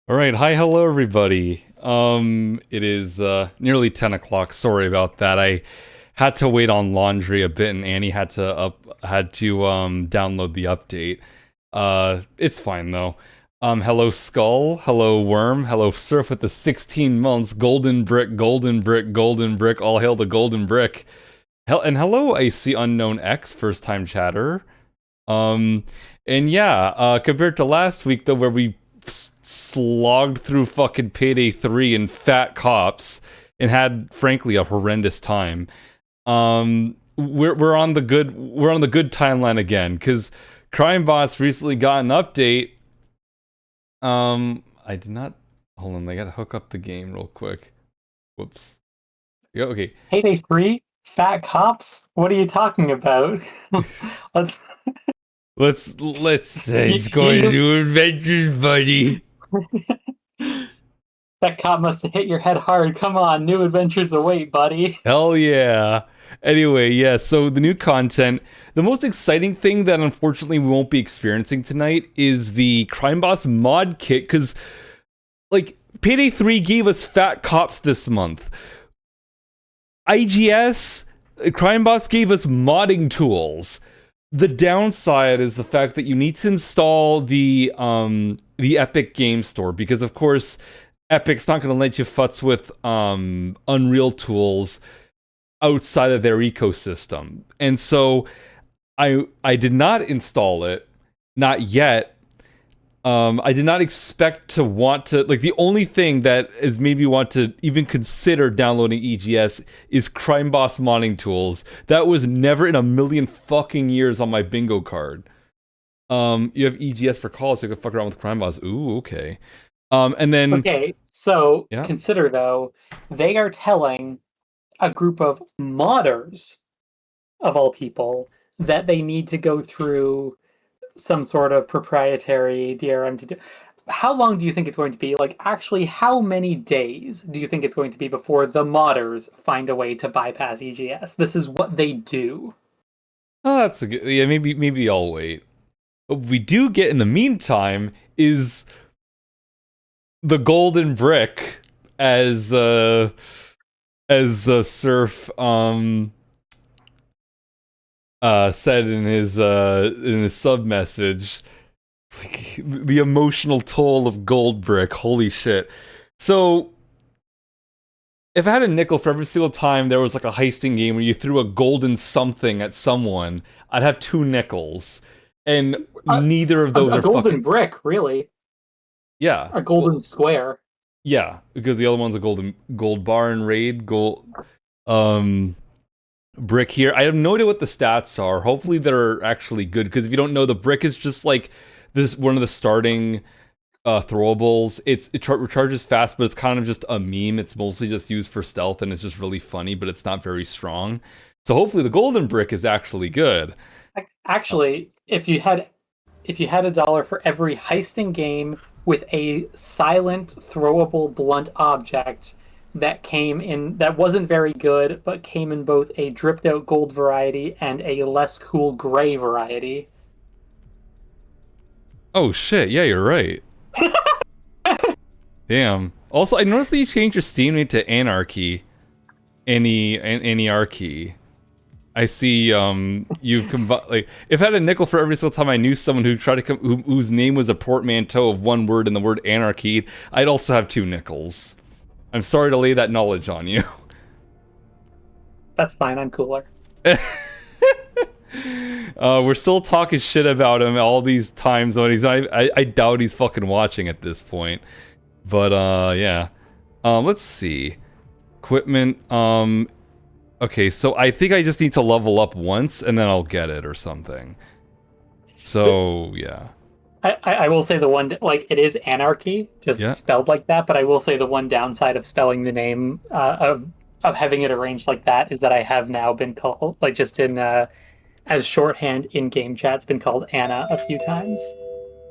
All right, hi, hello, everybody. It is nearly 10 o'clock. Sorry about that. I had to wait on laundry a bit, and Annie had to download the update. It's fine though. Hello, Skull. Hello, Worm. Hello, Surf with the 16 months. Golden brick, golden brick, golden brick. All hail the golden brick. And hello, I see unknown X, first time chatter. Um, and yeah, compared to last week though, where we slogged through fucking Payday 3 and fat cops and had frankly a horrendous time. We're on the good timeline again cuz Crime Boss recently got an update. I did not hold on, I got to hook up the game real quick. Whoops. Yeah, okay. Payday 3? Fat cops? What are you talking about? Let's. Let's say You, it's going to you, do adventures, buddy. that cop must have hit your head hard. Come on, new adventures await, buddy. Hell yeah. Anyway, yeah, so the new content. The most exciting thing that unfortunately we won't be experiencing tonight is the Crime Boss mod kit, because, like, Payday 3 gave us fat cops this month. IGS, Crime Boss gave us modding tools. The downside is the fact that you need to install the Epic Game Store, because of course Epic's not going to let you futz with Unreal tools outside of their ecosystem. And so I did not install it, not yet. I did not expect to want to, like, the only thing that is made me want to even consider downloading EGS is Crime Boss modding tools. That was never in a million fucking years on my bingo card. You have EGS for college, so you can fuck around with Crime Boss. Ooh, okay. And then, Okay, so yeah. consider though, they are telling a group of modders, of all people, that they need to go through some sort of proprietary DRM to do. How long do you think it's going to be? Like, actually, how many days do you think it's going to be before the modders find a way to bypass EGS? This is what they do. Oh, that's a good, yeah, maybe I'll wait. What we do get in the meantime is the golden brick, as Surf said in his sub message. It's like the emotional toll of gold brick. Holy shit. So if I had a nickel for every single time there was like a heisting game where you threw a golden something at someone, I'd have 2 nickels. And A, neither of a, those a are golden fucking, brick, really. yeah. A Well, golden square. yeah, because the other one's a gold bar and raid, um brick here. I have no idea what the stats are. Hopefully they're actually good, because if you don't know, the brick is just like this one of the starting throwables. It recharges fast, but it's kind of just a meme. It's mostly just used for stealth, and it's just really funny, but it's not very strong. So hopefully the golden brick is actually good. Actually, if you had $1 for every heisting game with a silent throwable blunt object that wasn't very good but came in both a dripped out gold variety and a less cool gray variety. Oh shit, yeah, you're right. Damn. Also, I noticed that you changed your Steam name to Anarchy. Anarchy. I see. You've combined. Like, if I had a nickel for every single time I knew someone who tried to whose name was a portmanteau of one word and the word anarchy, I'd also have 2 nickels. I'm sorry to lay that knowledge on you. That's fine, I'm cooler. We're still talking shit about him all these times when he's not. I doubt he's fucking watching at this point. But yeah. Let's see. Equipment. Okay, so I think I just need to level up once and then I'll get it or something. So yeah. I will say the one, like, it is anarchy, just Yeah. spelled like that. But I will say the one downside of spelling the name of having it arranged like that is that I have now been called, like, just in as shorthand in game chat's been called Anna a few times.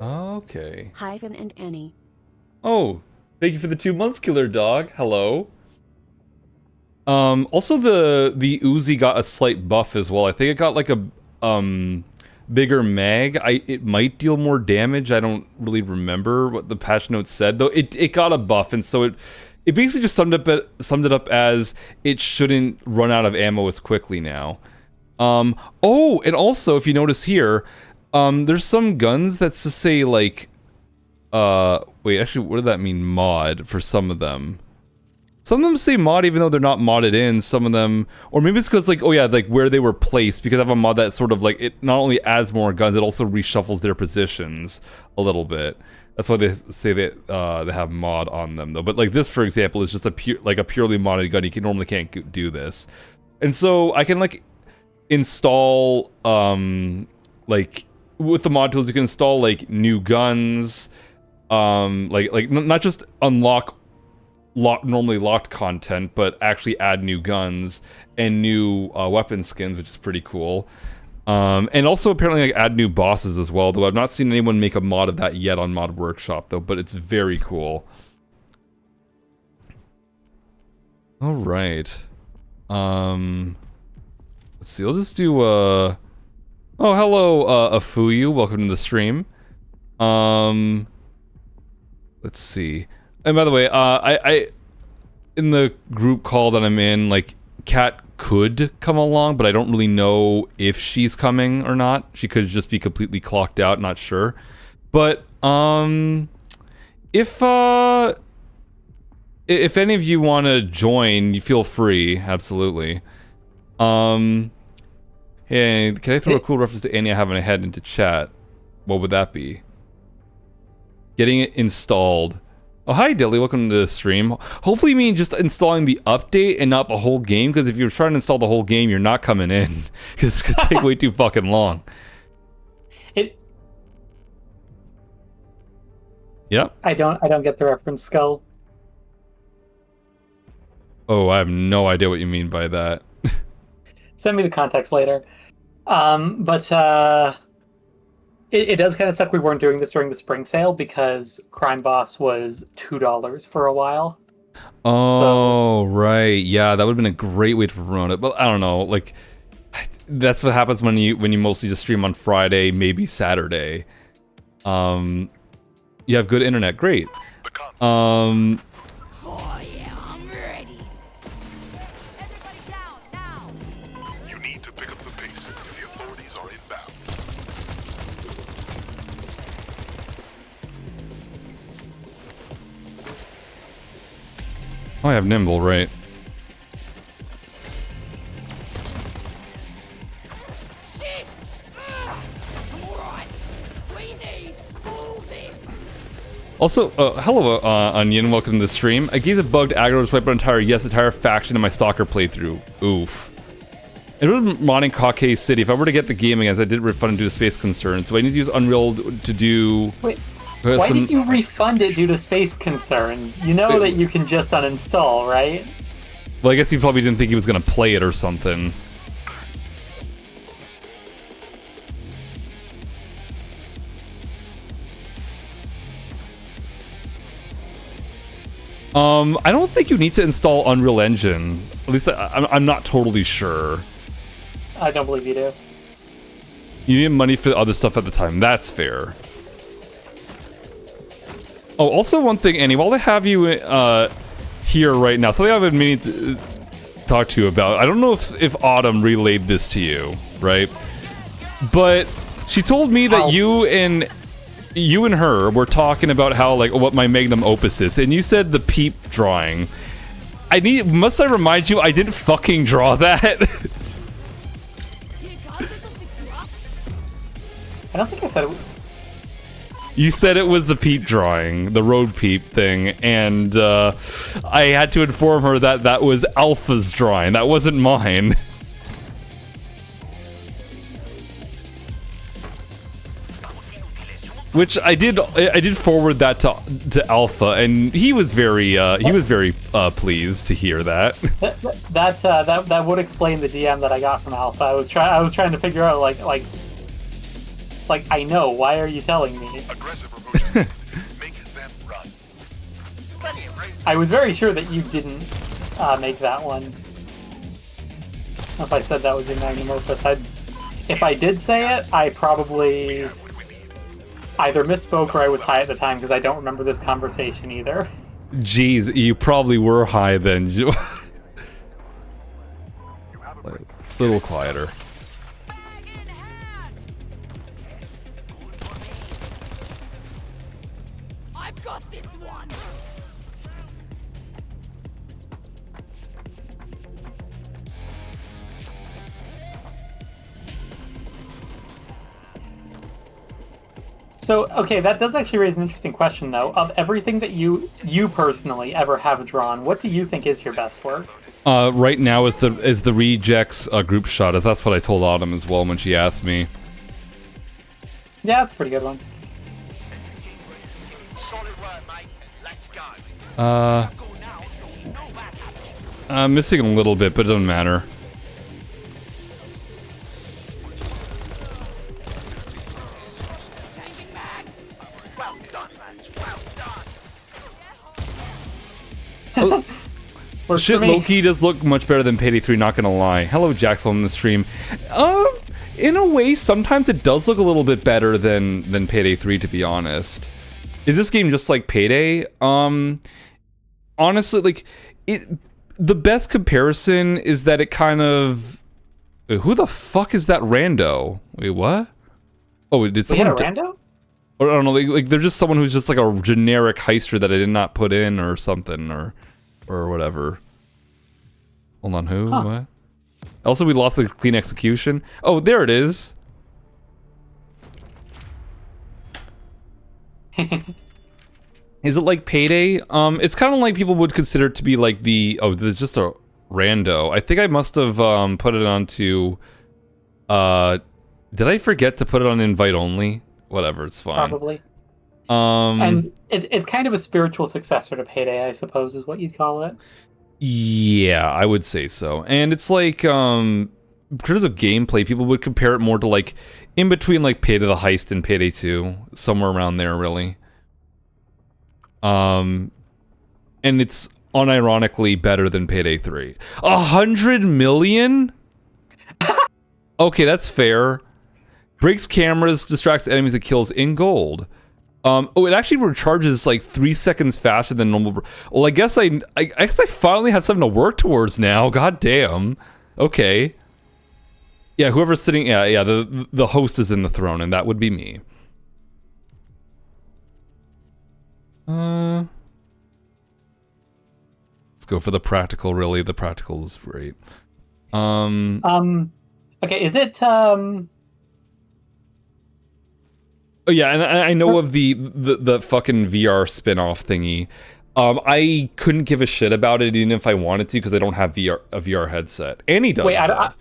Okay. Hyphen and Annie. Oh, thank you for the 2 months, killer dog. Hello. Also the Uzi got a slight buff as well. I think it got like a bigger mag, it might deal more damage. I don't really remember what the patch notes said, though. It got a buff, and so it basically just summed it up as it shouldn't run out of ammo as quickly now. Oh, and also if you notice here, there's some guns that say like, wait, actually, what did that mean? Mod for some of them. Some of them say mod even though they're not modded in. Some of them, or maybe it's because like, oh yeah, like where they were placed, because I have a mod that sort of like, it not only adds more guns, it also reshuffles their positions a little bit. That's why they say that they have mod on them though. But like this, for example, is just a purely modded gun. You normally can't do this. And so I can like install, like with the mod tools, you can install like new guns, like not just unlock normally locked content, but actually add new guns and new weapon skins, which is pretty cool. And also apparently like add new bosses as well, though I've not seen anyone make a mod of that yet on Mod Workshop though, but it's very cool. All right. Let's see, I'll just do oh, hello, Afuyu, welcome to the stream. Let's see. And by the way, I in the group call that I'm in, like, Kat could come along, but I don't really know if she's coming or not. She could just be completely clocked out, not sure. But, if any of you want to join, you feel free, absolutely. Hey, can I throw a cool reference to Annie I have in a head into chat? What would that be? Getting it installed. Oh, hi Dilly, welcome to the stream. Hopefully you mean just installing the update and not the whole game, because if you're trying to install the whole game, you're not coming in. Because it's gonna take way too fucking long. Yep. I don't get the reference, Skull. Oh, I have no idea what you mean by that. Send me the context later. It does kind of suck we weren't doing this during the spring sale, because Crime Boss was $2 for a while. Oh, so, right. Yeah, that would have been a great way to promote it. But I don't know, like, that's what happens when you mostly just stream on Friday, maybe Saturday. You have good internet, great. Oh yeah, I'm ready. Everybody down now. You need to pick up the pace. The authorities are inbound. Oh, I have Nimble, right. Shit! I'm alright. We need all this. Also, hello, Onion, welcome to the stream. I gave the bugged aggro to swipe out entire faction in my Stalker playthrough. Oof. It was modding Rockay City. If I were to get the game again, I did refund due to space concerns. Do I need to use Unreal to do... Wait, why did you refund it due to space concerns? You know that you can just uninstall, right? Well, I guess he probably didn't think he was gonna play it or something. I don't think you need to install Unreal Engine. At least I'm not totally sure. I don't believe you do. You need money for the other stuff at the time. That's fair. Oh, also one thing, Annie, while I have you here right now, something I've been meaning to talk to you about. I don't know if Autumn relayed this to you, right? But she told me that you and her were talking about how, like, what my magnum opus is, and you said the peep drawing. Must I remind you, I didn't fucking draw that. I don't think I said it. You said it was the peep drawing, the road peep thing, and I had to inform her that that was Alpha's drawing. That wasn't mine. Which I did forward that to Alpha, and he was very pleased to hear that. That would explain the DM that I got from Alpha. I was trying to figure out like I know, why are you telling me? Aggressive approaches. Make them run. I was very sure that you didn't make that one. If I said that was your magnum opus, I'd If I did say it, I probably either misspoke or I was high at the time because I don't remember this conversation either. Jeez, you probably were high then. Like, a little quieter. I've got this one. So, okay, that does actually raise an interesting question, though. Of everything that you personally ever have drawn, what do you think is your best work? Right now is the rejects group shot. That's what I told Autumn as well when she asked me. Yeah, that's a pretty good one. I'm missing a little bit, but it doesn't matter. Changing mags. Well done, lads. Well done. Works Shit, for me. Loki does look much better than Payday 3, not gonna lie. Hello, Jax, welcome to the stream. In a way, sometimes it does look a little bit better than Payday 3, to be honest. Is this game just like Payday? Honestly, like, the best comparison is that it kind of... Wait, who the fuck is that rando? Wait, what? Oh, did We someone... had a rando? Or I don't know, like they're just someone who's just like a generic heister that I did not put in or something, or whatever. Hold on, who? Huh. What? Also, we lost the clean execution. Oh, there it is. Is it like Payday? It's kind of like people would consider it to be like the... Oh, this is just a rando. I think I must have put it onto... Did I forget to put it on invite only? Whatever, it's fine. Probably. And it's kind of a spiritual successor to Payday, I suppose, is what you'd call it. Yeah, I would say so. And it's like, in terms of gameplay, people would compare it more to like, in between like Payday the Heist and Payday 2. Somewhere around there, really. And it's unironically better than Payday 3. 100 million? Okay, that's fair. Breaks cameras, distracts enemies, and kills in gold. Oh, it actually recharges like 3 seconds faster than normal. Well, I guess I finally have something to work towards now. God damn. Okay. Yeah, whoever's sitting, yeah, the host is in the throne, and that would be me. Let's go for the practical. Really, the practical is great. Okay, is it Oh yeah, and I know of the fucking VR spin-off thingy. I couldn't give a shit about it even if I wanted to because I don't have a VR headset. Annie does. Wait, I though.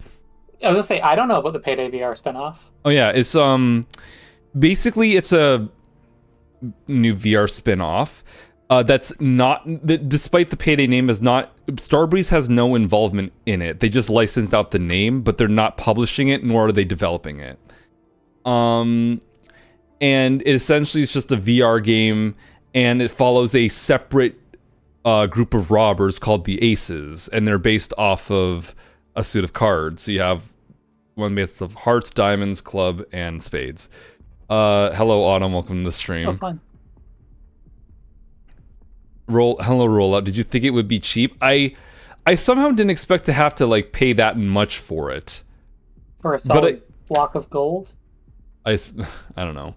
was gonna say I don't know about the Payday VR spinoff. Oh yeah, it's basically it's a new VR spin-off. That's not, despite the Payday name, is not, Starbreeze has no involvement in it. They just licensed out the name, but they're not publishing it, nor are they developing it. And it essentially is just a VR game, and it follows a separate group of robbers called the Aces, and they're based off of a suit of cards. So you have one based of hearts, diamonds, club, and spades. Hello, Autumn. Welcome to the stream. Oh, fun. Hello, Rollout. Did you think it would be cheap? I somehow didn't expect to have to like pay that much for it. For a solid block of gold. I don't know.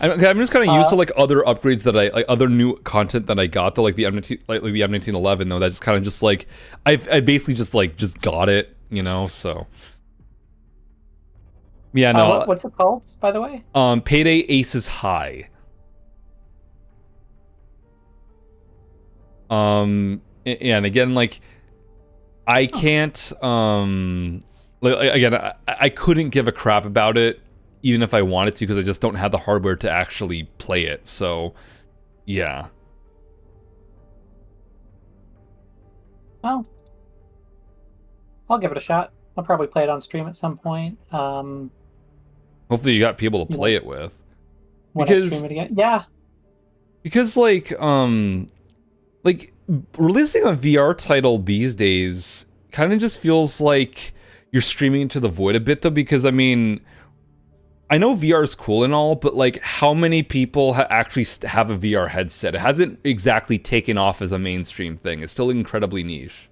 I'm just kind of used to like other upgrades that like other new content that I got, though, like the M1911, though. That's kind of just like I basically just got it, you know. So yeah, no. What's it called, by the way? Payday Aces High. And again, like I can't again, I couldn't give a crap about it even if I wanted to because I just don't have the hardware to actually play it. So yeah. Well, I'll give it a shot. I'll probably play it on stream at some point. Hopefully you got people to play it with. When I stream it again. Yeah. Because like releasing a VR title these days kind of just feels like you're streaming into the void a bit though, because I mean, I know VR is cool and all, but like, how many people actually have a VR headset? It hasn't exactly taken off as a mainstream thing. It's still incredibly niche.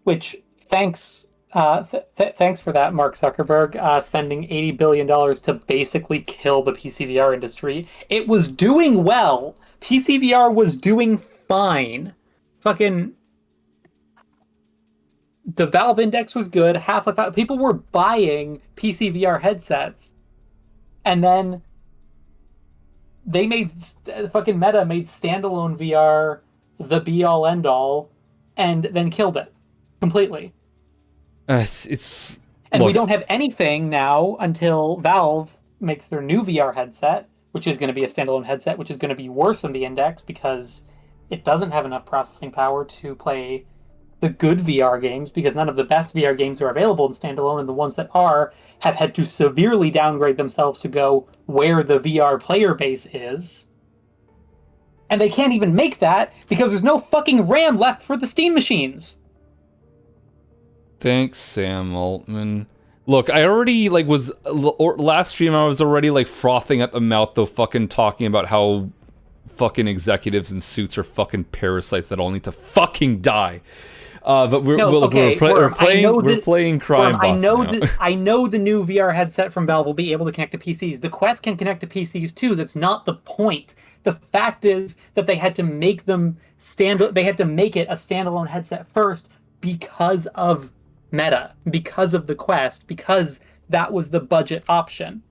Which, thanks thanks for that, Mark Zuckerberg, spending $80 billion to basically kill the PC VR industry. It was doing well. PC VR was doing fine. Fucking... The Valve Index was good. Half-Life... People were buying PC VR headsets. And then they made... Fucking Meta made standalone VR the be-all, end-all, and then killed it. Completely. It's... And look, we don't have anything now until Valve makes their new VR headset, which is going to be a standalone headset, which is going to be worse than the Index because it doesn't have enough processing power to play the good VR games, because none of the best VR games are available in standalone, and the ones that are have had to severely downgrade themselves to go where the VR player base is. And they can't even make that because there's no fucking RAM left for the Steam machines. Thanks, Sam Altman. Look, I already, like, was... Last stream, I was already, like, frothing at the mouth, though, fucking talking about how fucking executives in suits are fucking parasites that all need to fucking die. But we're playing Crime Boss now. I know the new VR headset from Valve will be able to connect to PCs. The Quest can connect to PCs, too. That's not the point. The fact is that they had to make them they had to make it a standalone headset first because of Meta, because of the Quest, because that was the budget option.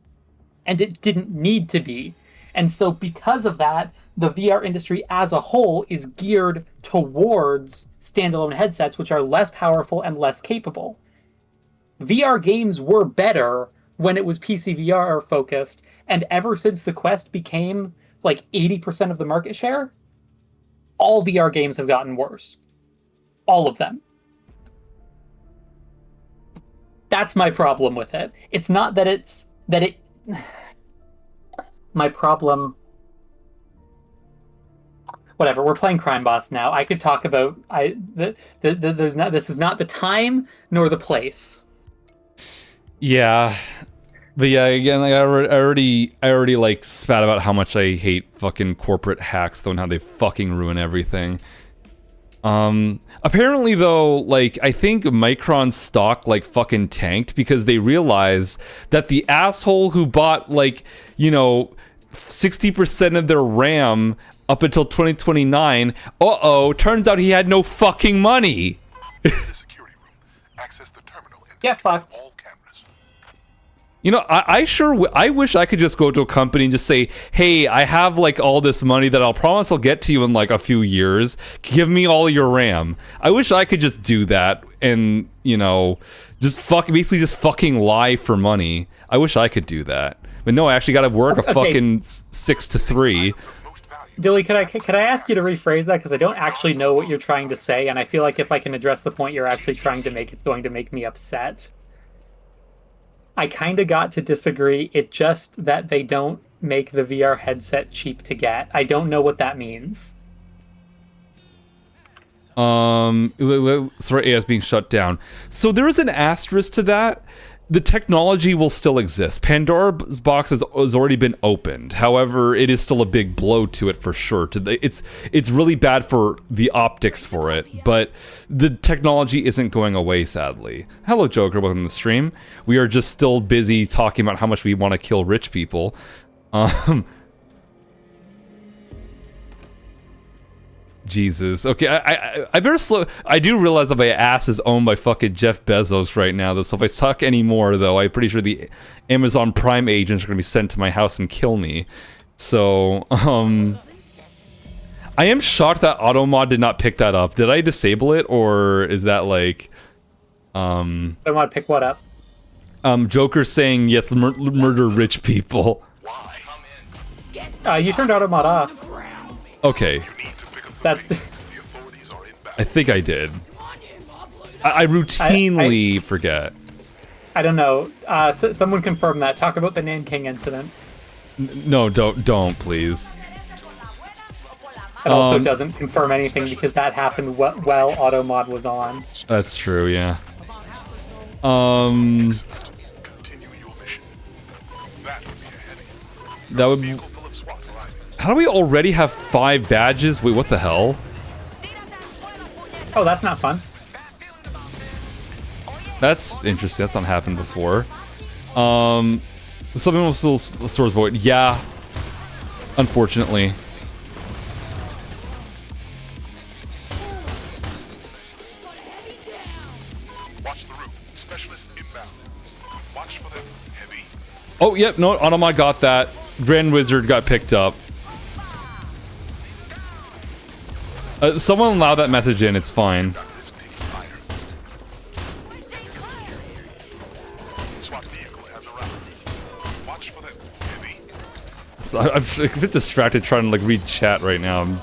And it didn't need to be. And so because of that, the VR industry as a whole is geared towards standalone headsets, which are less powerful and less capable. VR games were better when it was PC VR focused, and ever since the Quest became like 80% of the market share, all VR games have gotten worse. All of them. That's my problem with it. It's not that it my problem... Whatever, we're playing Crime Boss now. I could talk about... this is not the time nor the place. Yeah. But yeah, again, like, I already like spat about how much I hate fucking corporate hacks, though, and how they fucking ruin everything. Apparently though, like, I think Micron's stock, like, fucking tanked because they realized that the asshole who bought, like, you know, 60% of their RAM up until 2029, turns out he had no fucking money. The security room. Access the terminal and Get fucked. all cameras. You know, I wish I could just go to a company and just say, hey, I have, like, all this money that I'll promise I'll get to you in, like, a few years. Give me all your RAM. I wish I could just do that and, you know, basically just fucking lie for money. I wish I could do that. But no, I actually gotta work a fucking 6 to 3. Dilly, could I ask you to rephrase that? Because I don't actually know what you're trying to say, and I feel like if I can address the point you're actually trying to make, it's going to make me upset. I kind of got to disagree. It's just that they don't make the VR headset cheap to get. I don't know what that means. Sorry, AS being shut down. So there is an asterisk to that. The technology will still exist. Pandora's box has already been opened. However, it is still a big blow to it for sure. It's really bad for the optics for it, but the technology isn't going away, sadly. Hello, Joker. Welcome to the stream. We are just still busy talking about how much we want to kill rich people. Jesus. Okay, I better slow... I do realize that my ass is owned by fucking Jeff Bezos right now, though, so if I suck anymore, though, I'm pretty sure the Amazon Prime agents are going to be sent to my house and kill me. So, I am shocked that AutoMod did not pick that up. Did I disable it, or is that, like... I want to pick what up? Joker saying, yes, murder rich people. You turned AutoMod off. Okay. That... I think I did. I routinely forget. I don't know. Someone confirm that. Talk about the Nanking incident. No, don't, please. It also doesn't confirm anything because that happened while AutoMod was on. That's true, yeah. Continue your mission. That would be a heavy. That would be... Vehicle full of SWAT arriving. How do we already have 5 badges? Wait, what the hell? Oh, that's not fun. That's interesting. That's not happened before. Something with Swords Void. Yeah. Unfortunately. Watch the roof. Specialists inbound. Watch for them. Heavy. Oh, yep. No, Automod got that. Grand Wizard got picked up. Someone allow that message in. It's fine. Got this taking fire. SWAT vehicle has arrived. Watch for them. Heavy. So I'm a bit distracted trying to like read chat right now. I'm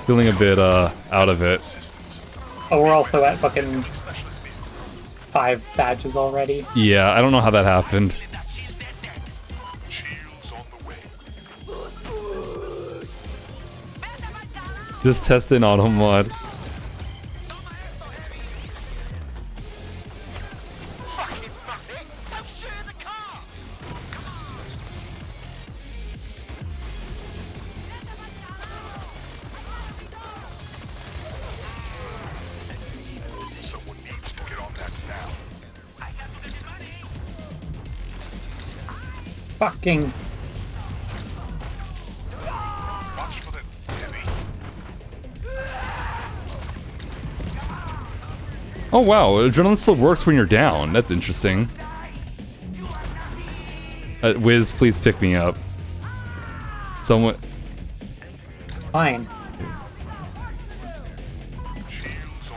feeling a bit out of it. Assistance. Oh, we're also at fucking Specialist vehicle. 5 badges already. Yeah, I don't know how that happened. Shields on the way. Just testing auto mod. Fucking muppet! Don't share the car! Someone needs to get on that now. Fucking. Watch for them. Heavy. Oh wow, adrenaline still works when you're down. That's interesting. Wiz, please pick me up. Someone. Fine.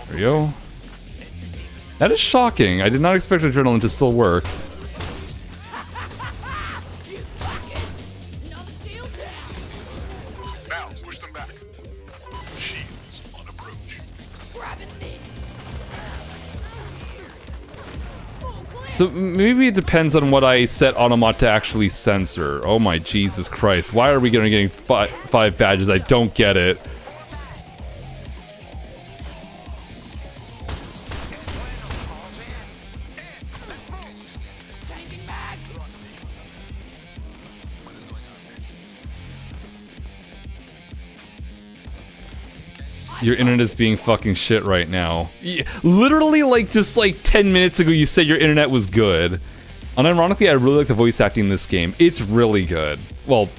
There you go. That is shocking. I did not expect adrenaline to still work. You fucking another shield down. Now, push them back. Shields on approach. Grabbing this. Full clear. So maybe it depends on what I set Automod to actually censor. Oh my Jesus Christ. Why are we gonna getting 5 badges? I don't get it. Changing mags. Your internet is being fucking shit right now. Literally, like, just like 10 minutes ago, you said your internet was good. Unironically, I really like the voice acting in this game. It's really good. Well,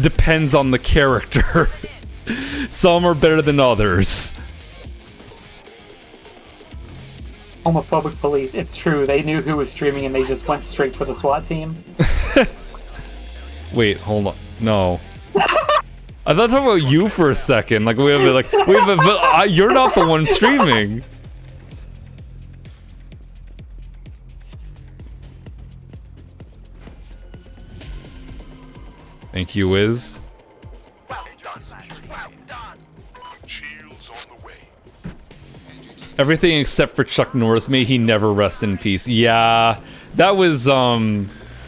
depends on the character. Some are better than others. Homophobic police. It's true. They knew who was streaming and they just went straight for the SWAT team. Wait, hold on. No. I thought talking about you for a second. Like, wait a minute. But you're not the one streaming. Thank you, Wiz. Well done, lads. Well done. Shields on the way. Everything except for Chuck Norris. May he never rest in peace. Yeah, that was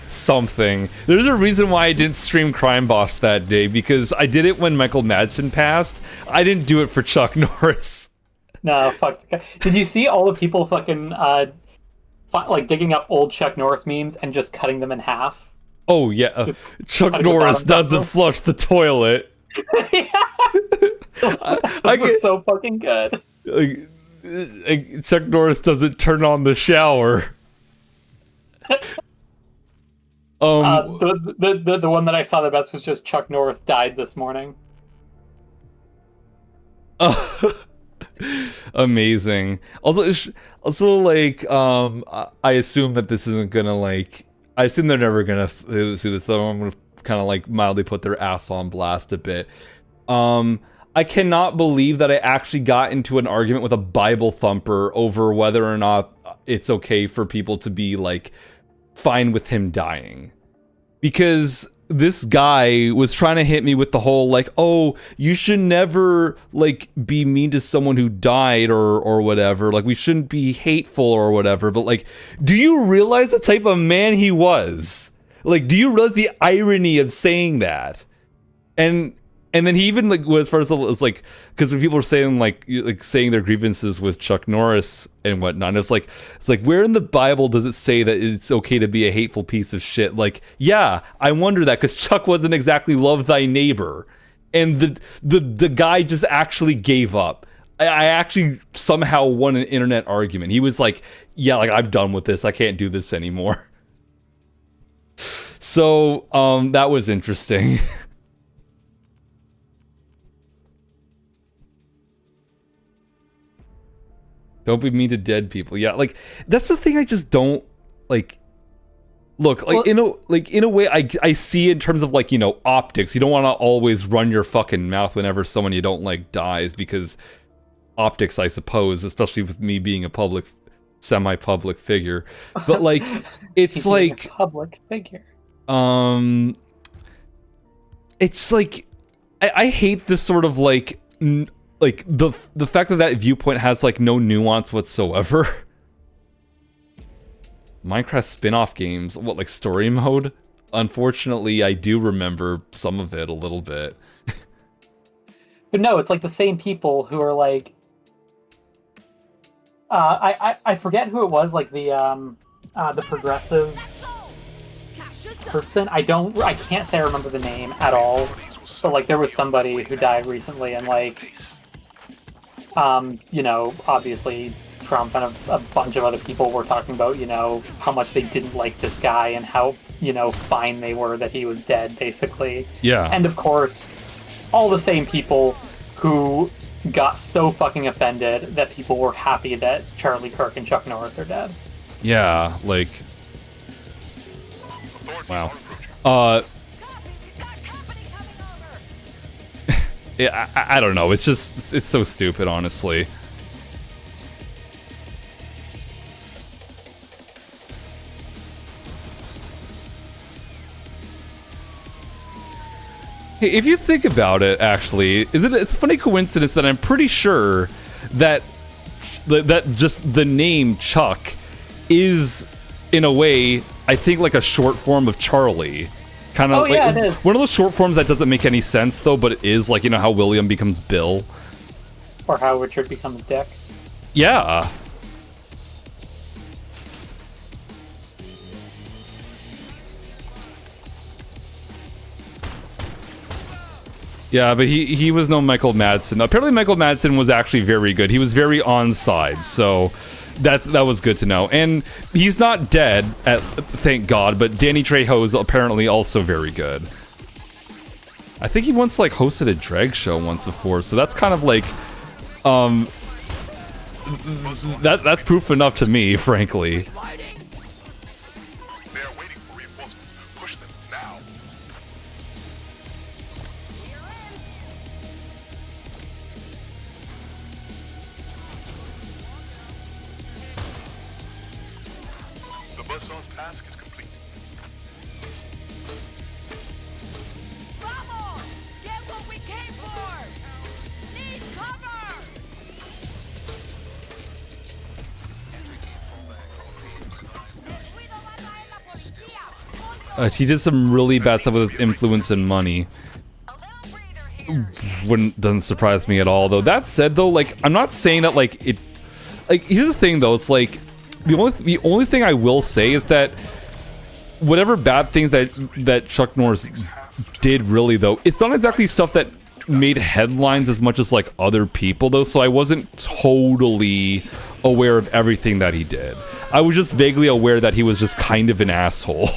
something. There's a reason why I didn't stream Crime Boss that day, because I did it when Michael Madsen passed. I didn't do it for Chuck Norris. No, fuck. Did you see all the people fucking like digging up old Chuck Norris memes and just cutting them in half? Oh yeah, Chuck cutting the Norris bottom doesn't down. flush the toilet. That was so fucking good. Like, Chuck Norris doesn't turn on the shower. The one that I saw the best was just Chuck Norris died this morning. Amazing. Also, like, I assume that this isn't gonna, like, I assume they're never gonna see this, so I'm gonna kind of, like, mildly put their ass on blast a bit. I cannot believe that I actually got into an argument with a Bible thumper over whether or not it's okay for people to be, like, fine with him dying. Because this guy was trying to hit me with the whole, like, oh, you should never, like, be mean to someone who died or whatever. Like, we shouldn't be hateful or whatever. But, like, do you realize the type of man he was? Like, do you realize the irony of saying that? And And then he even like went as far as like, because when people were saying like saying their grievances with Chuck Norris and whatnot, it's like where in the Bible does it say that it's okay to be a hateful piece of shit? Like, yeah, I wonder that, because Chuck wasn't exactly love thy neighbor, and the guy just actually gave up. I actually somehow won an internet argument. He was like, yeah, like, I'm done with this. I can't do this anymore. So that was interesting. Don't be mean to dead people. Yeah, like, that's the thing I just don't like. Look, like, well, in a way, I see in terms of, like, you know, optics. You don't want to always run your fucking mouth whenever someone you don't like dies, because optics, I suppose, especially with me being a semi-public figure. But like, it's like a public figure. It's like I hate this sort of like the fact that viewpoint has like no nuance whatsoever. Minecraft spin-off games, what, like story mode? Unfortunately, I do remember some of it a little bit. But no, it's like the same people who are like, I forget who it was, like the progressive person. I can't say I remember the name at all. But like, there was somebody who died recently, and like, you know, obviously Trump and a bunch of other people were talking about, you know, how much they didn't like this guy and how, you know, fine they were that he was dead, basically. Yeah. And of course, all the same people who got so fucking offended that people were happy that Charlie Kirk and Chuck Norris are dead. Yeah, like, wow. Yeah, I don't know. It's just, it's so stupid, honestly. Hey, if you think about it, actually, it's a funny coincidence that I'm pretty sure that just the name Chuck is, in a way, I think, like a short form of Charlie. Kind of, yeah, like, it is. One of those short forms that doesn't make any sense, though, but it is, like, you know how William becomes Bill? Or how Richard becomes Dick. Yeah. Yeah, but he was no Michael Madsen. Apparently Michael Madsen was actually very good. He was very on side, so that was good to know. And he's not dead, thank God, but Danny Trejo is apparently also very good. I think he once, like, hosted a drag show once before, so that's kind of like, that's proof enough to me, frankly. They are waiting for reinforcements. Push them now. The buzzsaw's task is complete. Vamos! Get what we came for! Need cover! He did some really bad stuff with his influence and money. Doesn't surprise me at all, though. That said, though, like, I'm not saying that, like, it... Like, here's the thing, though. It's like, the only thing I will say is that whatever bad things that Chuck Norris did, really, though, it's not exactly stuff that made headlines as much as, like, other people, though, so I wasn't totally aware of everything that he did. I was just vaguely aware that he was just kind of an asshole.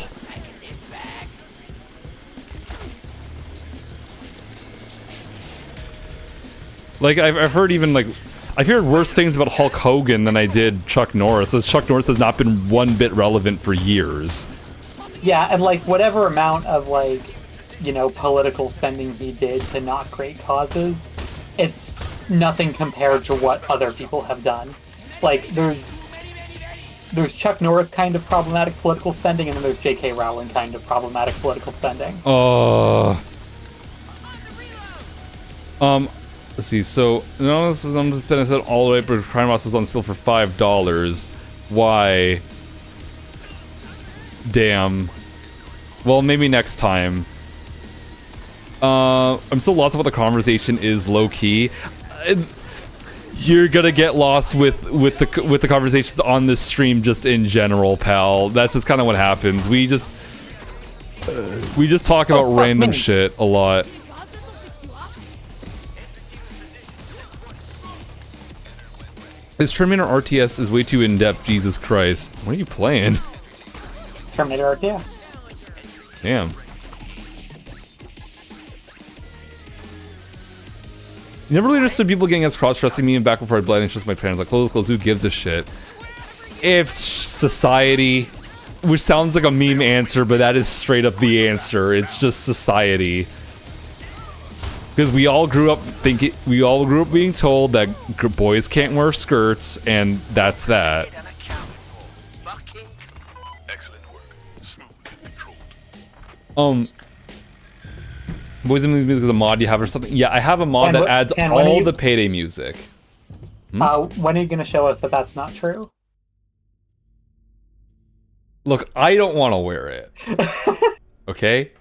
Like, I've heard even, like, I've heard worse things about Hulk Hogan than I did Chuck Norris, as Chuck Norris has not been one bit relevant for years. Yeah, and, like, whatever amount of, like, you know, political spending he did to not great causes, it's nothing compared to what other people have done. Like, there's Chuck Norris kind of problematic political spending, and then there's J.K. Rowling kind of problematic political spending. Let's see, so, no, this was on spending set all the way, but Crime Boss was on sale for $5. Why? Damn. Well, maybe next time. I'm still lost on what the conversation is low key. You're gonna get lost with the conversations on this stream just in general, pal. That's just kind of what happens. We just talk about random shit a lot. This Terminator RTS is way too in-depth, Jesus Christ. What are you playing? Terminator RTS. Damn. Never really understood people getting us cross-dressing me and back before I bled. It's just my parents like, clothes, who gives a shit? If society, which sounds like a meme answer, but that is straight up the answer. It's just society. Because we all grew up being told that boys can't wear skirts, and that's that. Excellent work. Smooth and controlled. Boys and music is a mod you have or something? Yeah, I have a mod that adds all the Payday music. When are you going to show us that that's not true? Look, I don't want to wear it. Okay?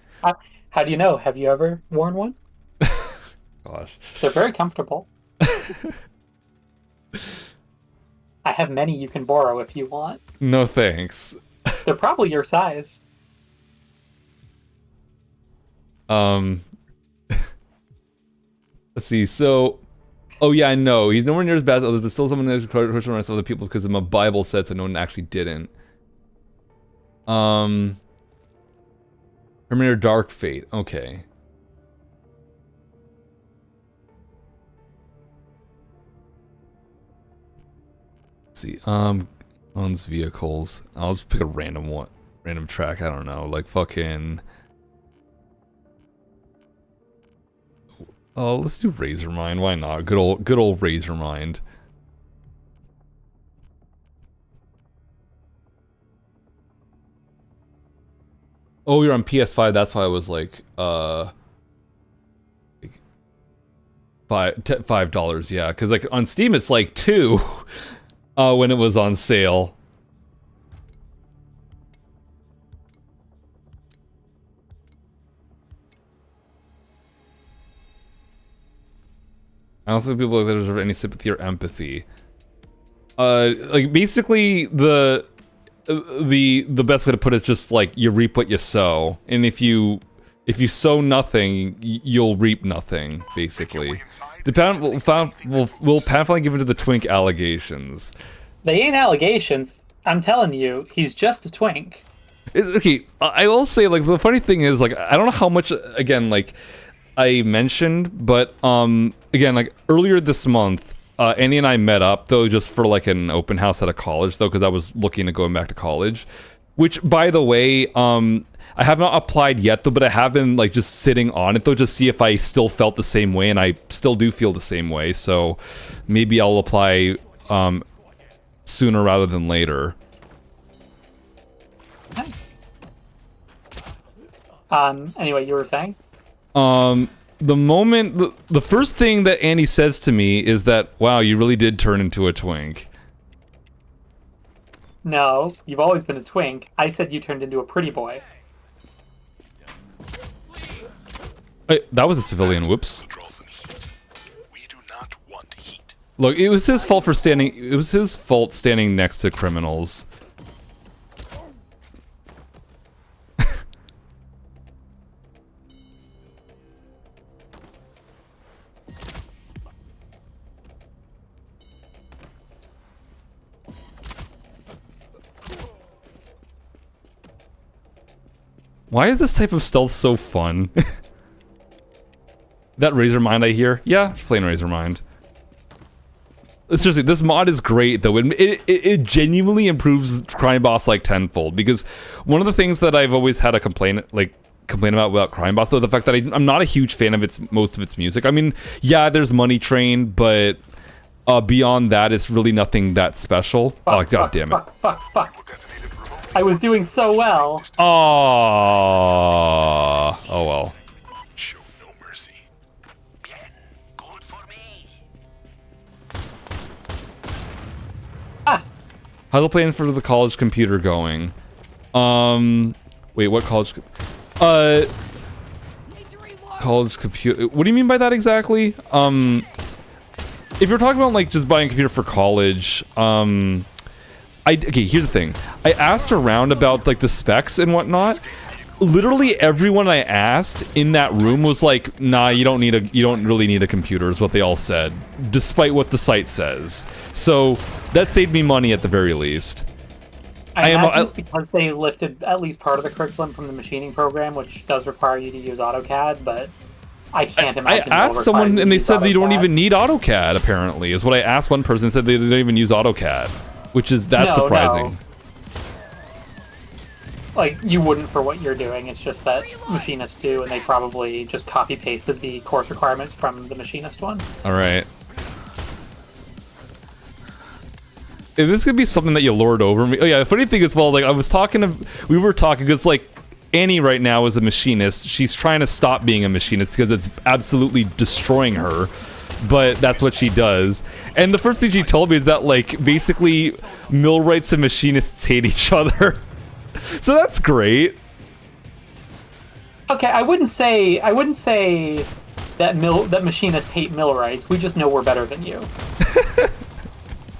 How do you know? Have you ever worn one? Gosh. They're very comfortable. I have many you can borrow if you want. No thanks. They're probably your size. Let's see. So, oh yeah, I know he's nowhere near as bad as others, but still someone who's pushing around other people because my Bible said so. No one actually didn't. Terminator Dark Fate. Okay. Let's see. Owns vehicles. I'll just pick a random track. I don't know, like fucking. Oh, let's do Razormind. Why not? Good old Razormind. Oh, you're on PS5. That's why I was like, $5. Yeah, because like on Steam it's like $2, when it was on sale. I don't think people that deserve any sympathy or empathy. Like basically the best way to put it is just like you reap what you sow, and if you sow nothing, you'll reap nothing. Basically, will Phann finally give in to the twink allegations? They ain't allegations. I'm telling you, he's just a twink. Okay, I will say, like, the funny thing is, like, I don't know how much, again, like, I mentioned, but, again, like, earlier this month, Annie and I met up, though, just for, like, an open house at a college, though, because I was looking at going back to college. Which, by the way, I have not applied yet, though, but I have been, like, just sitting on it, though, just see if I still felt the same way, and I still do feel the same way, so maybe I'll apply, sooner rather than later. Nice. Anyway, you were saying? The moment, the first thing that Annie says to me is that, wow, you really did turn into a twink. No, you've always been a twink. I said you turned into a pretty boy. Wait, that was a civilian, whoops. We do not want heat. Look, it was his fault for standing, it was his fault standing next to criminals. Why is this type of stealth so fun? That Razormind I hear? Yeah, it's plain Razormind. Seriously, this mod is great though. It genuinely improves Crime Boss like tenfold, because one of the things that I've always had a complaint about Crime Boss, though, the fact that I'm not a huge fan of most of its music. I mean, yeah, there's Money Train, but beyond that, it's really nothing that special. Oh, god damn it. Fuck. I was doing so well. Oh well. Show no mercy. Bien. Good for me. How's the plan for the college computer going? Wait, what college? Need to reload. College computer. What do you mean by that exactly? If you're talking about like just buying a computer for college, okay, here's the thing. I asked around about like the specs and whatnot. Literally everyone I asked in that room was like, "Nah, you don't really need a computer," is what they all said, despite what the site says. So that saved me money at the very least. I imagine it's because they lifted at least part of the curriculum from the machining program, which does require you to use AutoCAD, but I can't imagine. I asked someone and they said that you don't even need AutoCAD, apparently, is what I asked one person, said they didn't even use AutoCAD, which is, that's surprising. No. Like, you wouldn't for what you're doing, it's just that machinists do, and they probably just copy-pasted the course requirements from the machinist one. Alright. If this could be something that you lord over me. Oh yeah, the funny thing is, well, like, we were talking, because, like, Annie right now is a machinist. She's trying to stop being a machinist because it's absolutely destroying her. But that's what she does. And the first thing she told me is that, like, basically, millwrights and machinists hate each other. So that's great. Okay, I wouldn't say that machinists hate millwrights. We just know we're better than you.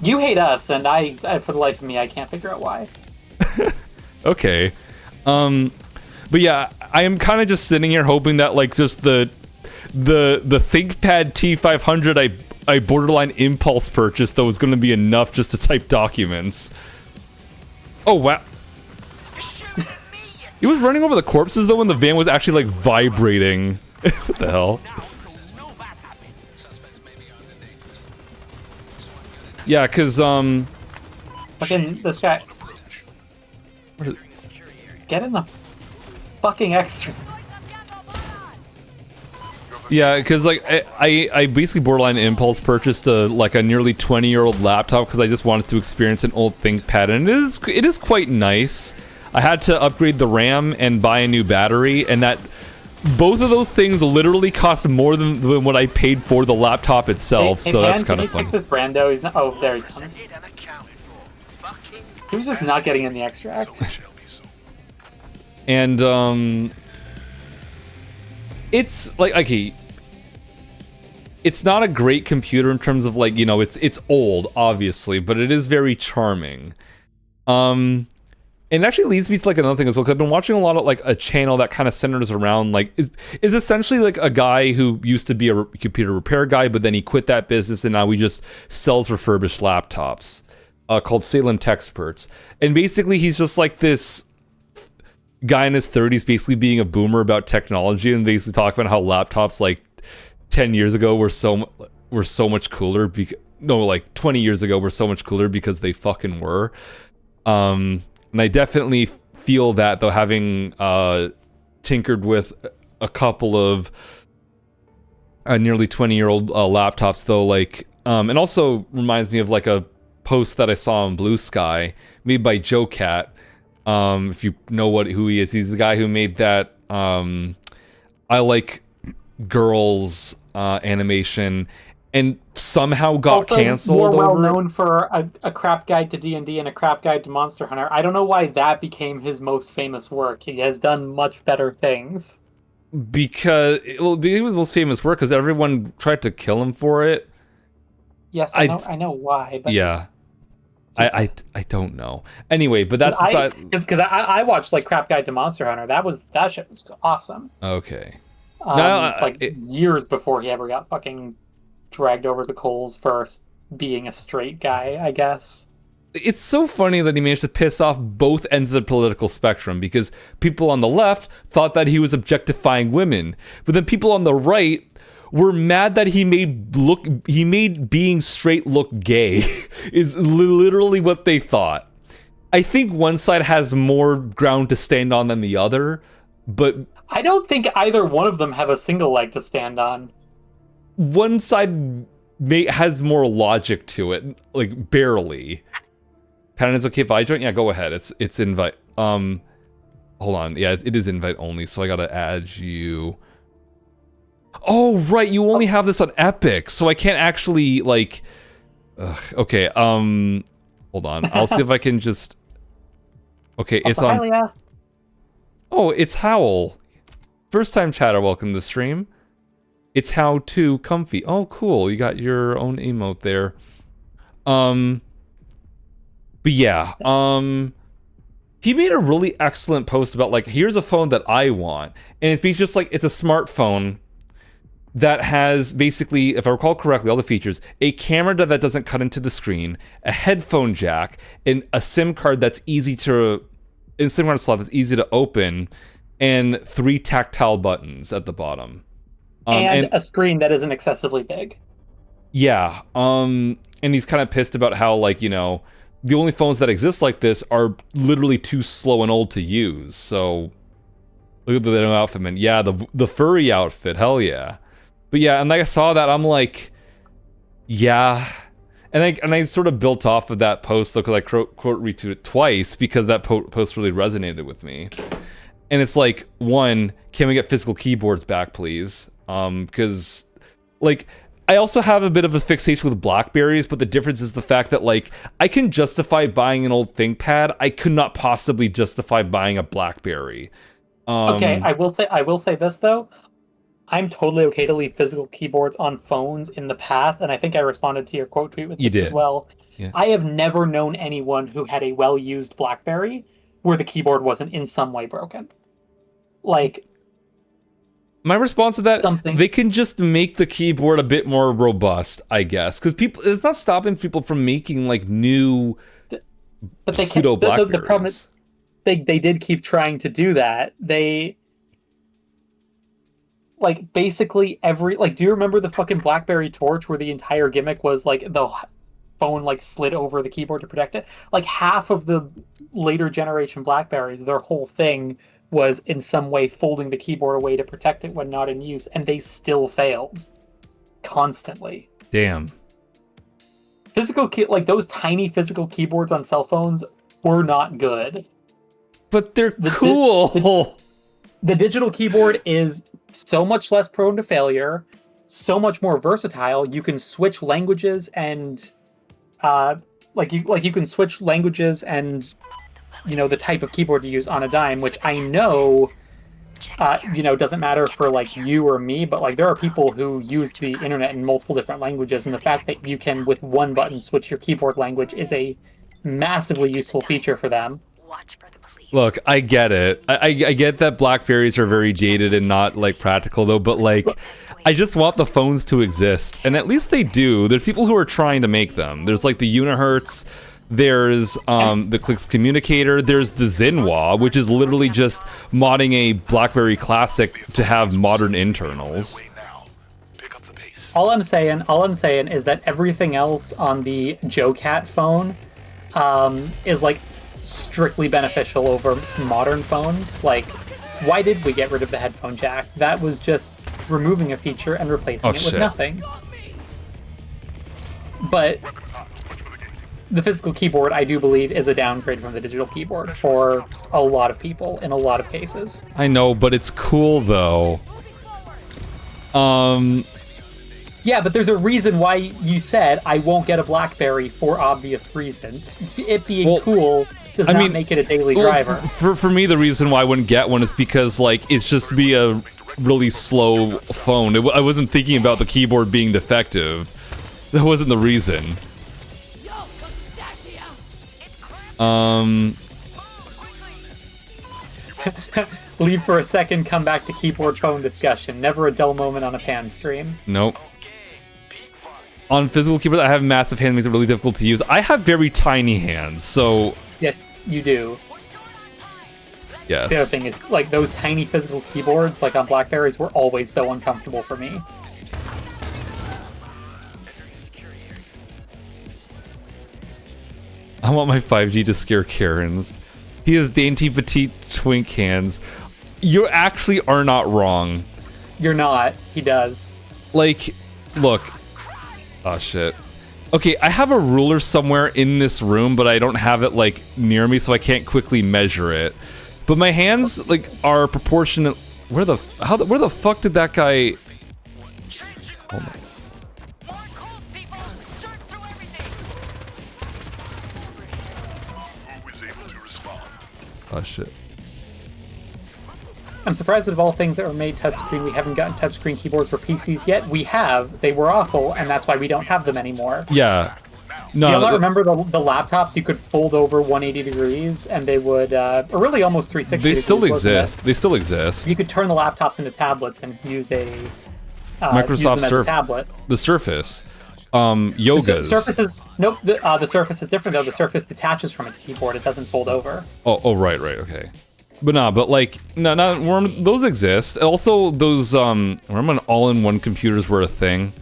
You hate us, and I, for the life of me, I can't figure out why. Okay. But yeah, I am kind of just sitting here hoping that, like, just the ThinkPad T500 I borderline impulse purchased, though, is going to be enough just to type documents. Oh, wow. It was running over the corpses, though, when the van was actually, like, vibrating. What the hell? Yeah, because, Fucking, this guy... Get in the fucking extra. yeah, because, like, I basically borderline impulse purchased a nearly 20-year-old laptop because I just wanted to experience an old ThinkPad, and it is quite nice. I had to upgrade the RAM and buy a new battery, and that both of those things literally cost more than what I paid for the laptop itself, so that's kind of fun. Pick this Brando. He's not. Oh, there he comes. He was just not getting in the extract. And it's like, okay, it's not a great computer in terms of, like, you know, it's old, obviously, but it is very charming. And it actually leads me to, like, another thing as well, because I've been watching a lot of, like, a channel that kind of centers around, like, is essentially, like, a guy who used to be a computer repair guy, but then he quit that business, and now he just sells refurbished laptops, called Salem Techsperts. And basically, he's just, like, this guy in his 30s basically being a boomer about technology, and basically talking about how laptops, like, 10 years ago were so much cooler, like, 20 years ago were so much cooler because they fucking were. And I definitely feel that, though, having tinkered with a couple of nearly 20-year-old laptops, though, like, and also reminds me of, like, a post that I saw on Blue Sky made by Joe Cat. If you know who he is, he's the guy who made that I Like Girls animation, and somehow got canceled. More well known for a crap guide to D&D and a crap guide to Monster Hunter. I don't know why that became his most famous work. He has done much better things. Because it was his most famous work because everyone tried to kill him for it. Yes, I know why. But yeah, I don't know. Anyway, but that's because I watched, like, crap guide to Monster Hunter. That shit was awesome. Okay. Years before he ever got fucking dragged over the coals for being a straight guy, I guess. It's so funny that he managed to piss off both ends of the political spectrum, because people on the left thought that he was objectifying women, but then people on the right were mad that he made being straight look gay. Is literally what they thought. I think one side has more ground to stand on than the other, but I don't think either one of them have a single leg to stand on. One side has more logic to it, like, barely. Phann, is okay if I join? Yeah, go ahead. It's invite. Hold on. Yeah, it is invite only, so I gotta add you. Oh, right. You only have this on Epic, so I can't actually, like. Okay. Hold on. I'll see if I can just. Okay, it's on. Hylia. Oh, it's Howl. First time chatter, welcome to the stream. It's how to comfy. Oh, cool. You got your own emote there. But yeah, he made a really excellent post about like, here's a phone that I want. And it's just like, it's a smartphone that has basically, if I recall correctly, all the features, a camera that doesn't cut into the screen, a headphone jack, and a SIM card that's easy to, a SIM card slot that's easy to open, and 3 tactile buttons at the bottom. And a screen that isn't excessively big. Yeah, and he's kind of pissed about how, like, you know, the only phones that exist like this are literally too slow and old to use. So, look at the new outfit, man. Yeah, the furry outfit, hell yeah. But yeah, and like I saw that, I'm like, yeah. And I sort of built off of that post, though, because I quote retweeted it twice, because that post really resonated with me. And it's like, one, can we get physical keyboards back, please? Because, like, I also have a bit of a fixation with Blackberries, but the difference is the fact that, like, I can justify buying an old ThinkPad. I could not possibly justify buying a Blackberry. Okay, I will say this, though. I'm totally okay to leave physical keyboards on phones in the past, and I think I responded to your quote tweet with this as well. Yeah. I have never known anyone who had a well-used Blackberry where the keyboard wasn't in some way broken. Like, my response to that, they can just make the keyboard a bit more robust, I guess, because it's not stopping people from making like new pseudo Blackberries. The problem is they did keep trying to do that. They, like, basically every, like, do you remember the fucking BlackBerry Torch where the entire gimmick was like the phone like slid over the keyboard to protect it? Like, half of the later generation Blackberries, their whole thing was in some way folding the keyboard away to protect it when not in use, and they still failed constantly. Damn. Like, those tiny physical keyboards on cell phones were not good. But they're cool. The digital keyboard is so much less prone to failure, so much more versatile. You can switch languages and you can switch languages and, you know, the type of keyboard you use on a dime, which I know doesn't matter for like you or me, but like there are people who use the internet in multiple different languages, and the fact that you can with one button switch your keyboard language is a massively useful feature for them. Look, I get it. I get that Blackberries are very dated and not like practical though, but like I just want the phones to exist, and at least they do. There's people who are trying to make them. There's like the Unihertz, there's the Clicks Communicator, there's the Zinwa, which is literally just modding a BlackBerry Classic to have modern internals. All I'm saying is that everything else on the JoeCat phone is like strictly beneficial over modern phones. Like, why did we get rid of the headphone jack? That was just removing a feature and replacing it with nothing. But the physical keyboard, I do believe, is a downgrade from the digital keyboard for a lot of people in a lot of cases. I know, but it's cool though. Yeah, but there's a reason why you said I won't get a BlackBerry for obvious reasons. It being cool does not make it a daily driver. For me, the reason why I wouldn't get one is because like it's just be a really slow phone. I wasn't thinking about the keyboard being defective. That wasn't the reason. Leave for a second, come back to keyboard phone discussion. Never a dull moment on a Phann stream. Nope. On physical keyboards, I have massive hands, makes it really difficult to use. I have very tiny hands, so... Yes, you do. Yes. The other thing is, like, those tiny physical keyboards, like on Blackberries, were always so uncomfortable for me. I want my 5G to scare Karens. He has dainty petite twink hands. You actually are not wrong. You're not. He does. Like, look. Oh, shit. Okay, I have a ruler somewhere in this room, but I don't have it, like, near me, so I can't quickly measure it. But my hands, like, are proportionate... Where the fuck did that guy... Hold on. Who is able to respond? Oh, shit. I'm surprised that of all things that were made touchscreen, we haven't gotten touchscreen keyboards for PCs yet. We have. They were awful, and that's why we don't have them anymore. Yeah. Do you not No, remember the laptops you could fold over 180 degrees, and they would, or really almost 360 they degrees, still wasn't it? exist. They still exist. You could turn the laptops into tablets and use a use Microsoft them as a Surface. tablet. The Surface. Yogas. Surface is nope. The Surface is different though. The Surface detaches from its keyboard. It doesn't fold over. Oh, right, okay. But those exist. Also, those remember when all-in-one computers were a thing?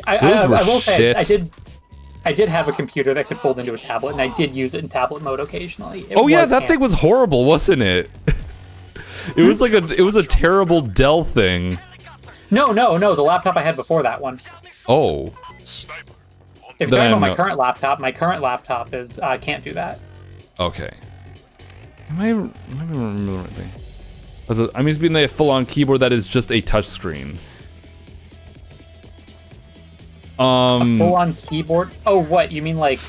I were will say shit. I did have a computer that could fold into a tablet, and I did use it in tablet mode occasionally. Oh yeah, that thing was horrible, wasn't it? It was a terrible Dell thing. No. The laptop I had before that one. Oh. Sniper. On If Then you're talking about I know- my current laptop is can't do that. Okay. Am I remembering the right thing? I'm used to being a full-on keyboard that is just a touchscreen. A full-on keyboard? Oh, what? You mean like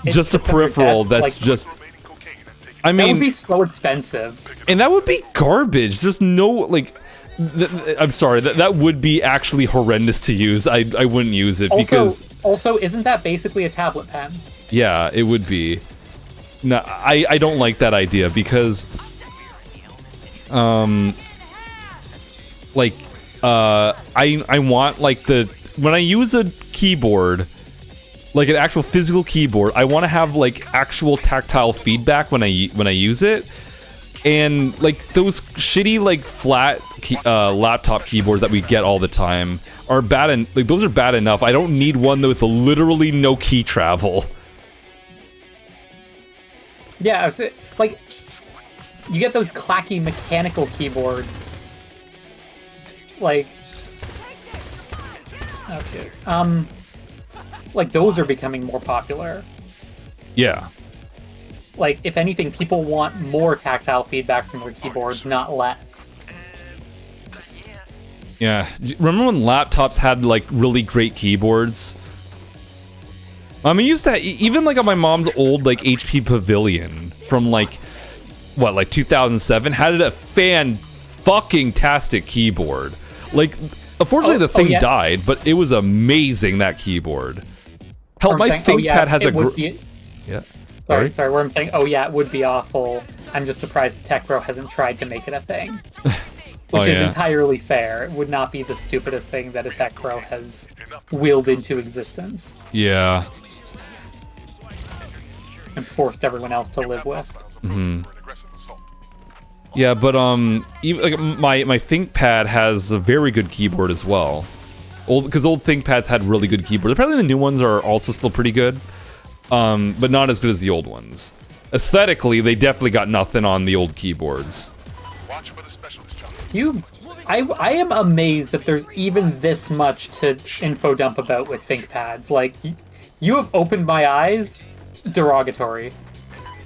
it Just a sits on your peripheral desk, that's like, just. remaining cocaine and taking I that would mean, be so expensive. and that would be garbage. There's no like. I'm sorry. That would be actually horrendous to use. I wouldn't use it because. Also, isn't that basically a tablet pen? Yeah, it would be. No, I don't like that idea because, I want like when I use a keyboard, like an actual physical keyboard, I want to have like actual tactile feedback when I use it, and like those shitty like flat laptop keyboards that we get all the time are bad, and like those are bad enough. I don't need one with literally no key travel. Yeah, like you get those clacky mechanical keyboards. Like, okay, like those are becoming more popular. Yeah. Like, if anything, people want more tactile feedback from their keyboards, not less. Yeah. Remember when laptops had like really great keyboards? I used to even like on my mom's old like HP Pavilion from like 2007 had a fan-fucking-tastic keyboard. Like, unfortunately the thing died, but it was amazing, that keyboard. Hell, my ThinkPad has a yeah. Sorry, where I'm saying, oh yeah, it would be awful. I'm just surprised TechPro hasn't tried to make it a thing. Which is entirely fair. It would not be the stupidest thing that a TechPro has willed into existence. Yeah. And forced everyone else to live with. Yeah, but even like my ThinkPad has a very good keyboard as well. Because old ThinkPads had really good keyboards. Apparently the new ones are also still pretty good, but not as good as the old ones. Aesthetically, they definitely got nothing on the old keyboards. Watch for the specialist job. I am amazed that there's even this much to info dump about with ThinkPads. Like, you have opened my eyes. Derogatory.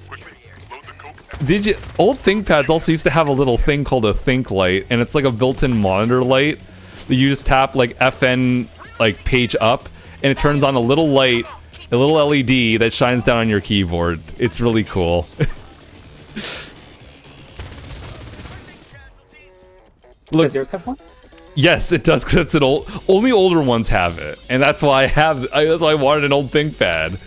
Quickly, load the coke. Did you? Old ThinkPads also used to have a little thing called a Think Light, and it's like a built-in monitor light that you just tap like FN like page up, and it turns on a little light, a little LED that shines down on your keyboard. It's really cool. Look, Does yours have one? yes, it does. Cause it's an only older ones have it, and that's why that's why I wanted an old ThinkPad.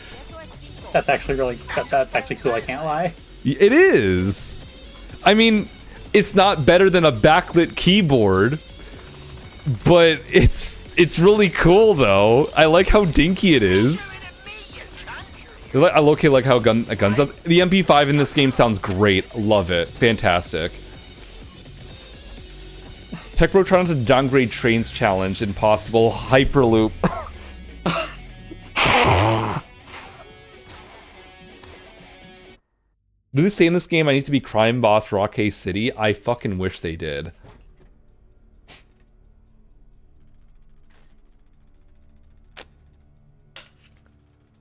That's actually that's actually cool. I can't lie. It is. I mean, it's not better than a backlit keyboard, but it's really cool though. I like how dinky it is. I like how a gun sounds. The MP5 in this game sounds great. Love it. Fantastic. TechBro trying to downgrade trains challenge. Impossible. Hyperloop. Do they say in this game I need to be crime boss Rockay City? I fucking wish they did.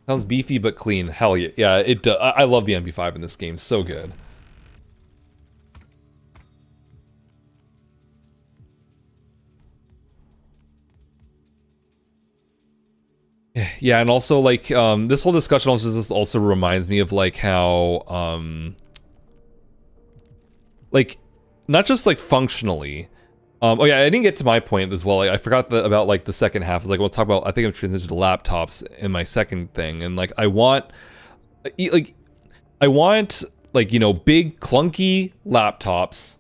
Sounds beefy but clean. Hell yeah. Yeah, it I love the MP5 in this game. So good. Yeah, and also like this whole discussion also reminds me of like how like not just like functionally. Oh yeah, I didn't get to my point as well. I forgot about like the second half. It's like we'll talk about. I think I'm transitioning to laptops in my second thing, and like I want big clunky laptops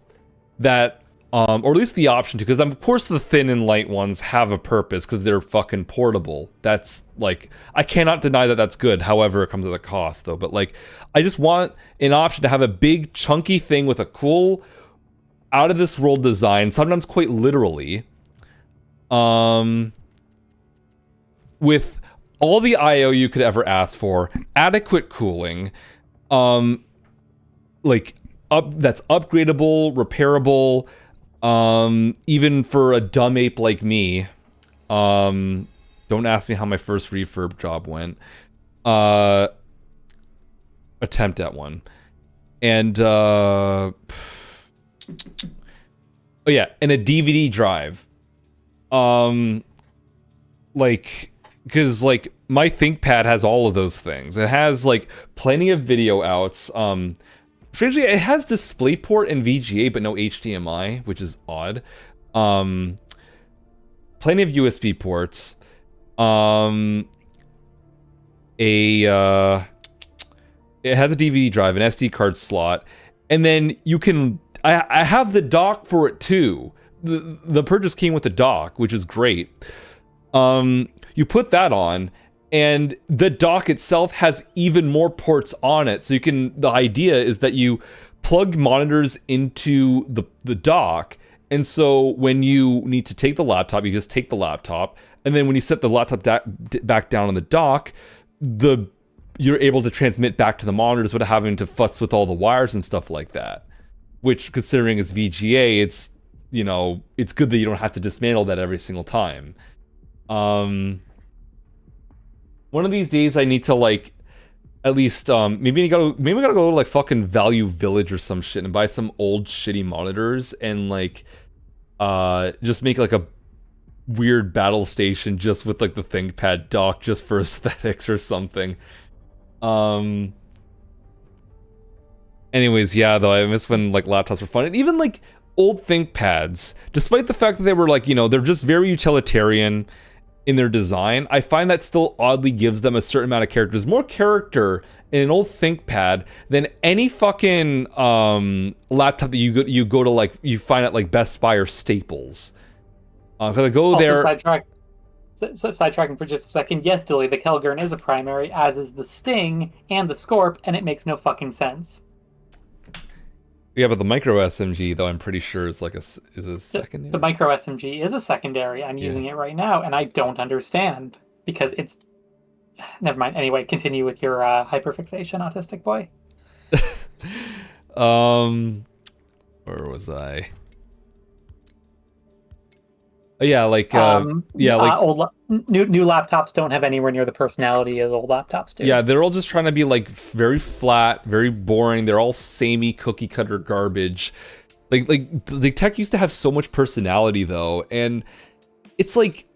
that or at least the option to, because of course the thin and light ones have a purpose because they're fucking portable. That's like, I cannot deny that that's good. However, it comes at a cost though. But like, I just want an option to have a big chunky thing with a cool, out of this world design, sometimes quite literally, with all the IO you could ever ask for, adequate cooling, that's upgradable, repairable. Even for a dumb ape like me, don't ask me how my first refurb job went. Attempt at one. And, oh yeah, and a DVD drive. Because, like, my ThinkPad has all of those things. It has, like, plenty of video outs, strangely, it has DisplayPort and VGA, but no HDMI, which is odd. Plenty of USB ports. It has a DVD drive, an SD card slot, and then you can. I have the dock for it too. The purchase came with the dock, which is great. You put that on. And the dock itself has even more ports on it. So you can, the idea is that you plug monitors into the dock. And so when you need to take the laptop, you just take the laptop. And then when you set the laptop back down on the dock, you're able to transmit back to the monitors without having to futz with all the wires and stuff like that. Which, considering it's VGA, it's, it's good that you don't have to dismantle that every single time. One of these days I need to like at least maybe we gotta go to like fucking Value Village or some shit and buy some old shitty monitors and like just make like a weird battle station just with like the ThinkPad dock just for aesthetics or something. Anyways, yeah, though I miss when like laptops were fun. And even like old ThinkPads, despite the fact that they were like, they're just very utilitarian in their design, I find that still oddly gives them a certain amount of character. There's more character in an old ThinkPad than any fucking laptop that you go to like you find at like Best Buy or Staples. Because I go there. Sidetracking for just a second. Yes, Dilly, the Kelgurn is a primary, as is the Sting and the Scorp, and it makes no fucking sense. Yeah, but the micro SMG, though, I'm pretty sure is like is a secondary. The micro SMG is a secondary. I'm using it right now, and I don't understand because it's. Never mind. Anyway, continue with your hyperfixation, autistic boy. Where was I? Yeah, like old new laptops don't have anywhere near the personality as old laptops do. Yeah, they're all just trying to be like very flat, very boring. They're all samey cookie cutter garbage. Like the tech used to have so much personality though, and it's like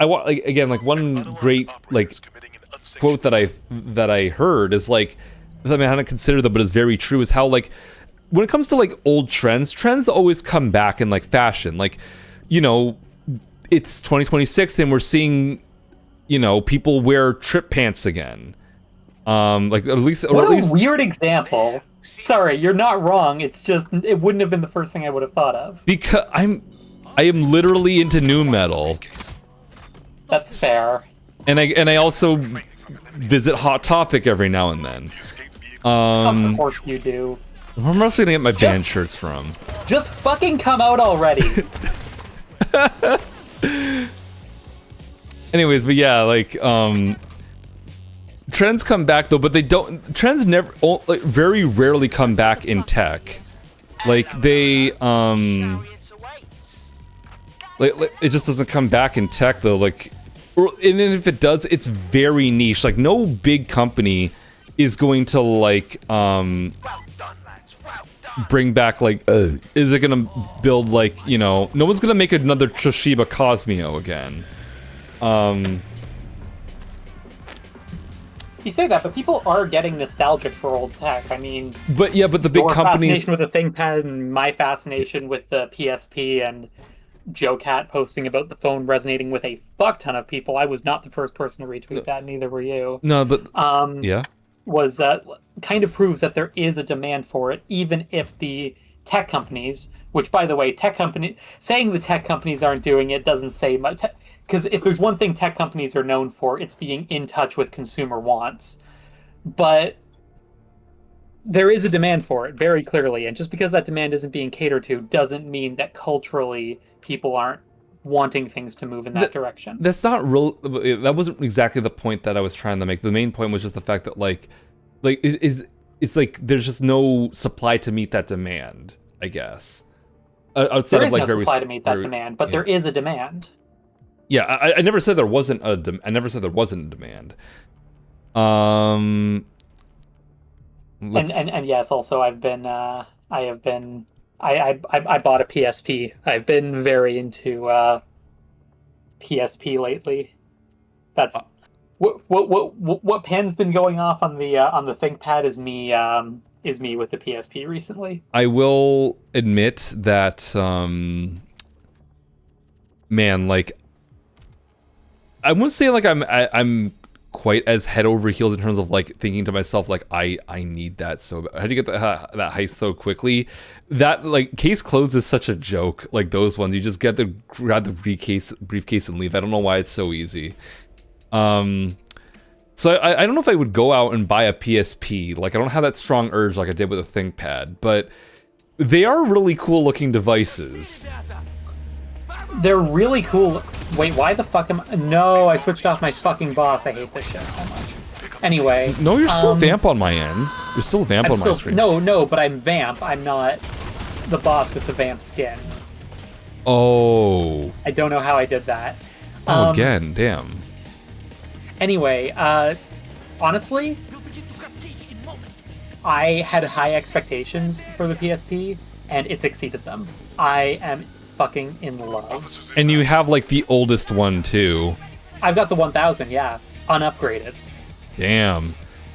I want like again like one great like quote that I heard is like, I mean I hadn't considered that, but it's very true. Is how like when it comes to like old trends always come back in like fashion, like it's 2026 and we're seeing, people wear trip pants again. Like at least weird example. Sorry, you're not wrong. It's just it wouldn't have been the first thing I would have thought of. Because I am literally into nu metal. That's fair. And I also visit Hot Topic every now and then. Of course you do. Where am I also gonna get my band shirts from? Just fucking come out already. Anyways, but yeah, like trends come back though, but they don't. Trends never, like, very rarely come back in tech. Like they like it just doesn't come back in tech though. Like, and if it does, it's very niche. Like no big company is going to like bring back like is it gonna build like no one's gonna make another Toshiba Cosmeo again. You say that, but people are getting nostalgic for old tech. I mean, but the big your companies. fascination with the ThinkPad and my fascination with the PSP and Joe Cat posting about the phone resonating with a fuck ton of people. I was not the first person to retweet that, neither were you. No, but yeah. Was kind of proves that there is a demand for it, even if the tech companies, which by the way, saying the tech companies aren't doing it doesn't say much. Because if there's one thing tech companies are known for, it's being in touch with consumer wants. But there is a demand for it, very clearly. And just because that demand isn't being catered to doesn't mean that culturally people aren't wanting things to move in that direction. That's not real. That wasn't exactly the point that I was trying to make. The main point was just the fact that it's like there's just no supply to meet that demand, I guess. Outside there of is like no supply to meet that demand, but there is a demand. Yeah, I never said there wasn't I never said there wasn't a demand. And yes, also I bought a PSP. I've been very into PSP lately. That's what Pann's been going off on the ThinkPad is me with the PSP recently. I will admit that man, like I wouldn't say like I'm quite as head over heels in terms of like thinking to myself like I need that so bad. How do you get that heist so quickly? That like case closed is such a joke. Like those ones, you just grab the briefcase and leave. I don't know why it's so easy. So I don't know if I would go out and buy a PSP. Like I don't have that strong urge like I did with a ThinkPad, but they are really cool looking devices. They're really cool. Wait, why the fuck am I... No, I switched off my fucking boss. I hate this shit so much. Anyway. No, you're still Vamp on my end. You're still Vamp on my screen. No, but I'm Vamp. I'm not the boss with the Vamp skin. Oh. I don't know how I did that. Again, damn. Anyway, honestly, I had high expectations for the PSP, and it's exceeded them. I am fucking in love. And you have like the oldest one too. I've got the 1000, yeah, unupgraded. Damn.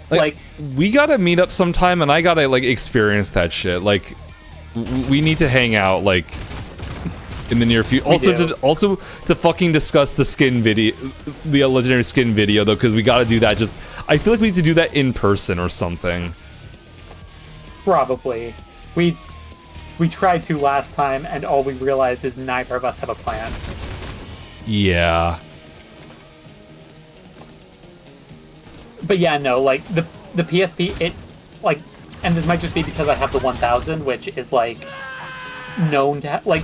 Like we gotta meet up sometime, and I gotta like experience that shit. Like we need to hang out like in the near future. Also to fucking discuss the skin video, the legendary skin video though, because we gotta do that. Just I feel like we need to do that in person or something. Probably. We tried to last time, and all we realized is neither of us have a plan. Yeah. But yeah, no, like, the PSP, it, like, and this might just be because I have the 1000, which is, like, known to have, like,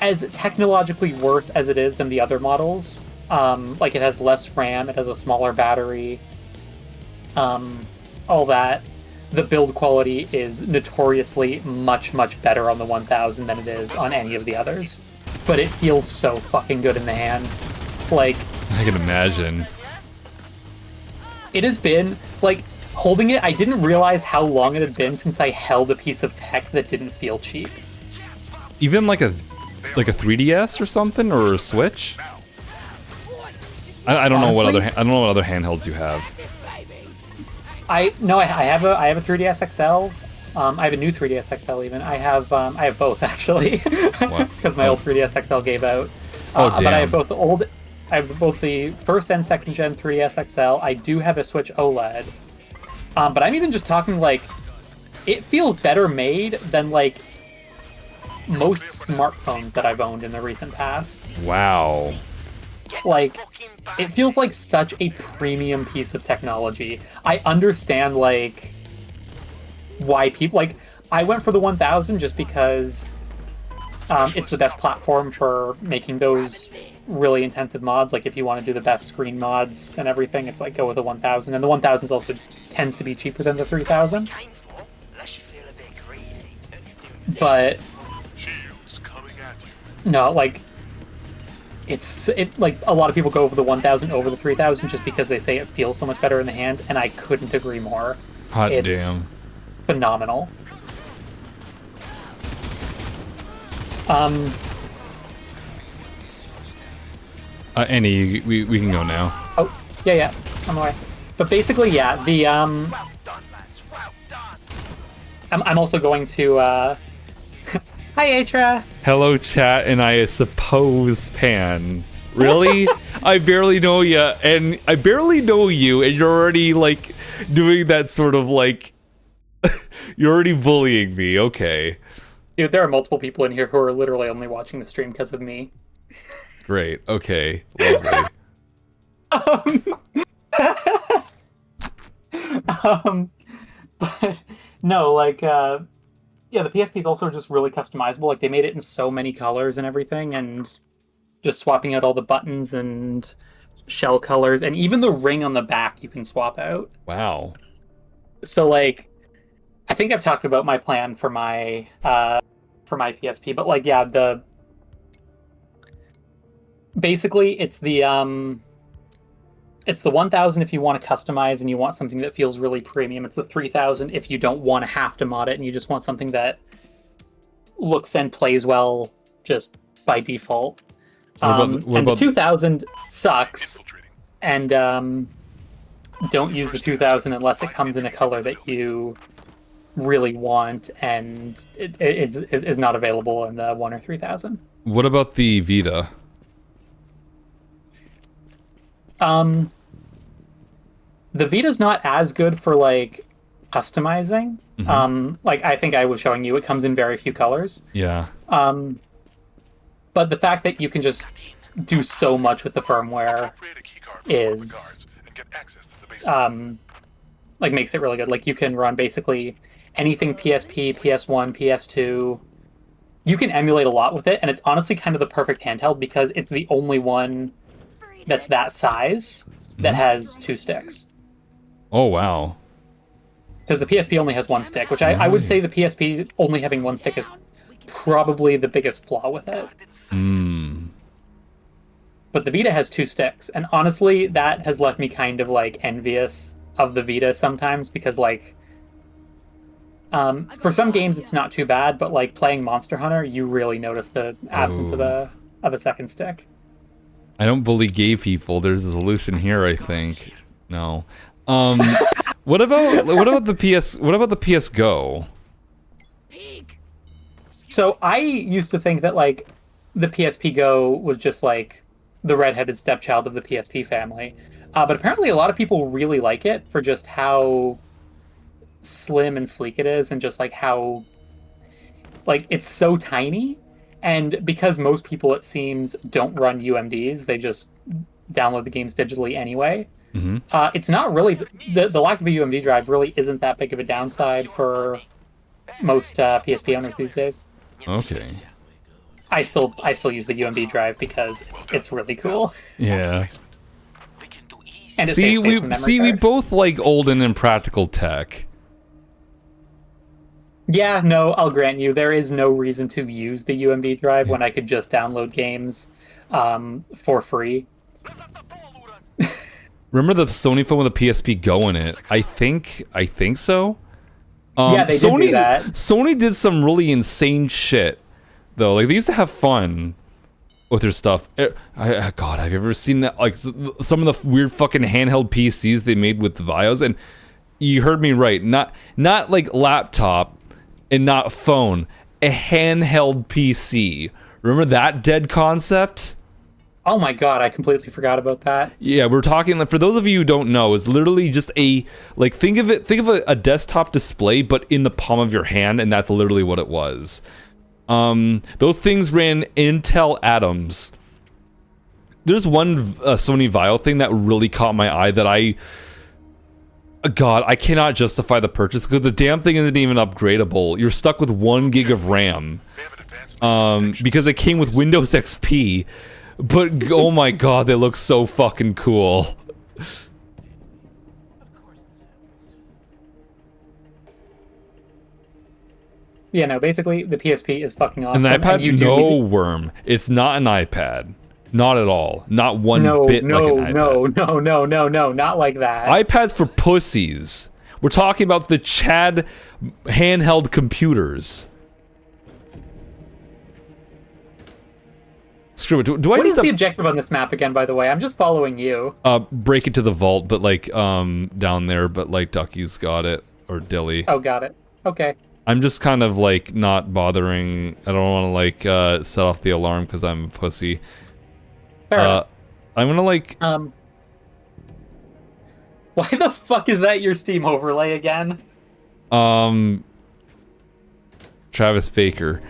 as technologically worse as it is than the other models, like, it has less RAM, it has a smaller battery, all that. The build quality is notoriously much better on the 1000 than it is on any of the others. But it feels so fucking good in the hand. Like... I can imagine. It has been, like, holding it, I didn't realize how long it had been since I held a piece of tech that didn't feel cheap. Even like a 3DS or something, or a Switch? I don't know what other handhelds you have. I have a 3DS XL. I have a new 3DS XL even. I have both actually, because my old 3DS XL gave out. Damn. But I have both the first and second gen 3DS XL. I do have a Switch OLED. But I'm even just talking like, it feels better made than like most smartphones that I've owned in the recent past. Wow. Like, it feels like such a premium piece of technology. I understand, like, why people... Like, I went for the 1000 just because it's the best platform for making those really intensive mods. Like, if you want to do the best screen mods and everything, it's like, go with the 1000. And the 1000 also tends to be cheaper than the 3000. But... No, like... It like a lot of people go for the 1000 over the 3000 just because they say it feels so much better in the hands, and I couldn't agree more. Hot it's damn. Phenomenal. Annie, we can go now. Oh, yeah, I'm away. But basically, yeah, the Well done, lads. Well done. I'm also going to hi Atra. Hello, chat, and I suppose Phann. Really? I barely know you, and you're already like doing that sort of like. You're already bullying me. Okay, Dude, there are multiple people in here who are literally only watching the stream because of me. great. Okay, lovely. But no, like yeah, the PSP is also just really customizable. Like they made it in so many colors and everything, and just swapping out all the buttons and shell colors, and even the ring on the back you can swap out. Wow. So like, I think I've talked about my plan for my PSP, but like, yeah, basically it's the 1000 if you want to customize and you want something that feels really premium. It's the 3000 if you don't want to have to mod it and you just want something that looks and plays well just by default. The 2000 sucks, Infiltrating. and don't use the 2000 unless it comes in a color that you really want, and it is not available in the 1 or 3000. What about the Vita? The Vita's not as good for like customizing. Like I think I was showing you, it comes in very few colors. Yeah. But the fact that you can just do so much with the firmware Create a keycard for one of the is guards and get access to the basement. like makes it really good. Like you can run basically anything PSP, PS1, PS2. You can emulate a lot with it, and it's honestly kind of the perfect handheld because it's the only one that's that size that has 2 sticks. Oh wow. Because the PSP only has 1 stick, which I would say the PSP only having 1 stick is probably the biggest flaw with it. But the Vita has 2 sticks, and honestly, that has left me kind of like envious of the Vita sometimes because like for some games it's not too bad, but like playing Monster Hunter, you really notice the absence of a second stick. I don't bully gay people. There's a solution here, I think. No. What about the PS Go? So I used to think that like the PSP Go was just like the redheaded stepchild of the PSP family, but apparently a lot of people really like it for just how slim and sleek it is, and just like how like it's so tiny. And because most people, it seems, don't run UMDs, they just download the games digitally anyway. It's not really the lack of a UMD drive really isn't that big of a downside for most PSP owners these days. Okay. I still use the UMD drive because it's really cool. Yeah. And it See, saves space in the memory we card. both like old and impractical tech. Yeah, no, I'll grant you, there is no reason to use the UMD drive when I could just download games for free. Remember the Sony phone with a PSP Go in it? I think so. Yeah, they did do that. Sony did some really insane shit, though. Like they used to have fun with their stuff. God, have you ever seen that? Like some of the weird fucking handheld PCs they made with the Vios, and you heard me right. Not like laptop and not phone. A handheld PC. Remember that dead concept? Oh my god, I completely forgot about that. Yeah, we're talking, for those of you who don't know, it's literally just a, like, think of a desktop display, but in the palm of your hand, and that's literally what it was. Those things ran Intel Atoms. There's one Sony Vio thing that really caught my eye that God, I cannot justify the purchase because the damn thing isn't even upgradable. You're stuck with 1 gig of RAM. Because it came with Windows XP. But oh my god, they look so fucking cool. Yeah, no, basically the PSP is fucking awesome. An iPad? and you No, Worm. It's not an iPad. Not at all. Not one bit like an iPad. No, not like that. iPads for pussies. We're talking about the Chad handheld computers. Screw it. Do I What need is the to objective on this map again, by the way? I'm just following you. break it to the vault, but like down there, but like Ducky's got it or Dilly. Oh, got it. Okay. I'm just kind of like not bothering. I don't want to like set off the alarm because I'm a pussy. Fair enough. I'm gonna like. Why the fuck is that your Steam overlay again? Travis Baker.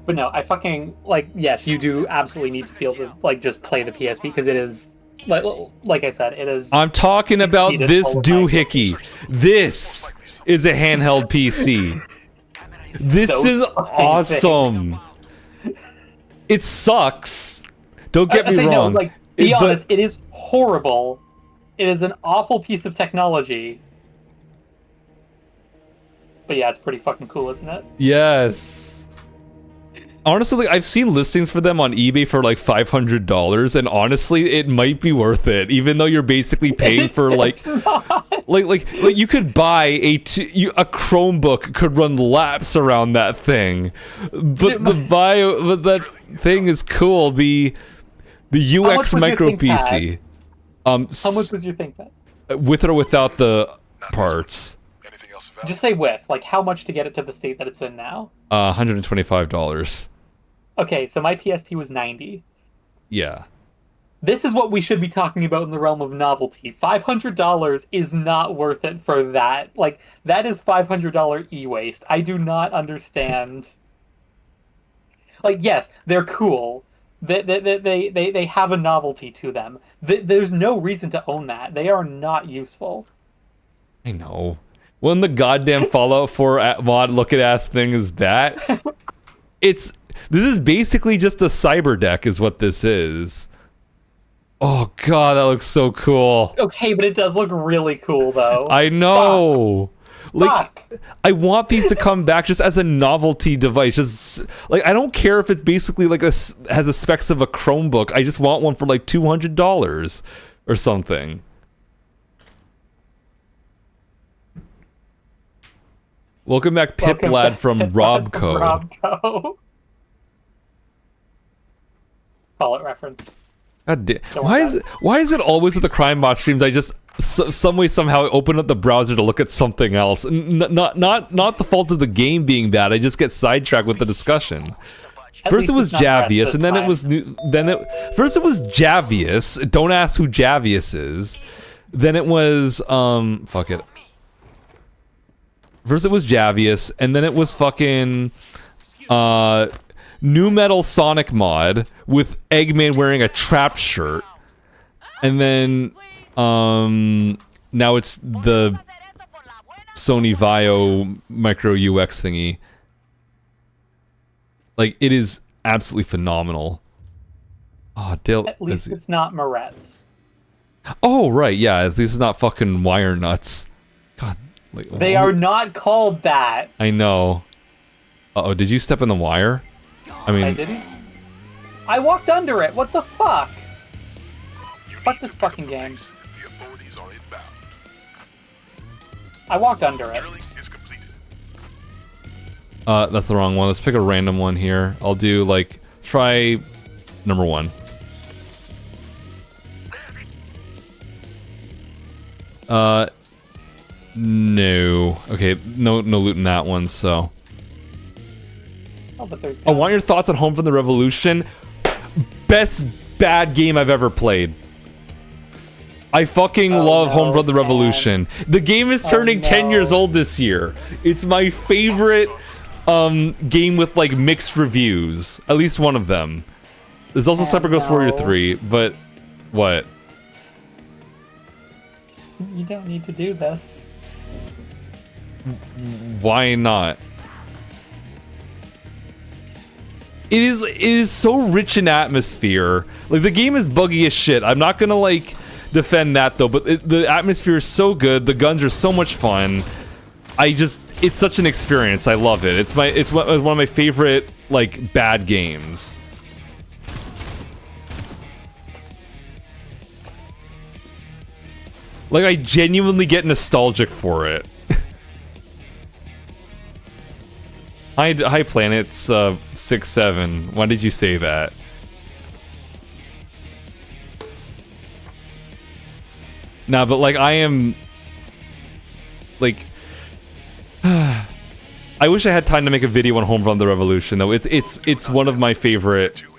But no, I fucking like. Yes, you do absolutely need to feel the like just play the PSP because it is like I said, it is. I'm talking about exceeded this all of my doohickey. This is a handheld PC. This Those is fucking awesome. It sucks. Don't get I me say wrong. no, like be But- honest, it is horrible. It is an awful piece of technology. But yeah, it's pretty fucking cool, isn't it? Yes. Honestly, I've seen listings for them on eBay for like $500, and honestly, it might be worth it, even though you're basically paying for like, It's not. like you could buy a Chromebook could run laps around that thing, but but that thing is cool. The UX much was your micro ThinkPad? PC. How much was your ThinkPad? With or without the parts? Anything else of value? Just say with. Like how much to get it to the state that it's in now? $125. Okay, so my PSP was 90. Yeah. This is what we should be talking about in the realm of novelty. $500 is not worth it for that. Like, that is $500 e-waste. I do not understand. Like, yes, they're cool. They have a novelty to them. There's no reason to own that. They are not useful. I know. When the goddamn Fallout 4 mod looking ass thing is that, this is basically just a cyber deck is what this is. Oh god, that looks so cool. Okay, but it does look really cool, though. I know. Like, Fuck. I want these to come back just as a novelty device. Just like, I don't care if it's basically like has the specs of a Chromebook. I just want one for like $200 or something. Welcome back, Pip Welcome Lad back, from Pip Lad Robco. Robco. Call it reference. God damn. Don't Why worry is it always at the Crime Boss streams? I just some way somehow open up the browser to look at something else. Not the fault of the game being bad. I just get sidetracked with the discussion. At First it least was it's not Javius, pressed and then this it time. was first it was Javius. Don't ask who Javius is. Then it was fuck it. First it was Javius, and then it was fucking New Metal Sonic mod with Eggman wearing a trap shirt. And then now it's the Sony Vaio micro UX thingy. Like, it is absolutely phenomenal. Oh, Dale. At least it's not Moretz. Oh, right, yeah. At least it's not fucking wire nuts. God. Like, They are not called that. I know. Uh-oh, did you step in the wire? I mean, I didn't. I walked under it. What the fuck? Fuck this fucking game. The authorities are inbound. I walked under it. Drilling is completed. that's the wrong one. Let's pick a random one here. I'll do, like, try number 1. No. Okay, no loot in that one, so. Oh, but there's. I want your thoughts on Home from the Revolution. Best bad game I've ever played. I fucking love Home from the man. Revolution. The game is turning 10 years old this year. It's my favorite game with like mixed reviews. At least one of them. There's also Cyber Ghost Warrior 3, but what? You don't need to do this. Why not? It is so rich in atmosphere. Like, the game is buggy as shit. I'm not gonna like defend that though, but the atmosphere is so good. The guns are so much fun. It's such an experience. I love it. It's one of my favorite like bad games. Like, I genuinely get nostalgic for it. Hi Planets 6-7. Why did you say that? Nah, but like I am like I wish I had time to make a video on Home Run the Revolution though. It's one of my favorite You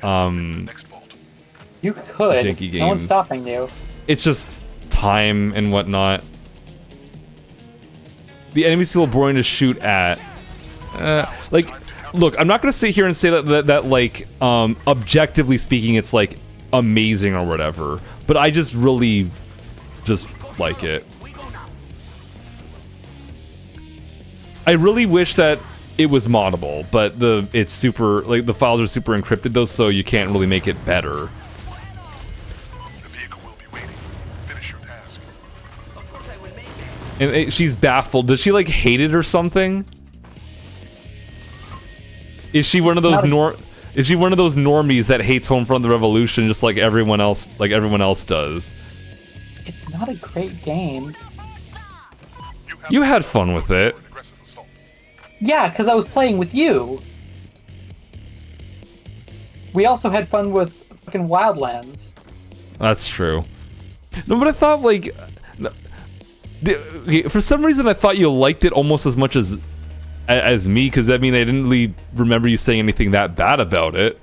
could. janky No one's games. stopping you. It's just time and whatnot. The enemies feel boring to shoot at. Like, look, I'm not gonna sit here and say that like, objectively speaking, it's like amazing or whatever. But I just really, just like it. I really wish that it was moddable, but it's super like the files are super encrypted though, so you can't really make it better. And she's baffled. Does she like hate it or something? Is she one of those Is she one of those normies that hates Homefront the Revolution just like everyone else does? It's not a great game. You had fun with it. Yeah, because I was playing with you. We also had fun with fucking Wildlands. That's true. No, but I thought like for some reason I thought you liked it almost as much as me, because I mean I didn't really remember you saying anything that bad about it.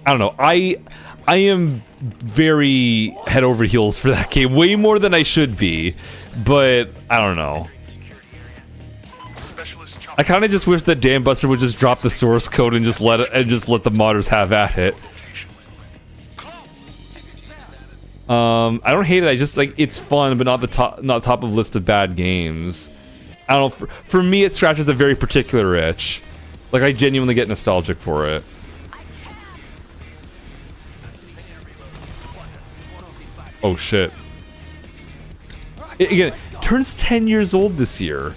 I don't know. I am very head over heels for that game, way more than I should be, but I don't know. I kind of just wish that Dan Buster would just drop the source code and just let the modders have at it. I don't hate it. I just like it's fun, but not top of list of bad games. I don't know. For me, it scratches a very particular itch. Like I genuinely get nostalgic for it. Oh shit! Again, turns 10 years old this year.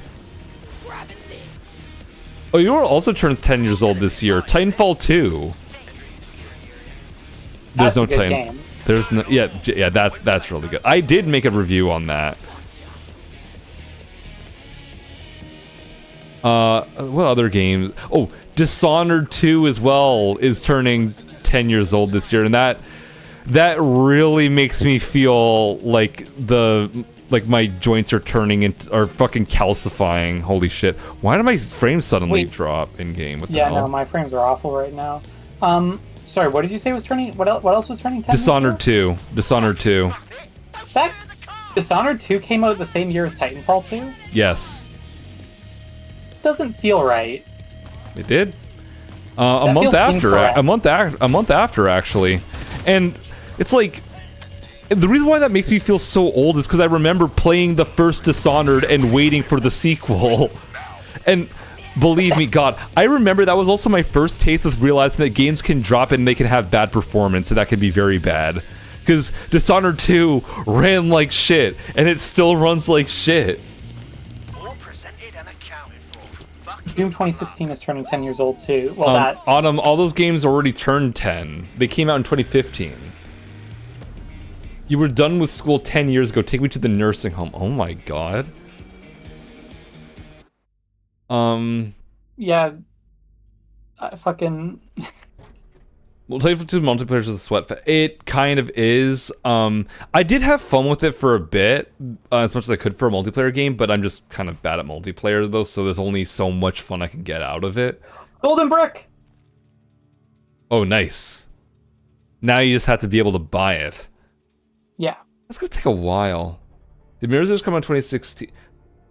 Oh, you know what also turns 10 years old this year? Titanfall 2. There's no Titan. There's no, yeah, that's really good. I did make a review on that. What other games? Oh, Dishonored 2 as well is turning 10 years old this year, and that really makes me feel like my joints are turning are fucking calcifying. Holy shit! Why did my frames suddenly drop in game? What the hell? No, my frames are awful right now. Sorry, what did you say was turning? What else was turning 10? Dishonored 2. Dishonored 2. That Dishonored 2 came out the same year as Titanfall 2? Yes. Doesn't feel right. It did. A month after, actually. And it's like the reason why that makes me feel so old is because I remember playing the first Dishonored and waiting for the sequel. And believe me, God, I remember that was also my first taste with realizing that games can drop and they can have bad performance, and that can be very bad. Because Dishonored 2 ran like shit, and it still runs like shit. Doom 2016 is turning 10 years old too. Well, Autumn, all those games already turned 10. They came out in 2015. You were done with school 10 years ago. Take me to the nursing home. Oh my god. Yeah. Fucking... Well, Titanfall 2 multiplayer is a sweat fest. It kind of is. I did have fun with it for a bit, as much as I could for a multiplayer game, but I'm just kind of bad at multiplayer though, so there's only so much fun I can get out of it. Golden Brick! Oh, nice. Now you just have to be able to buy it. Yeah. That's gonna take a while. Did Mirror's Edge come out in 2016?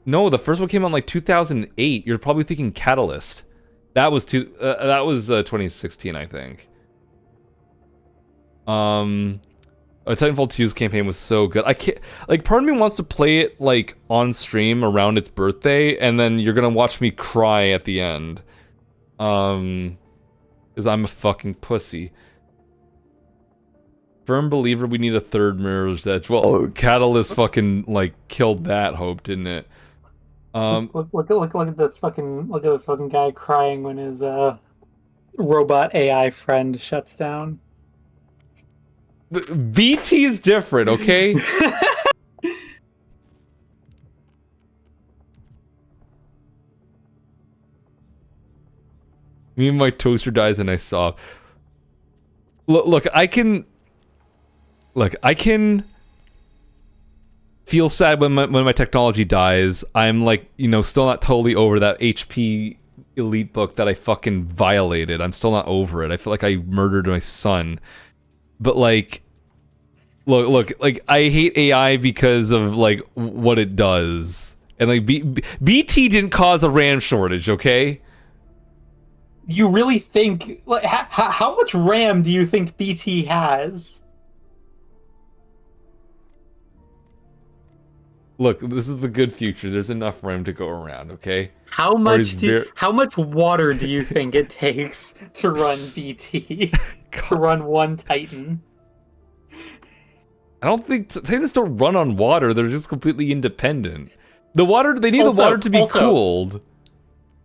No, the first one came out in like 2008. You're probably thinking Catalyst. That was 2016, I think. Titanfall 2's campaign was so good. I can't, like, part of me wants to play it like on stream around its birthday, and then you're gonna watch me cry at the end. Because I'm a fucking pussy. Firm believer we need a third Mirror's Edge. Well, Catalyst fucking like killed that hope, didn't it? Look at this fucking guy crying when his robot AI friend shuts down. VT is different, okay? Me and my toaster dies and I sob. Look, I can feel sad when my technology dies. I'm like, still not totally over that HP Elite book that I fucking violated. I'm still not over it. I feel like I murdered my son. But like, look, like I hate AI because of like what it does. And like BT didn't cause a RAM shortage, okay? You really think, like, how much RAM do you think BT has? Look, this is the good future. There's enough RAM to go around, okay? How much water do you think it takes to run BT? To run one Titan? I don't think Titans don't run on water. They're just completely independent. They need the water to be cooled.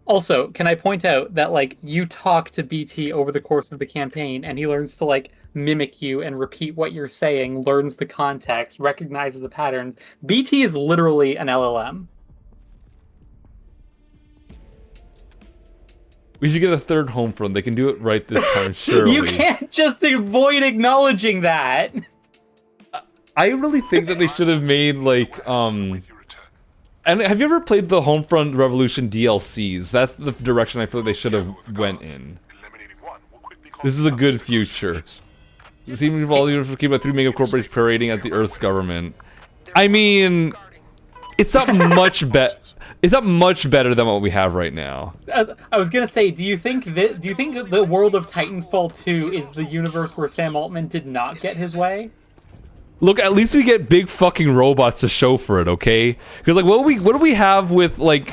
Also, can I point out that, like, you talk to BT over the course of the campaign, and he learns to, like, mimic you and repeat what you're saying, learns the context, recognizes the patterns. BT is literally an LLM. We should get a third home front. They can do it right this time, surely. You can't just avoid acknowledging that! I really think that they should have made, like, And have you ever played the Homefront Revolution DLCs? That's the direction I feel like they should have went in. This is a good future. This even involves you keep about 3 mega corporations parading at the Earth's government. I mean, it's not much It's not much better than what we have right now. I was gonna say, do you think the world of Titanfall 2 is the universe where Sam Altman did not get his way? Look, at least we get big fucking robots to show for it, okay? Because like, what do we have with like,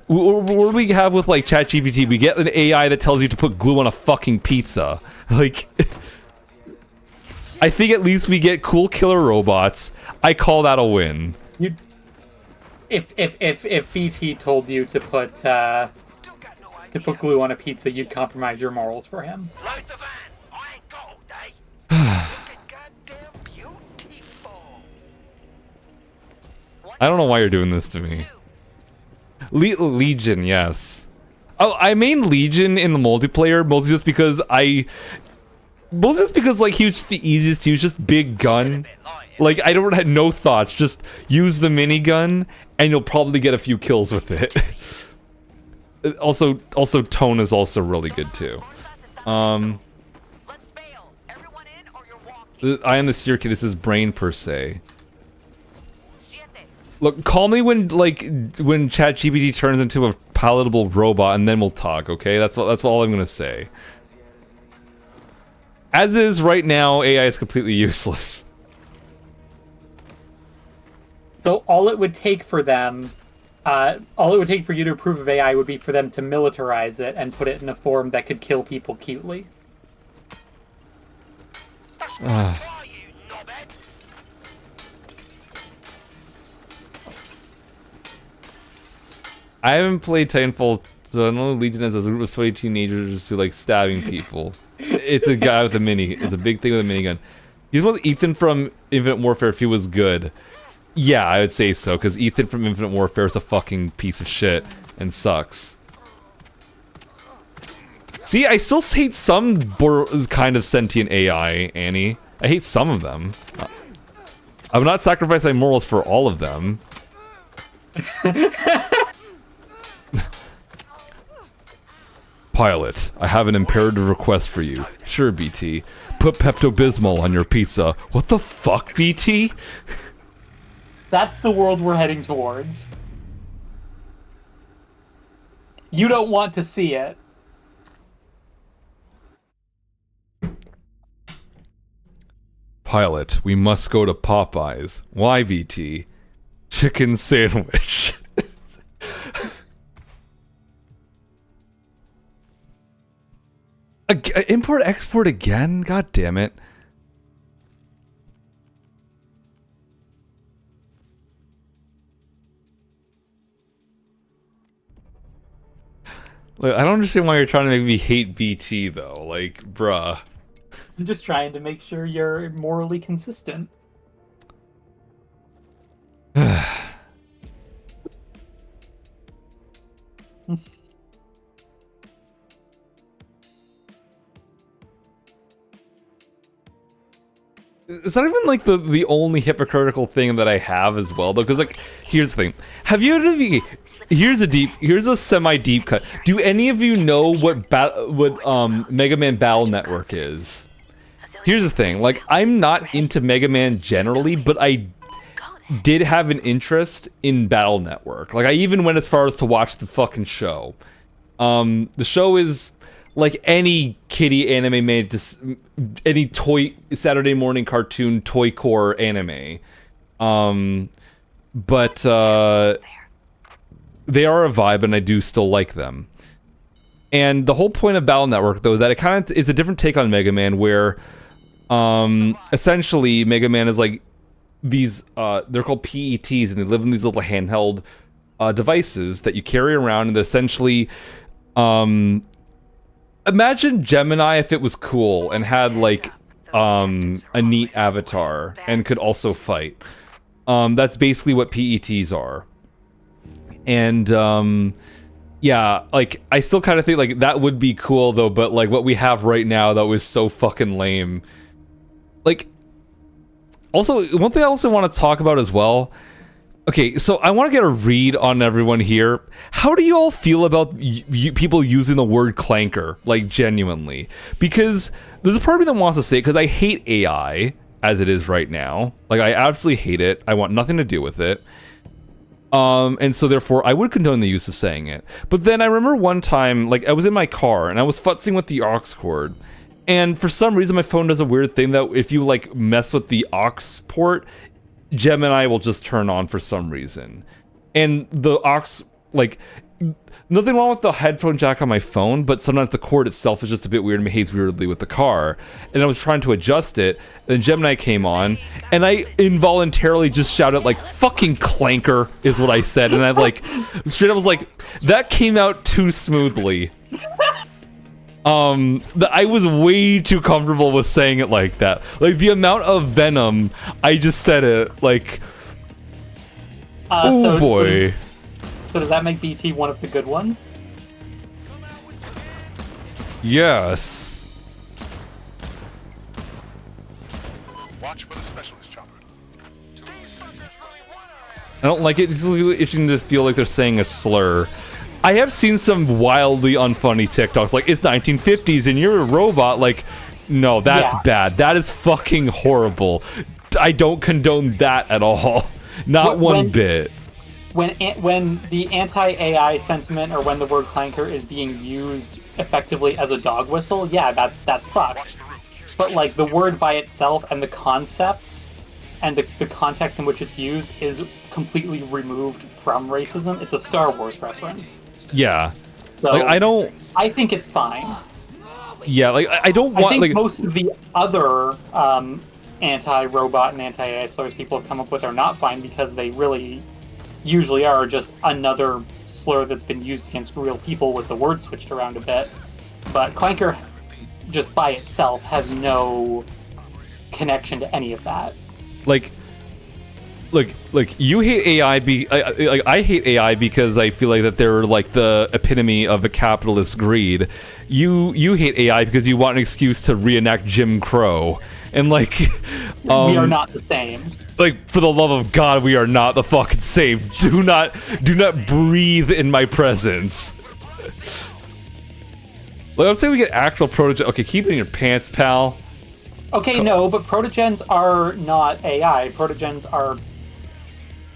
what do we have with like ChatGPT? We get an AI that tells you to put glue on a fucking pizza. Like, I think at least we get cool killer robots. I call that a win. If BT told you to put glue on a pizza, you'd compromise your morals for him. Load the van. I ain't got all day. I don't know why you're doing this to me. Legion, yes. Oh, I main Legion in the multiplayer mostly just because like he was just the easiest to use, just big gun. Like I don't have no thoughts, just use the minigun and you'll probably get a few kills with it. also Tone is also really good too. I am the Seer Kid, this is brain per se. Look, call me when ChatGPT turns into a palatable robot, and then we'll talk. Okay, that's all I'm gonna say. As is right now, AI is completely useless. So all it would take for them, all it would take for you to approve of AI would be for them to militarize it and put it in a form that could kill people cutely. I haven't played Titanfall, so I know Legion as a group of sweaty teenagers who like stabbing people. It's a guy with a it's a big thing with a minigun. He was Ethan from Infinite Warfare if he was good. Yeah, I would say so, because Ethan from Infinite Warfare is a fucking piece of shit and sucks. See, I still hate some kind of sentient AI, Annie. I hate some of them. I would not sacrifice my morals for all of them. Pilot, I have an imperative request for you. Sure, BT. Put Pepto-Bismol on your pizza. What the fuck, BT? That's the world we're heading towards. You don't want to see it. Pilot, we must go to Popeyes. Why, BT? Chicken sandwich. Import export again? God damn it. Like, I don't understand why you're trying to make me hate BT though. Like, bruh. I'm just trying to make sure you're morally consistent. it's not even like the only hypocritical thing that I have as well, though. Because like, here's the thing: have you ever? Here's a semi-deep cut. Do any of you know what Mega Man Battle Network is? Here's the thing: like, I'm not into Mega Man generally, but I did have an interest in Battle Network. Like, I even went as far as to watch the fucking show. The show is like any kiddie anime made to any toy Saturday morning cartoon toy core anime. But they are a vibe, and I do still like them. And the whole point of Battle Network, though, is that it kind of is a different take on Mega Man, where essentially Mega Man is like these they're called PETs, and they live in these little handheld devices that you carry around, and they're essentially imagine Gemini if it was cool and had like a neat avatar and could also fight. That's basically what PETs are. And yeah, like I still kind of think like that would be cool though, but like what we have right now that was so fucking lame. Like, also one thing I also want to talk about as well. Okay, so I want to get a read on everyone here. How do you all feel about people using the word clanker, like genuinely? Because there's a part of me that wants to say it, because I hate AI as it is right now. Like, I absolutely hate it. I want nothing to do with it. And so therefore, I would condone the use of saying it. But then I remember one time, like, I was in my car, and I was futzing with the aux cord. And for some reason, my phone does a weird thing that if you, like, mess with the aux port, Gemini will just turn on for some reason. And the aux, like, nothing wrong with the headphone jack on my phone, but sometimes the cord itself is just a bit weird and behaves weirdly with the car. And I was trying to adjust it, and Gemini came on, and I involuntarily just shouted, like, fucking clanker is what I said. And I, like, straight up was like, that came out too smoothly. I was way too comfortable with saying it like that. Like, the amount of venom, I just said it, like, oh boy. So does that make BT one of the good ones? Yes. Watch for the specialist chopper. I don't like it. It's really itching to feel like they're saying a slur. I have seen some wildly unfunny TikToks, like, it's 1950s and you're a robot. Like, no, that's bad. That is fucking horrible. I don't condone that at all. Not one bit. When the anti-AI sentiment, or when the word clanker is being used effectively as a dog whistle, yeah, that's fucked. But, like, the word by itself and the concept and the context in which it's used is completely removed from racism. It's a Star Wars reference. Yeah. So, like, I think it's fine. Yeah, like, I don't want... I think like, most of the other anti-robot and anti-AI slurs people have come up with are not fine, because they really usually are just another slur that's been used against real people with the word switched around a bit. But clanker, just by itself, has no connection to any of that. Like you hate AI I hate AI because I feel like that they're like the epitome of a capitalist greed. You hate AI because you want an excuse to reenact Jim Crow. And like we are not the same. Like, for the love of God, we are not the fucking same. Do not breathe in my presence. Like, I'm saying we get actual protogen. Okay, keep it in your pants, pal. Okay, no, but protogens are not AI. Protogens are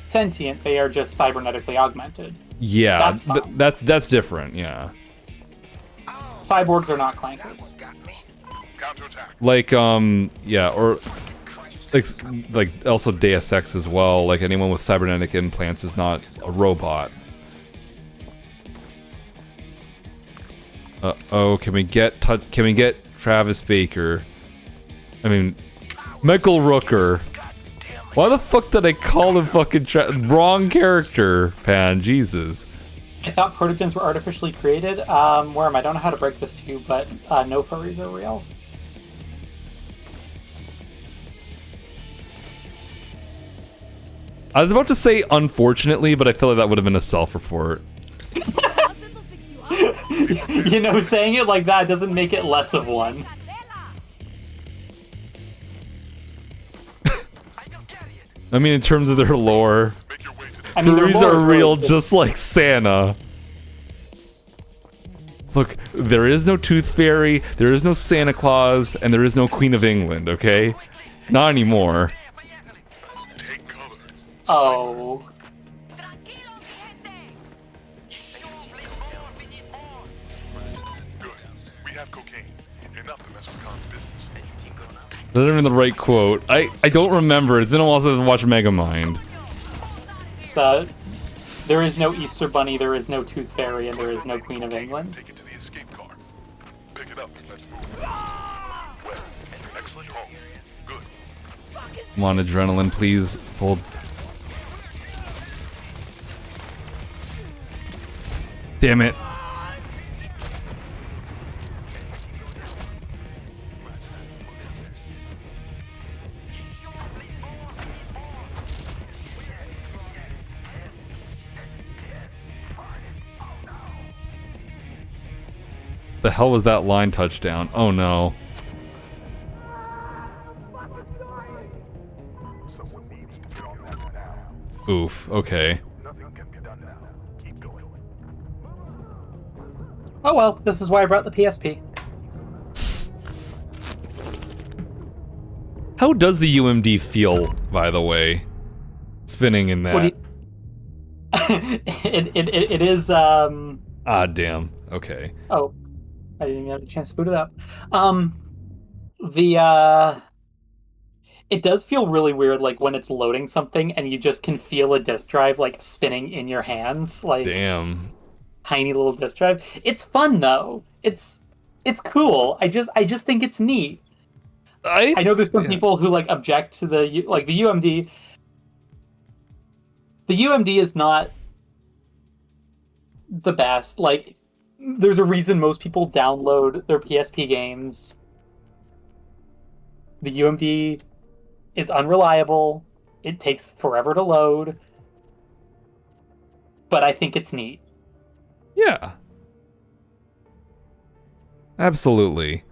sentient. They are just cybernetically augmented. Yeah, that's different. Yeah. Cyborgs are not clankers. Like, yeah, or like also Deus Ex as well. Like, anyone with cybernetic implants is not a robot. Oh, can we get Travis Baker? I mean, Michael Rooker. Why the fuck did I call him fucking wrong character, Phann? Jesus. I thought protogens were artificially created. Worm, I don't know how to break this to you, but no furries are real. I was about to say unfortunately, but I feel like that would have been a self-report. You know, saying it like that doesn't make it less of one. I mean, in terms of their lore, Make your way to the I mean, their furries lore are is real, really just like Santa. Look, there is no Tooth Fairy, there is no Santa Claus, and there is no Queen of England, okay? Not anymore. take cover. Oh. Tranquilo, mi gente. Good. We have cocaine. Enough to mess with Khan's business. That's not even the right quote. I don't remember. It's been a while since I've watched Megamind. So, there is no Easter Bunny, there is no Tooth Fairy, and there is no Queen of England. Take it to the escape car. Pick it up and let's move. Well, excellent haul. Good. Come on, adrenaline, please. Fold. Damn it. The hell was that line touchdown? Oh no. Someone needs to get on that now. Oof, okay. Nothing can be done now. Keep going. Oh well, this is why I brought the PSP. How does the UMD feel, by the way? Spinning in What do that. it is, Ah, damn. Okay. oh, I didn't even have a chance to boot it up. It does feel really weird, like, when it's loading something and you just can feel a disk drive, like, spinning in your hands, like, Damn. tiny little disk drive. It's fun, though. It's cool. I just think it's neat. I know there's some people who, like, object to the UMD. The UMD is not the best. Like, there's a reason most people download their PSP games. The UMD is unreliable. It takes forever to load. But I think it's neat. Yeah. Absolutely.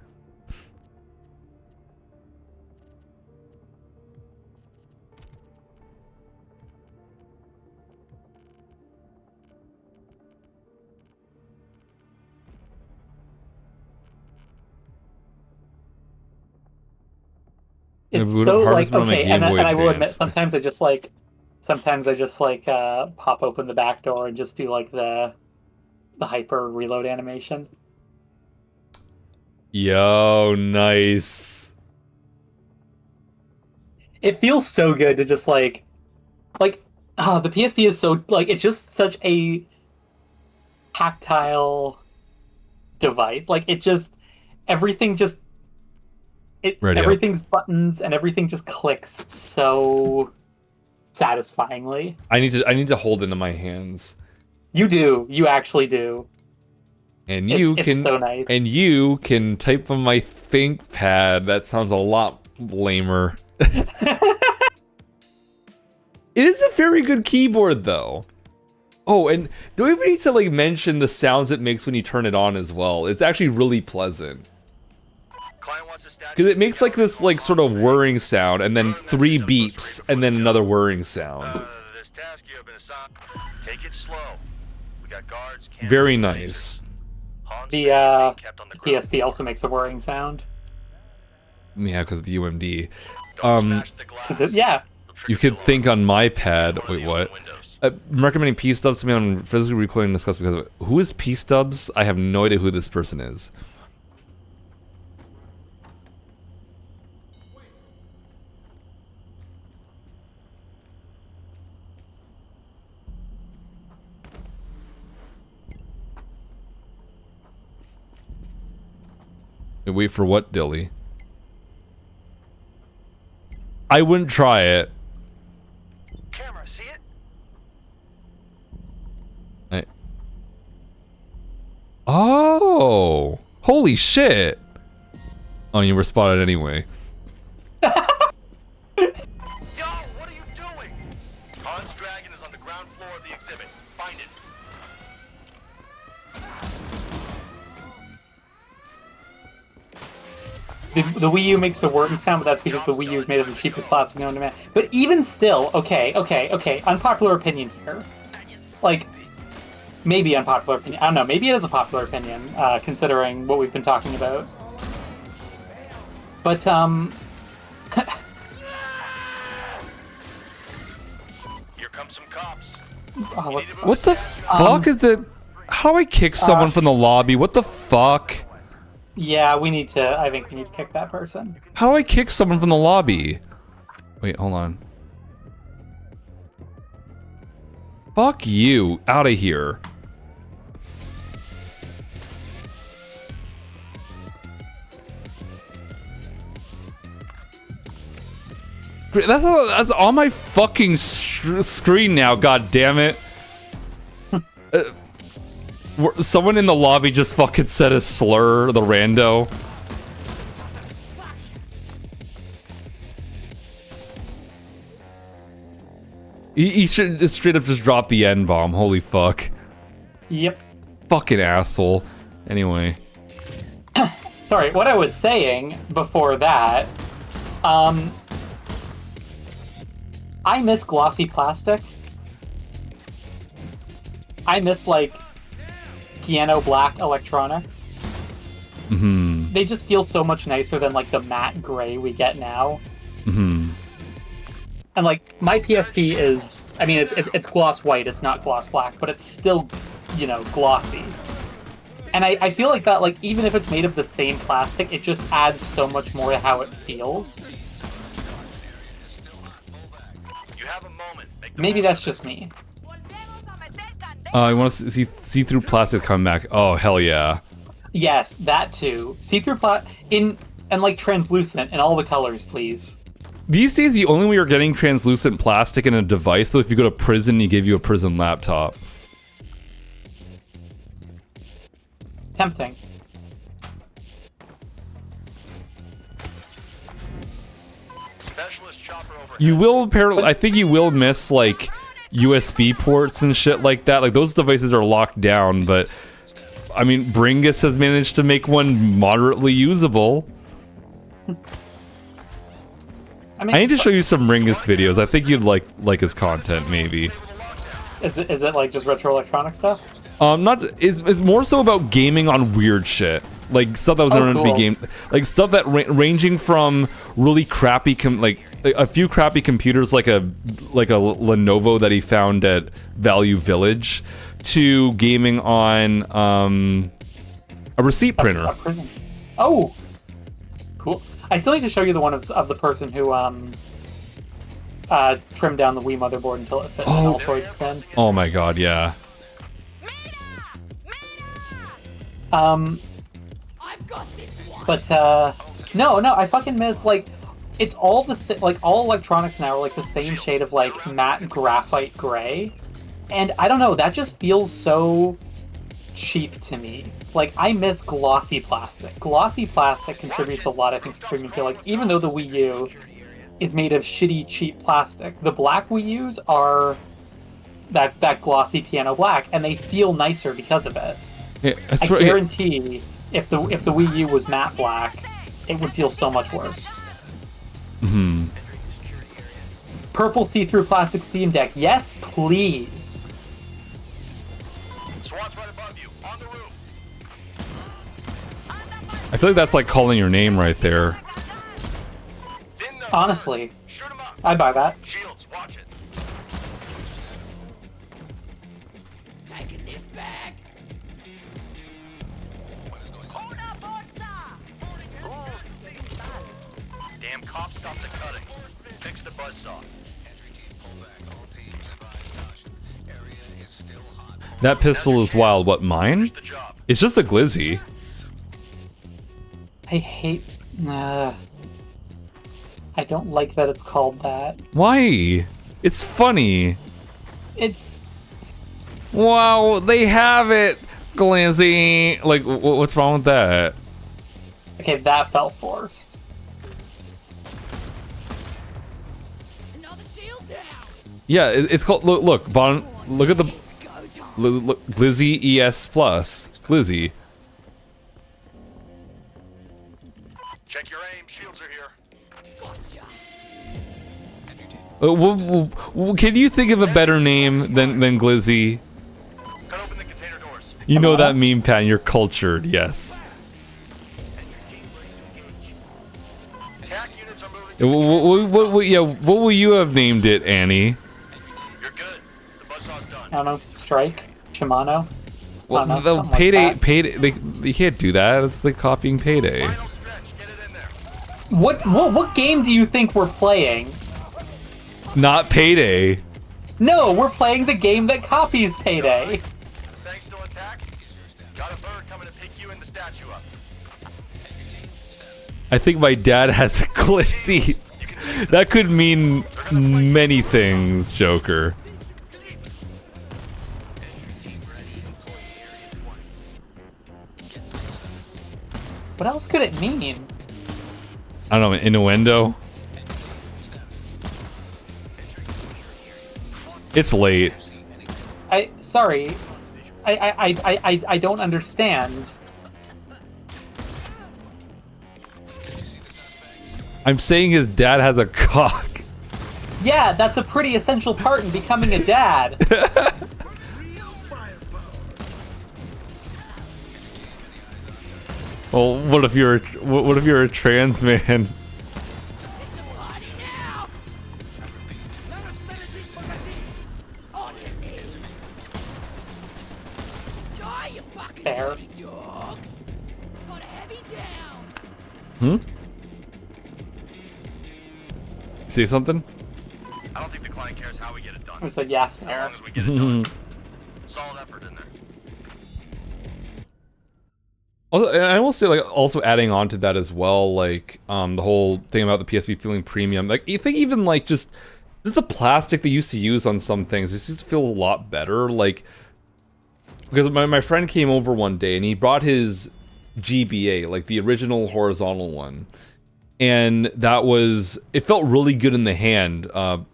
It's we so don't like harvest them on my okay, Game and Boy I will admit Advance. sometimes I just like pop open the back door and just do like the hyper reload animation. Yo, nice. It feels so good to just like the PSP is so like it's just such a tactile device. Like it just everything just Ready up. everything's buttons and everything just clicks so satisfyingly. I need to hold it in my hands. You do. You actually do. And you It's can so nice. and you can type on my ThinkPad. That sounds a lot lamer. It is a very good keyboard though. Oh, and do we need to like mention the sounds it makes when you turn it on as well? It's actually really pleasant. Client wants a statue. Because it makes like this like sort of whirring sound and then 3 beeps and then another whirring sound. This task you have been assigned. Take it slow. We got guards. cameras, Very and nice. lasers. Han's The man is being kept on the ground PSP floor. also makes a whirring sound. Yeah, because of the UMD. Don't smash the glass. Yeah. It'll trigger You could the think alarm. on my One pad. of Wait, the what? open windows. I'm recommending P Stubs to me on physically recording and discuss because of who is P Stubs? I have no idea who this person is. Wait for what, Dilly? I wouldn't try it. Camera, see it? Oh, holy shit! Oh, you were spotted anyway. Yo, what are you doing? Han's dragon is on the ground floor of the exhibit. Find it. The Wii U makes a whirring sound, but that's because the Wii U is made of the cheapest plastic known to man. But even still, okay, unpopular opinion here. Like, maybe unpopular opinion. I don't know, maybe it is a popular opinion, considering what we've been talking about. But, Here comes some cops. oh, What the fuck is the... How do I kick someone from the lobby? What the fuck? yeah, I think we need to kick that person. How do I kick someone from the lobby? Wait, hold on. Fuck you. Out of here. That's on my fucking screen now, god damn it. Someone in the lobby just fucking said a slur, the rando. He should just straight up just drop the N-bomb, holy fuck. Yep. Fucking asshole. Anyway. Sorry, what I was saying before that, I miss glossy plastic. I miss, like, piano black electronics. Mm-hmm. They just feel so much nicer than, like, the matte gray we get now. Mm-hmm. And, like, my PSP is... I mean, it's gloss white, it's not gloss black, but it's still, you know, glossy. And I feel like that, like, even if it's made of the same plastic, it just adds so much more to how it feels. You have a moment. Maybe that's just me. You want to see through plastic come back? Oh, hell yeah. Yes, that too. See-through and like translucent in all the colors, please. These days, the only way you're getting translucent plastic in a device, though, if you go to prison, you give you a prison laptop. Tempting. Specialist chopper overhead. You will apparently, I think you will miss, like, USB ports and shit like that. Like, those devices are locked down, but, I mean, Bringus has managed to make one moderately usable. I mean, I need to show you some Ringus videos. I think you'd like his content, maybe. Is it like just retro electronic stuff? It's more so about gaming on weird shit. Like stuff that was never meant to be gamed. Like stuff that ranging from really crappy like a few crappy computers like a Lenovo that he found at Value Village to gaming on a receipt printer. Oh, cool. I still need to show you the one of the person who trimmed down the Wii motherboard until it fit in an Altoid stand. Oh my god, yeah. But no, I fucking miss, like, it's all like all electronics now are like the same shade of like matte graphite gray, and I don't know, that just feels so cheap to me. Like, I miss glossy plastic. Glossy plastic contributes a lot, I think, to premium feel. Like, even though the Wii U is made of shitty, cheap plastic, the black Wii U's are that glossy piano black, and they feel nicer because of it. Yeah, I guarantee if the Wii U was matte black, it would feel so much worse. Mm-hmm. Purple see-through plastic Steam Deck. Yes, please. SWAT's right above you, on the roof. I feel like that's like calling your name right there. Honestly, Shoot 'em up. I'd buy that. Shields, watch it. Taking this back. Damn cop stopped the cutting. Fix the buzzsaw. That pistol is wild. What, mine? The job. It's just a glizzy. I hate... I don't like that it's called that. Why? It's funny. It's... Wow, they have it! Glizzy! Like, what's wrong with that? Okay, that felt forced. Another shield down. Yeah, it's called... Look, Bon... Look at the... Look, Glizzy ES Plus. Glizzy. Check your aim. Shields are here. Can you think of a better name than Glizzy? Cut open the container doors. You know that meme, Phann. You're cultured, yes. Attack units are moving to What will you have named it, Annie? You're good. The buzzsaw's done. I don't know, Strike, Shimano. Well, I don't know, the something like Payday, that. Payday. You can't do that. It's like copying Payday. Final stretch. Get it in there. What game do you think we're playing? Not Payday. No, we're playing the game that copies Payday. The thing still intact? Got a bird coming to pick you and the statue up. I think my dad has a Glizzy. That could mean many things, Joker. What else could it mean? I don't know, innuendo. It's late. Sorry. I don't understand. I'm saying his dad has a cock. Yeah, that's a pretty essential part in becoming a dad. Well, what if you're a trans man? Party now! On your knees! Die, you fucking Fair. dirty dogs! Got a heavy down! See something? I don't think the client cares how we get it done. I said, yeah, As fair. long as we get it done. Solid effort in there. Also, and I will say, like, also adding on to that as well, like, the whole thing about the PSP feeling premium. Like, you think even, like, just the plastic they used to use on some things, it just feels a lot better. Like, because my friend came over one day and he brought his GBA, like the original horizontal one. And that was, it felt really good in the hand,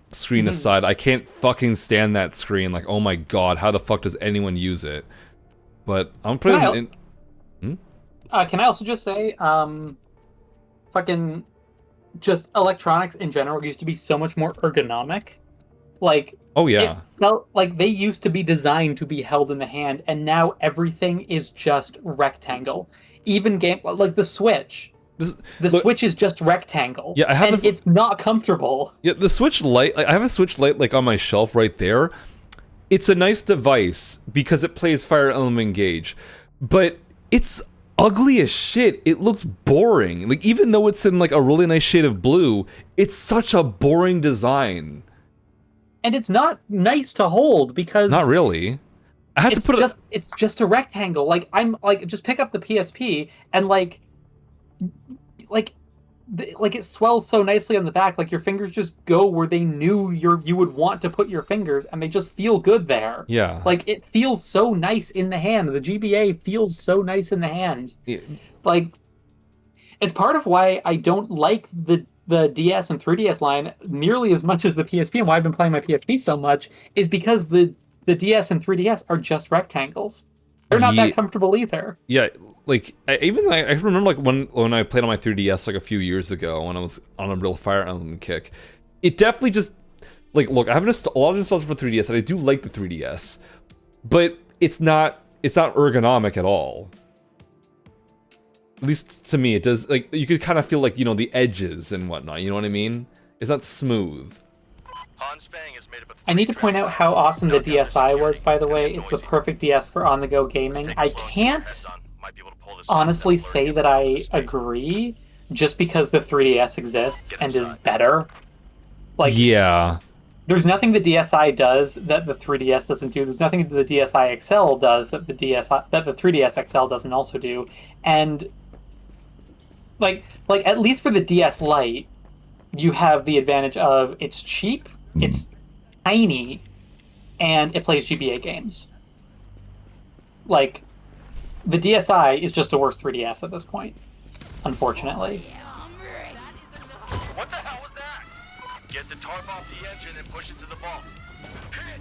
screen aside. I can't fucking stand that screen. Like, oh my god, how the fuck does anyone use it? But I'm putting it in... Can I also just say, fucking, just electronics in general used to be so much more ergonomic. Like, Oh yeah. it felt like they used to be designed to be held in the hand, and now everything is just rectangle. Even game, like the Switch. The Switch is just rectangle. Yeah, I have and it's not comfortable. Yeah, the Switch Lite, I have a Switch Lite like on my shelf right there. It's a nice device because it plays Fire Emblem Engage, but it's ugly as shit. It looks boring. Like, even though it's in like a really nice shade of blue, it's such a boring design. And it's not nice to hold because Not really. I have to put it's just a rectangle. Like, I'm like, just pick up the PSP and like it swells so nicely on the back. Like, your fingers just go where they knew you would want to put your fingers, and they just feel good there. Yeah. Like, it feels so nice in the hand. The GBA feels so nice in the hand. Yeah. Like, it's part of why I don't like the DS and 3DS line nearly as much as the PSP, and why I've been playing my PSP so much is because the DS and 3DS are just rectangles. They're not that comfortable either. Yeah, like I remember like when I played on my 3DS like a few years ago when I was on a real Fire Emblem kick. It definitely just like, look, I have a lot of nostalgia for 3DS, and I do like the 3DS, but it's not ergonomic at all. At least to me, it does. Like, you could kind of feel like, you know, the edges and whatnot. You know what I mean? It's not smooth. I need to point out how awesome the DSi was, by the way. It's the perfect DS for on-the-go gaming. I can't honestly say that I agree, just because the 3DS exists and is better. Like, yeah. There's nothing the DSi does that the 3DS doesn't do. There's nothing the DSi XL does that the 3DS XL doesn't also do. And like at least for the DS Lite, you have the advantage of it's cheap, it's tiny, and it plays GBA games. Like, the DSi is just a worse 3DS at this point, unfortunately. What the hell was that? Get the tarp off the engine and push it to the vault. Hit!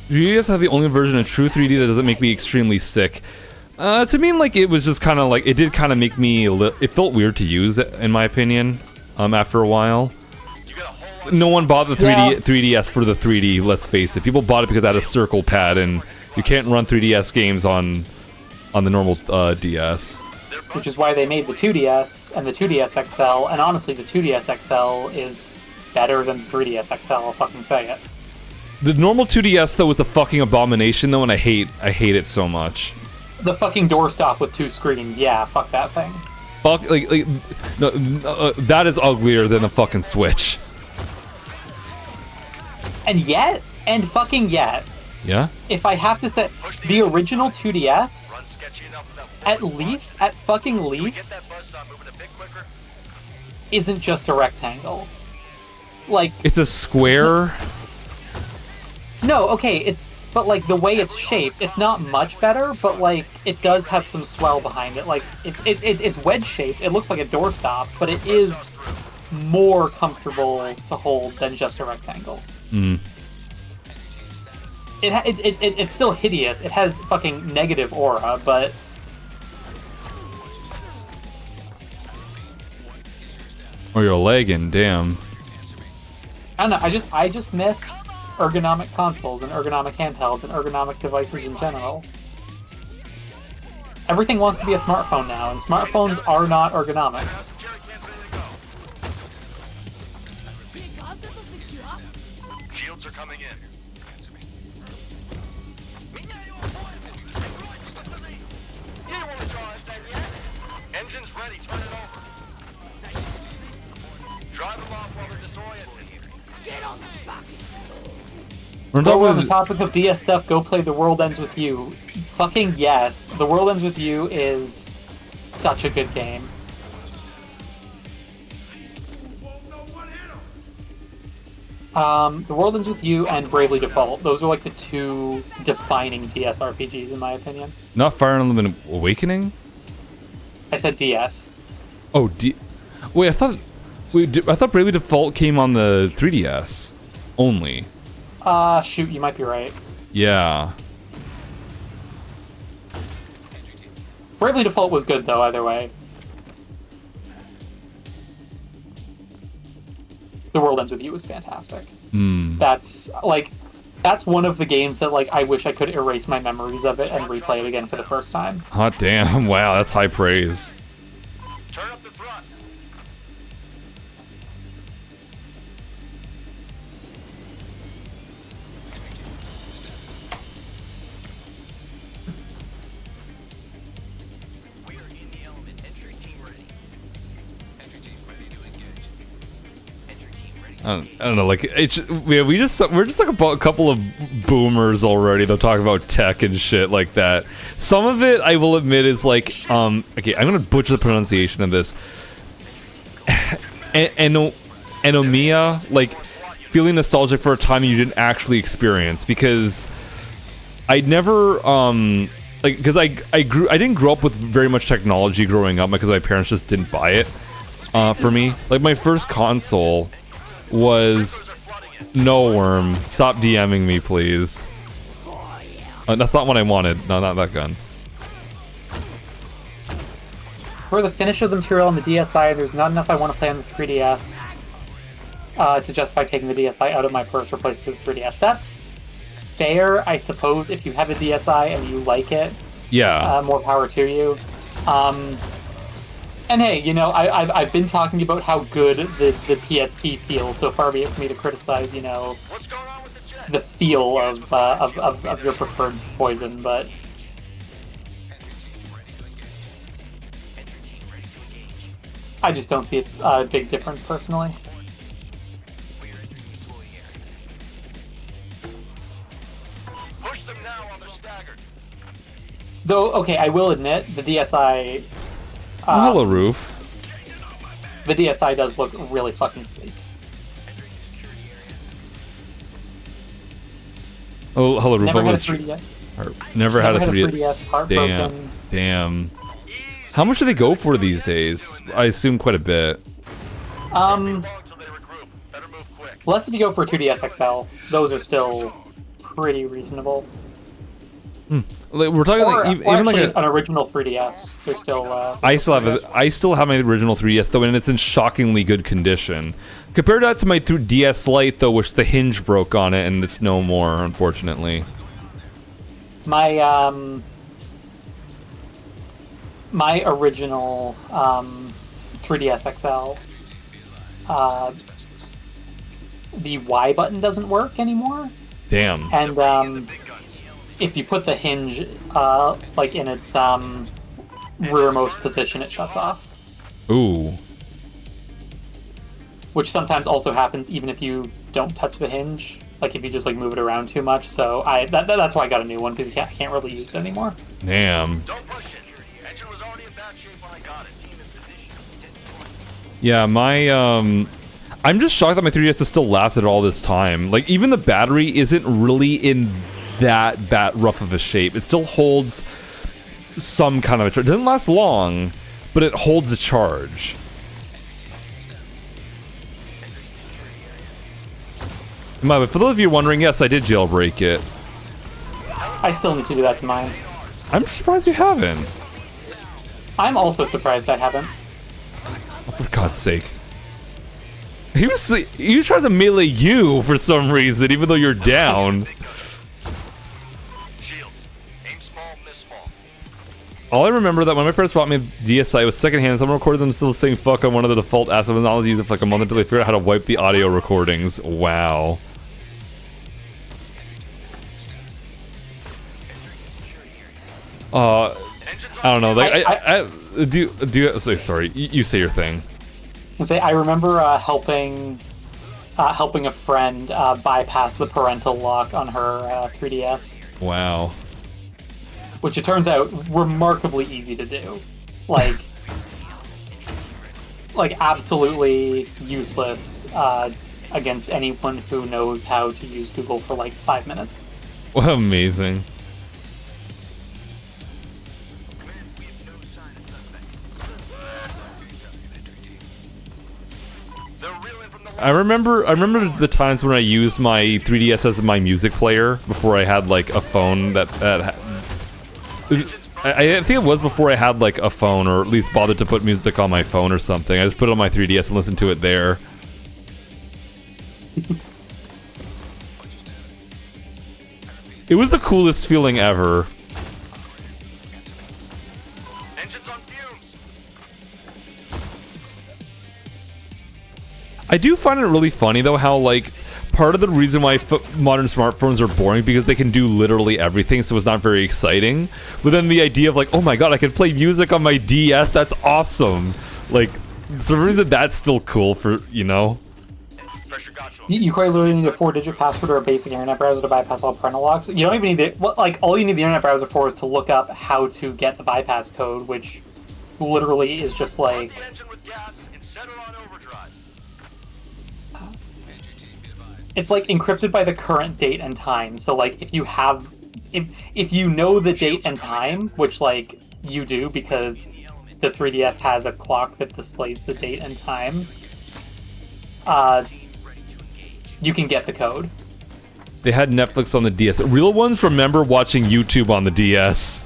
3DS have the only version of true 3D that doesn't make me extremely sick. To me, like, it was just kind of like, it did kind of make me, it felt weird to use, in my opinion, after a while. No one bought the 3DS for the 3D, let's face it. People bought it because it had a circle pad, and you can't run 3DS games on the normal DS. Which is why they made the 2DS and the 2DS XL, and honestly, the 2DS XL is better than the 3DS XL, I'll fucking say it. The normal 2DS, though, is a fucking abomination, though, and I hate it so much. The fucking doorstop with 2 screens, yeah, fuck that thing. Fuck, no, that is uglier than the fucking Switch. And yet, yeah, if I have to say, the original 2DS, at fucking least, isn't just a rectangle. Like, it's a square. No, okay, but like the way it's shaped, it's not much better, but like it does have some swell behind it. Like it's wedge shaped. It looks like a doorstop, but it is more comfortable to hold than just a rectangle. Mm. It's still hideous. It has fucking negative aura, but Or you're lagging, damn. I don't know. I just miss ergonomic consoles and ergonomic handhelds and ergonomic devices in general. Everything wants to be a smartphone now, and smartphones are not ergonomic. Shields are coming in. You don't want to draw us then yet? Engine's ready, turn it over. Drive them off while they're disoriented. Get on the bucket. While we're on the topic of DS stuff, go play The World Ends With You. Fucking yes. The World Ends With You is such a good game. The World Ends With You and Bravely Default. Those are like the 2 defining DS RPGs in my opinion. Not Fire Emblem Awakening? I said DS. Oh, wait, I thought Bravely Default came on the 3DS only. Shoot, you might be right. Yeah. Bravely Default was good though, either way. The World Ends With You was fantastic. That's one of the games that like I wish I could erase my memories of it and replay it again for the first time. Hot damn, wow, that's high praise. Turn up the thrust. I don't know, like we're just like a couple of boomers already to talk about tech and shit like that. Some of it, I will admit, is like okay, I'm gonna butcher the pronunciation of this. Anomia, like feeling nostalgic for a time you didn't actually experience, because I never like, because I didn't grow up with very much technology growing up because my parents just didn't buy it for me. Like my first console was No Worm. Stop DMing me, please. That's not what I wanted. No, not that gun. For the finish of the material on the DSi, there's not enough I want to play on the 3DS to justify taking the DSi out of my purse or place it with the 3DS. That's fair, I suppose, if you have a DSi and you like it. Yeah. More power to you. And hey, you know, I've been talking about how good the PSP feels, so far be it for me to criticize, you know, the feel of your preferred poison, but I just don't see a big difference personally. Push them now while they're staggered. Though, okay, I will admit, the DSi... Hello, Roof. The DSi does look really fucking sleek. Oh, hello, Roof. Never had a 3DS. Never had a 3DS. Heartbroken. Damn. How much do they go for these days? I assume quite a bit. Less if you go for a 2DS XL. Those are still pretty reasonable. Like, we're talking Or, like even or like actually, an original 3DS. They're still. I still have my original 3DS though, and it's in shockingly good condition. Compare that to my DS Lite though, which the hinge broke on it, and it's no more, unfortunately. My my original 3DS XL, the Y button doesn't work anymore, Damn. and if you put the hinge like in its rearmost position, it shuts off. Ooh. Which sometimes also happens even if you don't touch the hinge. Like if you just like move it around too much. So that's why I got a new one, because I can't really use it anymore. Damn. Don't push it. Engine was already in bad shape when I got it. Team in position. Yeah, my I'm just shocked that my 3DS has still lasted all this time. Like even the battery isn't really in that rough of a shape. It still holds some kind of a charge. It doesn't last long, but it holds a charge. By the way, for those of you wondering, yes, I did jailbreak it. I still need to do that to mine. I'm surprised you haven't. I'm also surprised I haven't. Oh, for God's sake. He was trying to melee you for some reason, even though you're down. Shields. Aim small, miss small. All I remember that when my parents bought me a DSi, it was secondhand. Someone recorded them still saying "fuck" on one of the default apps. I was not used it for like a month until they figured out how to wipe the audio recordings. Wow. I don't know. Like, sorry. You say your thing. I remember helping a friend bypass the parental lock on her 3DS. Wow. Which it turns out remarkably easy to do. Like absolutely useless against anyone who knows how to use Google for like 5 minutes. What amazing. I remember the times when I used my 3DS as my music player before I had like a phone that I think it was before I had like a phone, or at least bothered to put music on my phone or something. I just put it on my 3DS and listened to it there. It was the coolest feeling ever. Engines on fumes. I do find it really funny though how like part of the reason why modern smartphones are boring because they can do literally everything, so it's not very exciting. But then the idea of like, oh my god, I can play music on my DS, that's awesome. Like, for some reason that's still cool for, you know? Pressure gotcha. You quite literally need a 4-digit password or a basic internet browser to bypass all parental locks. You don't even need it. Like, all you need the internet browser for is to look up how to get the bypass code, which literally is just like... The engine with gas and set her on overdrive. It's like encrypted by the current date and time. So like if you have, if you know the date and time, which like you do because the 3DS has a clock that displays the date and time, you can get the code. They had Netflix on the DS. Real ones remember watching YouTube on the DS.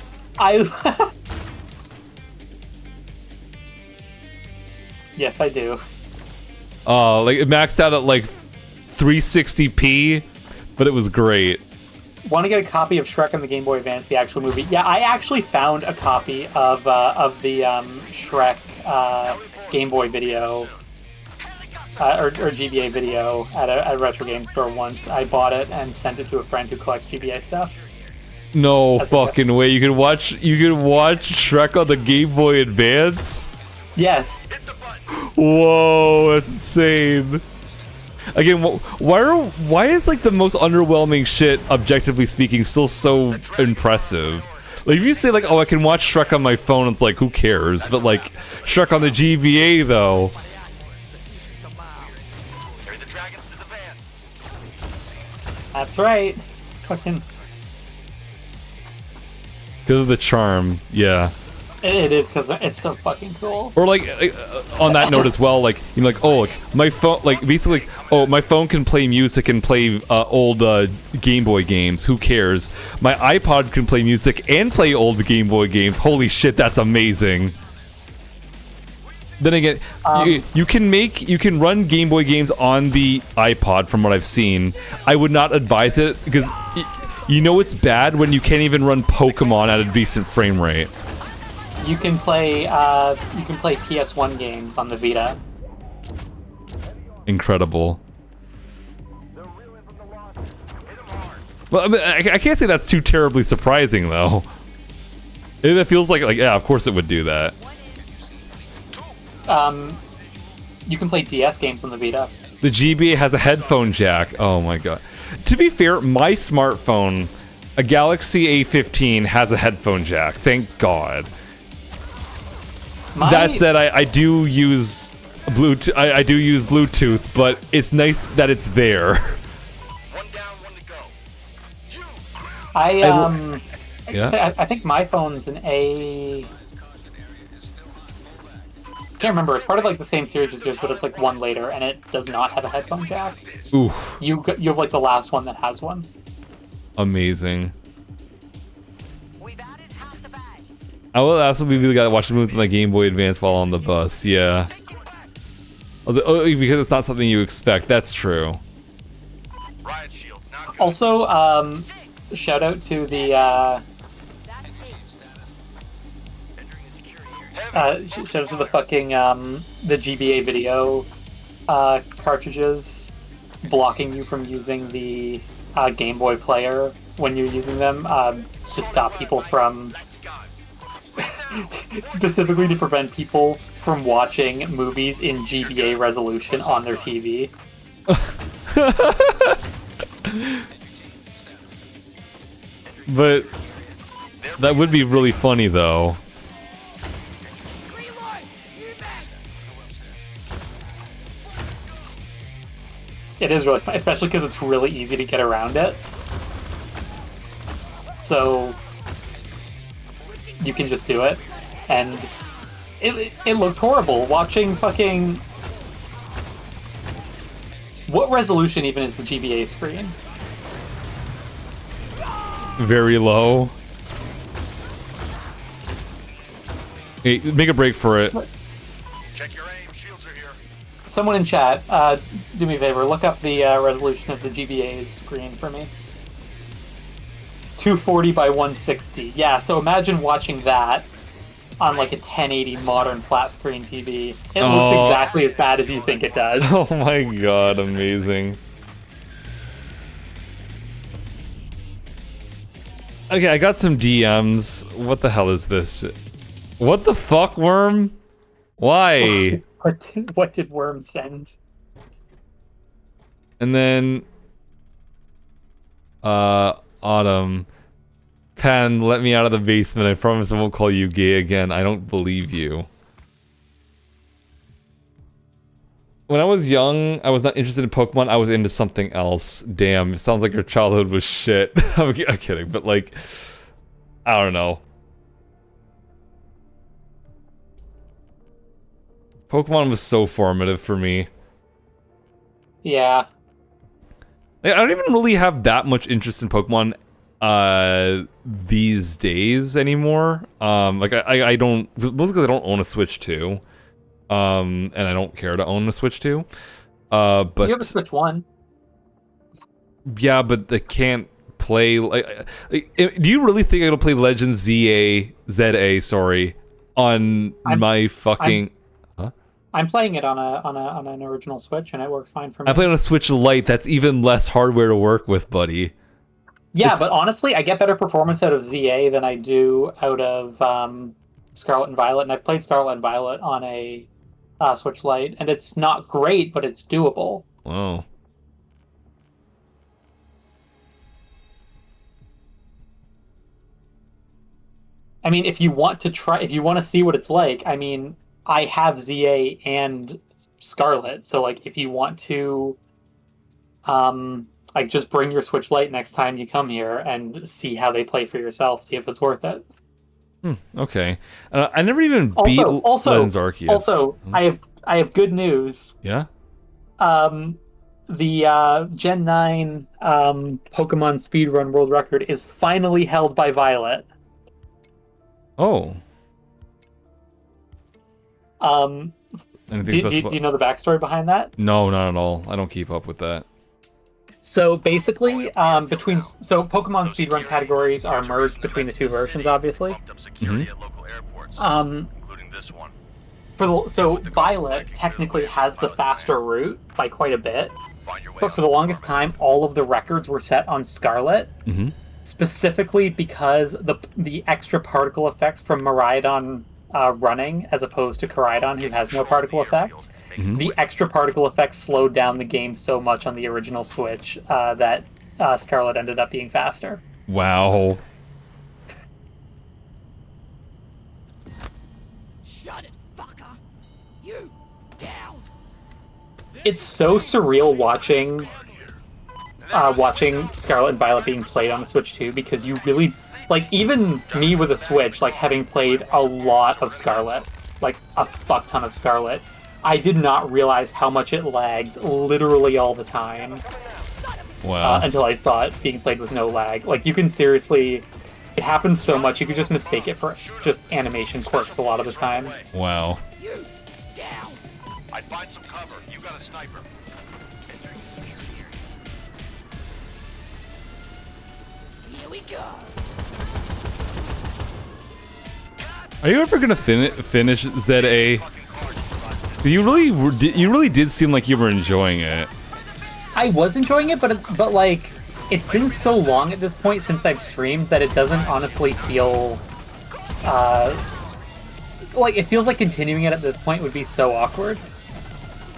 Yes, I do. Like it maxed out at like 360p, but it was great. Want to get a copy of Shrek on the Game Boy Advance, the actual movie? Yeah, I actually found a copy of the Shrek Game Boy video or GBA video at a retro game store once. I bought it and sent it to a friend who collects GBA stuff. No That's fucking way! You can watch Shrek on the Game Boy Advance. Yes. Whoa, that's insane. Again, why is like the most underwhelming shit, objectively speaking, still so impressive? Like if you say like, oh, I can watch Shrek on my phone, it's like, who cares? But like Shrek on the GBA though. Carry the dragons to the van. That's right. Fucking. Because of the charm, yeah. It is because it's so fucking cool. Or like on that note as well, like oh, like my phone, like basically, oh, my phone can play music and play old Game Boy games. Who cares? My iPod can play music and play old Game Boy games. Holy shit, that's amazing. Then again, you can run Game Boy games on the iPod from what I've seen. I would not advise it because you know it's bad when you can't even run Pokemon at a decent frame rate. You can play PS1 games on the Vita. Incredible. Well, I mean, I can't say that's too terribly surprising though. It feels like yeah, of course it would do that. You can play DS games on the Vita. The GBA has a headphone jack. Oh my god. To be fair, my smartphone, a Galaxy A15, has a headphone jack. Thank God. That said, I do use Bluetooth. I do use Bluetooth, but it's nice that it's there. One down, one to go. I think my phone's an A. Can't remember. It's part of like the same series as yours, but it's like one later, and it does not have a headphone jack. Oof. You have like the last one that has one. Amazing. We've added half the bags. I will also be the guy that watches movies on my Game Boy Advance while on the bus. Yeah. Oh, because it's not something you expect. That's true. Riot shields, not good. Also, shout out to the shout out to the fucking the GBA video cartridges blocking you from using the Game Boy player when you're using them to stop people from specifically to prevent people from watching movies in GBA resolution on their TV. But that would be really funny though. It is really fun, especially because it's really easy to get around it. So you can just do it, and it looks horrible. Watching fucking... What resolution even is the GBA screen? Very low. Hey, make a break for it. Check your aim, shields are here. Someone in chat, do me a favor, look up the resolution of the GBA screen for me. 240 by 160. Yeah, so imagine watching that on like a 1080 modern flat screen TV. It looks exactly as bad as you think it does. Oh my god, amazing. Okay, I got some DMs. What the hell is this shit? What the fuck, Worm? Why? What did Worm send? And then... Autumn. Phann, let me out of the basement. I promise I won't call you gay again. I don't believe you. When I was young, I was not interested in Pokemon. I was into something else. Damn, it sounds like your childhood was shit. I'm kidding, but like... I don't know. Pokemon was so formative for me. Yeah. I don't even really have that much interest in Pokemon these days anymore. Like I don't, mostly because I don't own a Switch 2. And I don't care to own a Switch 2. But You have a Switch 1. Yeah, but they can't play like do you really think I can play Legends ZA, sorry, on my fucking I'm playing it on an original Switch, and it works fine for me. I play on a Switch Lite. That's even less hardware to work with, buddy. Yeah, but honestly, I get better performance out of ZA than I do out of Scarlet and Violet, and I've played Scarlet and Violet on a Switch Lite, and it's not great, but it's doable. Wow. I mean, if you want to see what it's like, I mean, I have ZA and Scarlet, so like if you want to like just bring your Switch Lite next time you come here and see how they play for yourself, see if it's worth it. Okay. I never even beat Legends Arceus. Also, I have good news. Yeah? The Gen 9 Pokemon Speedrun World Record is finally held by Violet. Oh. Do you know the backstory behind that? No, not at all. I don't keep up with that. So basically, Pokemon speedrun categories are merged between the two versions, obviously. Including this one. So Violet technically has the faster route by quite a bit, but for the longest time, all of the records were set on Scarlet, specifically because the extra particle effects from Miraidon running, as opposed to Koraidon, who has no particle effects. The extra particle effects slowed down the game so much on the original Switch that Scarlet ended up being faster. Wow. Shut it, fucker! You down! It's so surreal watching Scarlet and Violet being played on the Switch too, because you really even me with a Switch, having played a lot of Scarlet, a fuck ton of Scarlet, I did not realize how much it lags literally all the time. Wow. Until I saw it being played with no lag. You can seriously, it happens so much you could just mistake it for just animation quirks a lot of the time. Wow. You down! I'd find some cover. You got a sniper. Here we go! Are you ever gonna finish ZA? You really did seem like you were enjoying it. I was enjoying it, but it's been so long at this point since I've streamed that it doesn't honestly feel it feels like continuing it at this point would be so awkward.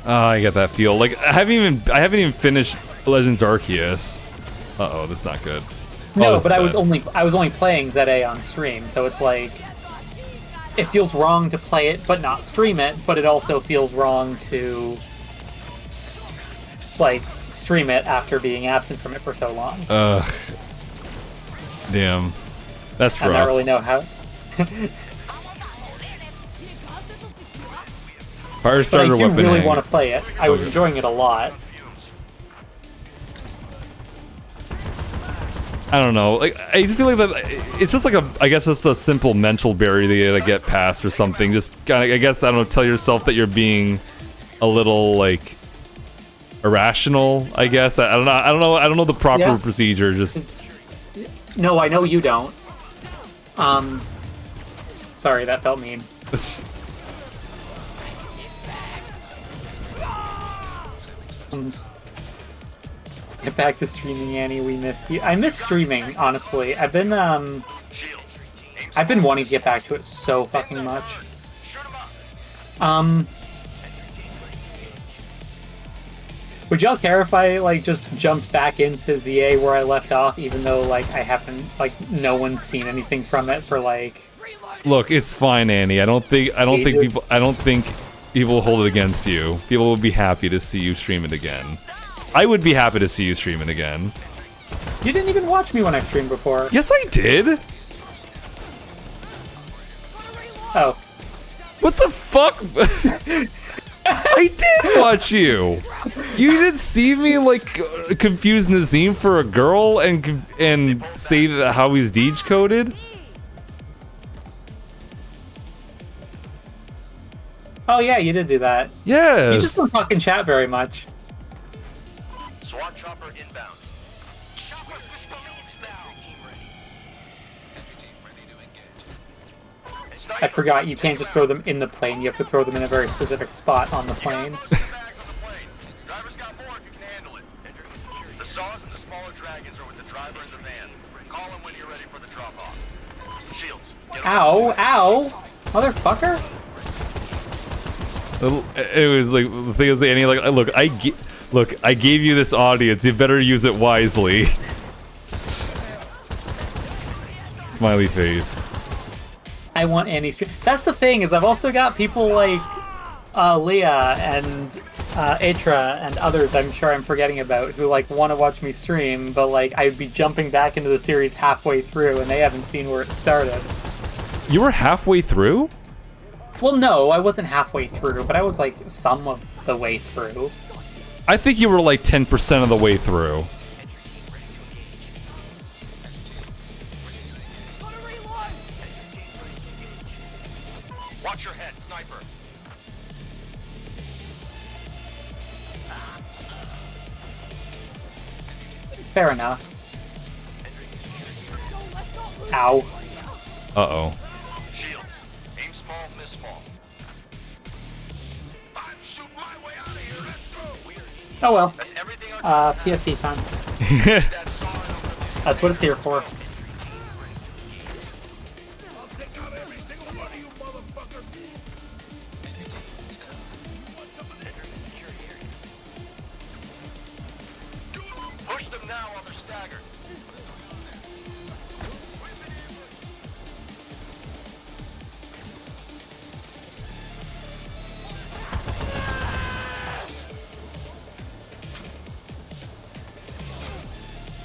I get that feel. I haven't even finished Legends Arceus. Uh-oh, that's not good. No, but I was only playing ZA on stream, so it's it feels wrong to play it but not stream it, but it also feels wrong to stream it after being absent from it for so long. Ugh. Damn. That's rough. I don't really know how. Firestarter but I do weapon. really want to play it. I was enjoying it a lot. I don't know. I just feel like that. It's just I guess it's a simple mental barrier that you gotta get past or something. Just kind of, I guess, I don't know. Tell yourself that you're being a little irrational. I guess I don't know. I don't know the proper procedure. Just no, I know you don't. Sorry, that felt mean. Get back to streaming, Annie. We missed you. I miss streaming, honestly. I've been wanting to get back to it so fucking much. Would y'all care if I just jumped back into ZA where I left off, even though I haven't no one's seen anything from it for Look, it's fine, Annie. I don't think people will hold it against you. People will be happy to see you stream it again. I would be happy to see you stream it again. You didn't even watch me when I streamed before. Yes, I did. Oh. What the fuck? I did watch you. You didn't see me confuse Nazim for a girl and say that how he's Deej coded. Oh yeah, you did do that. Yes. You just don't fucking chat very much. SWAT chopper inbound. I forgot you can't just throw them in the plane. You have to throw them in a very specific spot on the plane. Driver's got more if you can handle it. The saws and the smaller dragons are with the driver in the van. Call him when you're ready for the drop-off. Shields. Ow! Ow! Motherfucker! It was the thing is, Annie, look, I gave you this audience. You better use it wisely. Smiley face. I want Annie stream. That's the thing, is I've also got people like Leah and Atra and others I'm sure I'm forgetting about who want to watch me stream, but I'd be jumping back into the series halfway through and they haven't seen where it started. You were halfway through? Well, no, I wasn't halfway through, but I was like some of the way through. I think you were like 10% of the way through. Watch your head, sniper. Fair enough. Ow. Uh-oh. Shields. Aim small, miss small. I'm shooting my way out of here. Let's go. Oh well. That's everything on PSP time. that saw it on the That's what it's here for. Push them now while they're staggered.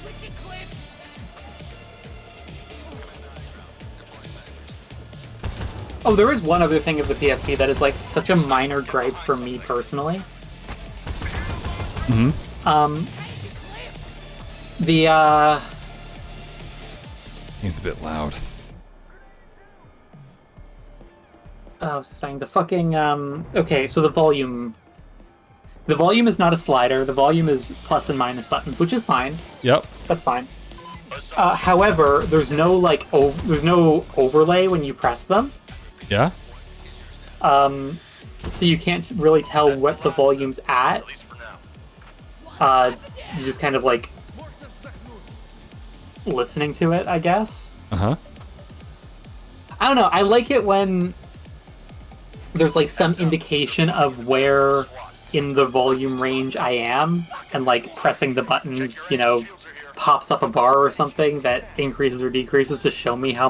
Switching clips. Oh, there is one other thing of the PSP that is like such a minor gripe for me personally. Mm-hmm. It's a bit loud. I was saying the fucking okay, so the volume is not a slider. The volume is plus and minus buttons, which is fine. Yep. That's fine. However, there's no like there's no overlay when you press them. Yeah? So you can't really tell what the volume's at. At least for now. You just kind of like listening to it, I guess. Uh-huh. I don't know. I like it when there's like some indication of where in the volume range I am, and like pressing the buttons, you know, pops up a bar or something that increases or decreases to show me how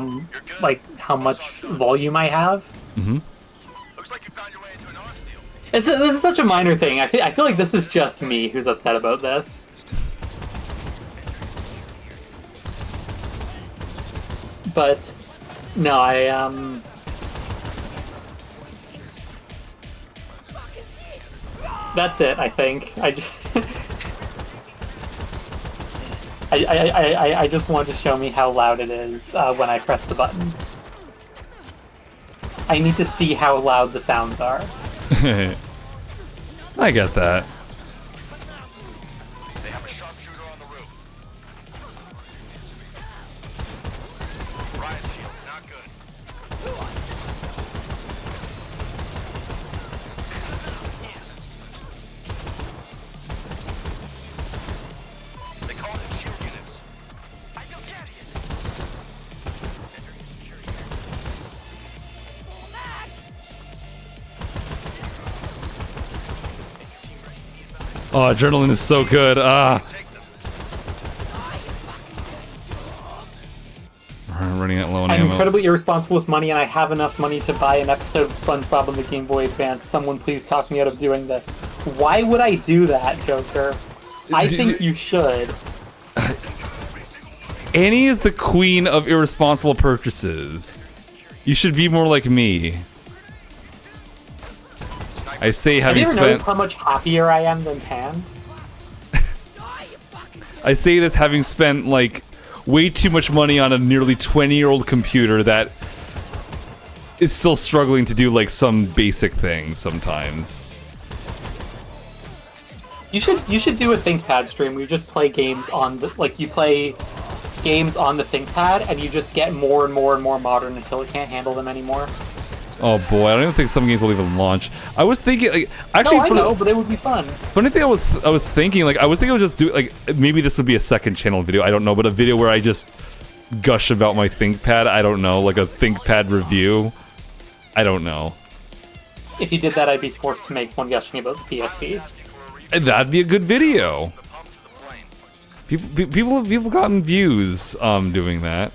much volume I have. Mm-hmm. Looks like you found your way into an arms deal. This is such a minor thing. I feel like this is just me who's upset about this. But no, that's it. I think I just want to show me how loud it is when I press the button. I need to see how loud the sounds are. I get that. They have a sharpshooter on the roof. Riot shield, not good. They call it shield units. I don't get it. Entering security area. Full mag. Oh, adrenaline is so good. Ah. I'm running out low on I'm ammo. incredibly irresponsible with money, and I have enough money to buy an episode of SpongeBob on the Game Boy Advance. Someone please talk me out of doing this. Why would I do that, Joker? I think you should. Annie is the queen of irresponsible purchases. You should be more like me. I say Have having you ever noticed spent... how much happier I am than Phann? I say this having spent, like, way too much money on a nearly 20-year-old computer that is still struggling to do, like, some basic things sometimes. You should do a ThinkPad stream where you just play games on the you play games on the ThinkPad and you just get more and more and more modern until it can't handle them anymore. Oh boy, I don't even think some games will even launch. I was thinking, like, actually, No, I know, but it would be fun. funny thing I was thinking, like, I was thinking I would just do, like, maybe this would be a second channel video, I don't know, but a video where I just gush about my ThinkPad, I don't know, like a ThinkPad review, I don't know. If you did that, I'd be forced to make one gushing about the PSP. And that'd be a good video. People have gotten views doing that.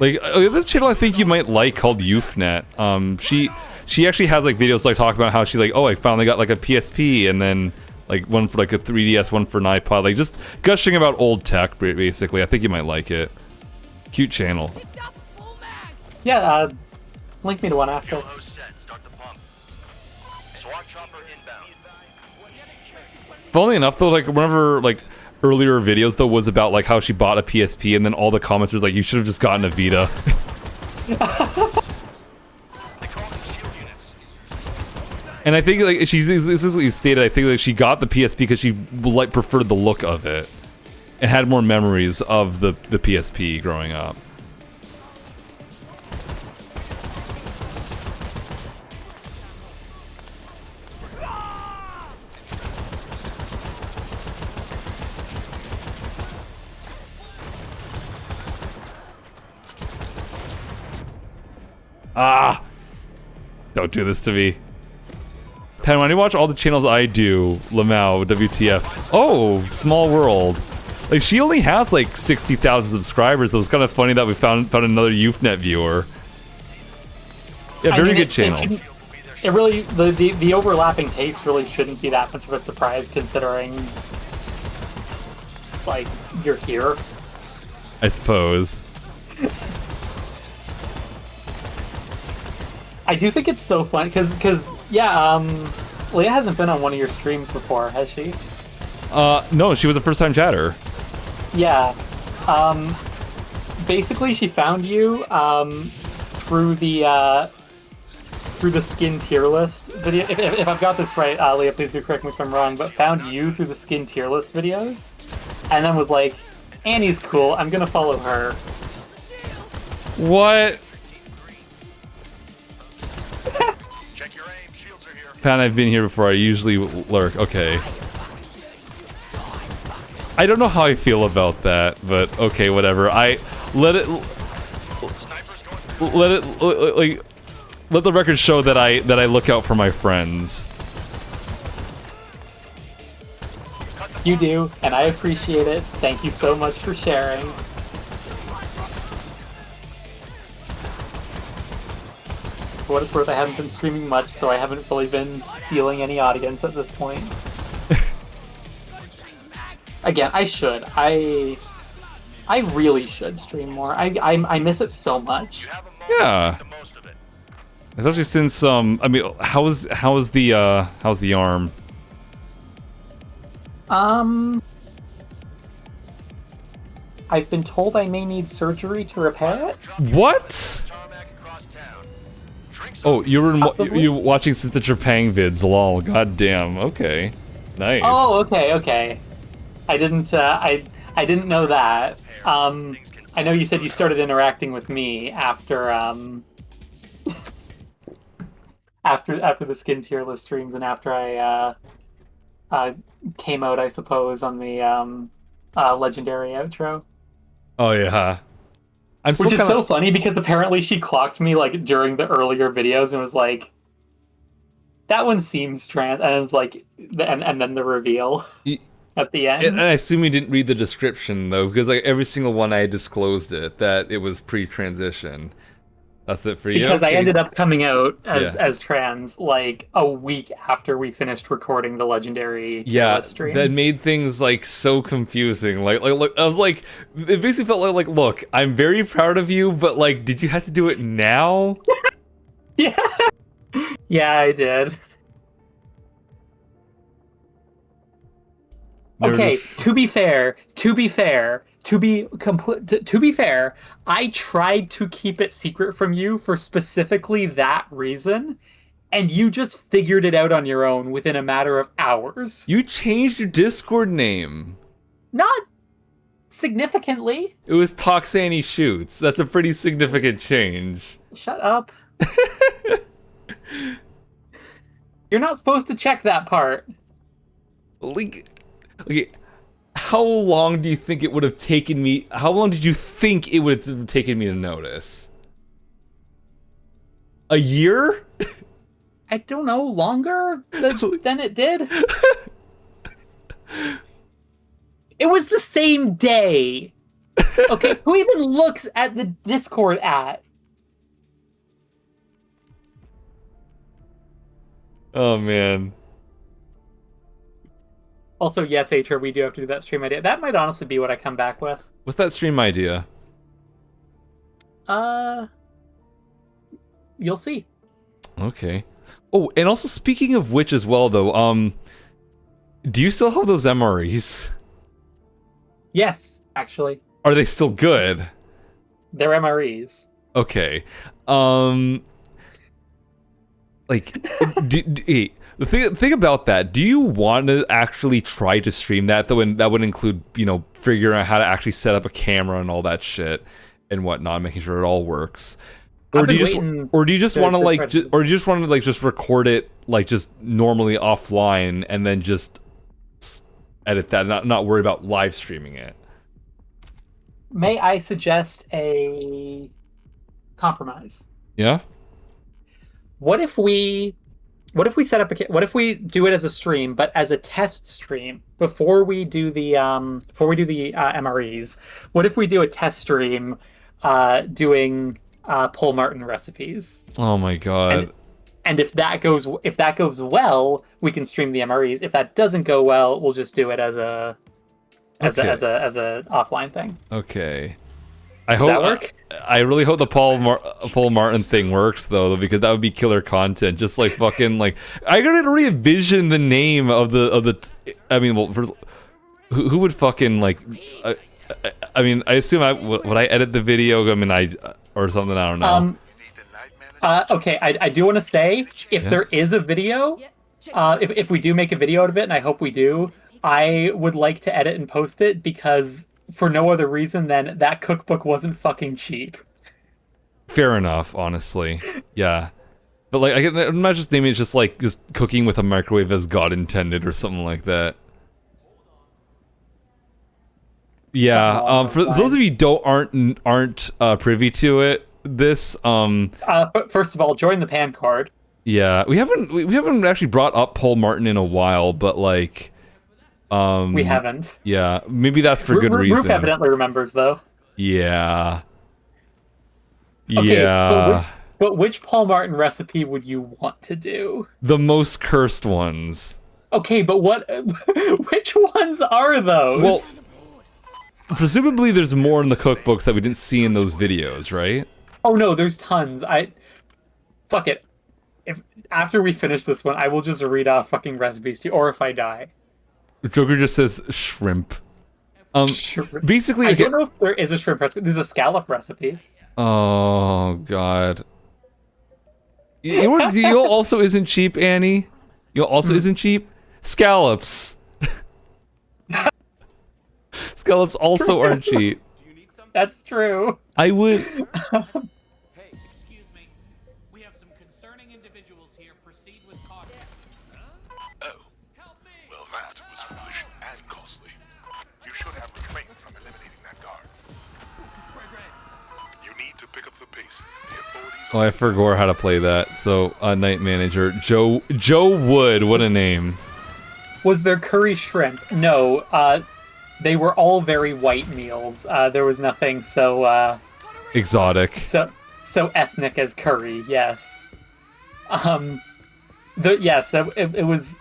Like, this channel I think you might like called YouthNet. She actually has like videos like talking about how she like, oh, I finally got like a PSP, and then like one for like a 3DS, one for an iPod, like just gushing about old tech basically. I think you might like it. Cute channel. Picked up full mag. Yeah, link me to one after. Fuel hose set. Start the pump. SWAT chopper inbound. Funnily enough, though, like whenever like earlier videos though was about like how she bought a PSP, and then all the comments was like, you should have just gotten a Vita. They call them shield units. And I think like she's explicitly stated, I think like she got the PSP because she like preferred the look of it and had more memories of the PSP growing up. Ah! Don't do this to me. Phann, when you watch all the channels I do, Lamau, WTF. Oh, small world. Like, she only has like 60,000 subscribers, so it's kind of funny that we found another UFNet viewer. Yeah, very good channel. It really, the overlapping tastes really shouldn't be that much of a surprise considering, like, you're here. I suppose. I do think it's so fun because yeah, Leah hasn't been on one of your streams before, has she? No, she was a first-time chatter. Yeah. Basically, she found you through the skin tier list video. If I've got this right, Leah, please do correct me if I'm wrong. But found you through the skin tier list videos, and then was like, "Annie's cool. I'm gonna follow her." What? Check your aim. Shields are here. Phann, I've been here before. I usually lurk. Okay. I don't know how I feel about that, but okay, whatever. I let it let the record show that I look out for my friends. You do, and I appreciate it. Thank you so much for sharing. For what it's worth, I haven't been streaming much, so I haven't really been stealing any audience at this point. Again, I should. I really should stream more. I miss it so much. You have a moment Yeah. to make the most of it. Especially since I mean, how's the arm? I've been told I may need surgery to repair it. What? Tarmac across town. Drinks Oh, you were Possibly? you watching since the Trepang vids, lol. God damn. Okay. Nice. Oh, okay. I didn't know that. I know you said you started interacting with me after after the skin tier list streams and after I came out, I suppose, on the legendary outro. Oh yeah. I'm Which still is kinda, so funny because apparently she clocked me like during the earlier videos and was like, "That one seems trans," and it's like, and then the reveal at the end. And I assume you didn't read the description though, because like every single one I disclosed it that it was pre-transition. That's it for you. Because Okay. I ended up coming out Yeah. as trans like a week after we finished recording the legendary Yeah, stream. that made things like so confusing. Like I was like, it basically felt like, look, I'm very proud of you, but like, did you have to do it now? Yeah, yeah, I did. Never Okay, just- to be fair, I tried to keep it secret from you for specifically that reason, and you just figured it out on your own within a matter of hours. You changed your Discord name. Not significantly. It was Toxani Shoots. That's a pretty significant change. Shut up. You're not supposed to check that part. Like, okay, how long do you think it would have taken me? How long did you think it would have taken me to notice? A year? I don't know, longer than it did. It was the same day. Okay, who even looks at the Discord at? Oh man. Also, yes, HR, we do have to do that stream idea. That might honestly be what I come back with. What's that stream idea? you'll see. Okay. Oh, and also speaking of which as well, though, do you still have those MREs? Yes, actually, Are they still good? they're MREs. Okay. Like, hey, the thing about that, do you want to actually try to stream that, though? And that would include, you know, figuring out how to actually set up a camera and all that shit and whatnot, making sure it all works. Or do you just want to like just record it like just normally offline and then just edit that, not worry about live streaming it? May I suggest a compromise? Yeah. What if we set up what if we do it as a stream, but as a test stream before we do the MREs? What if we do a test stream doing Paul Martin recipes? Oh my god. And if that goes well, we can stream the MREs. If that doesn't go well, we'll just do it as a offline thing. Okay. Does that work? I really hope the Paul Martin thing works though, because that would be killer content. Just like fucking like I gotta re-envision the name of the. I mean, well, who would fucking like? I mean, I assume would I edit the video? I mean, or something. I don't know. Okay, I do want to say if there is a video, if we do make a video out of it, and I hope we do, I would like to edit and post it because. For no other reason than that cookbook wasn't fucking cheap. Fair enough, honestly. Yeah. But like, I'm not just naming it just like just cooking with a microwave as God intended or something like that. Yeah. For those of you aren't privy to it, this first of all, join the Phann card. Yeah, we haven't actually brought up Paul Martin in a while, but like. We haven't. Yeah, maybe that's for good reason. Rook evidently remembers, though. Yeah. Okay, yeah. But which Paul Martin recipe would you want to do? The most cursed ones. Okay, but which ones are those? Well, presumably there's more in the cookbooks that we didn't see in those videos, right? Oh no, there's tons. Fuck it. If after we finish this one, I will just read off fucking recipes to you, or if I die. Joker just says shrimp. Shrimp. Basically, I don't know if there is a shrimp recipe. There's a scallop recipe. Oh god. You know what also isn't cheap, Annie? You know also isn't cheap? Scallops. Scallops also aren't cheap. That's true. I would. Hey, excuse me. We have some concerning individuals here. Proceed with caution. Oh. Well, that was foolish and costly. You should have refrained from eliminating that guard. You need to pick up the pace. The authorities. Oh, I forgot how to play that. So, Night Manager, Joe Wood. What a name. Was there curry shrimp? No. They were all very white meals. There was nothing so exotic. So ethnic as curry. Yes. It was.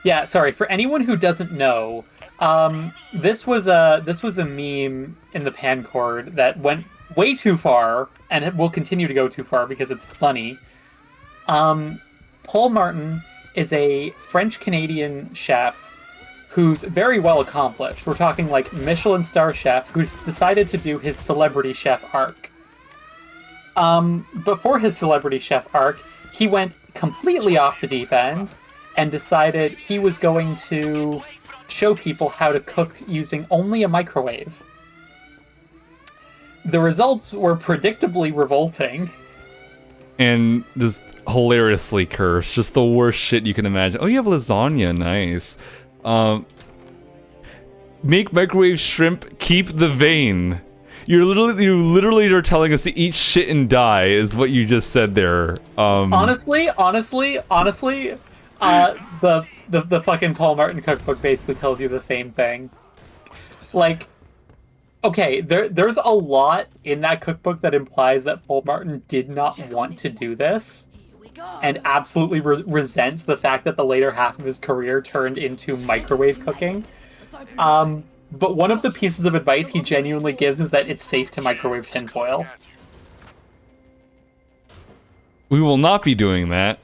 Yeah, sorry. For anyone who doesn't know, this was a meme in the Pancord that went way too far, and it will continue to go too far because it's funny. Paul Martin is a French-Canadian chef who's very well accomplished. We're talking like Michelin star chef who's decided to do his celebrity chef arc. Before his celebrity chef arc, he went completely off the deep end and decided he was going to show people how to cook using only a microwave. The results were predictably revolting. And just hilariously cursed. Just the worst shit you can imagine. Oh, you have lasagna. Nice. Make microwave shrimp, keep the vein. You literally are telling us to eat shit and die is what you just said there. Honestly, the fucking Paul Martin cookbook basically tells you the same thing. Like, okay, there's a lot in that cookbook that implies that Paul Martin did not want to do this, and absolutely resents the fact that the later half of his career turned into microwave cooking. But one of the pieces of advice he genuinely gives is that it's safe to microwave tinfoil. We will not be doing that.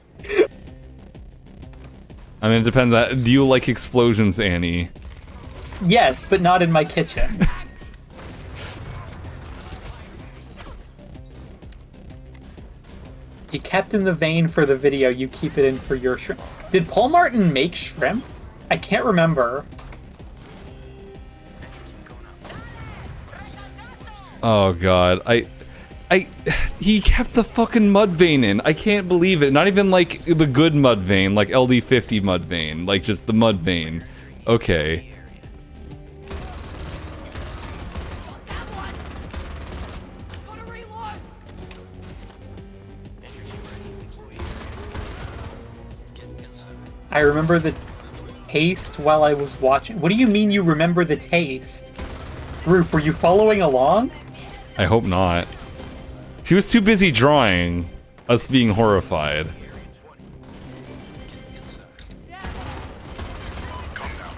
I mean, it depends. Do you like explosions, Annie? Yes, but not in my kitchen. You kept in the vein for the video, you keep it in for your shrimp. Did Paul Martin make shrimp? I can't remember. Oh god, he kept the fucking mud vein in. I can't believe it. Not even like the good mud vein, like LD50 mud vein, like just the mud vein. Okay. I remember the taste while I was watching. What do you mean you remember the taste? Roof, were you following along? I hope not. She was too busy drawing us being horrified. Come now.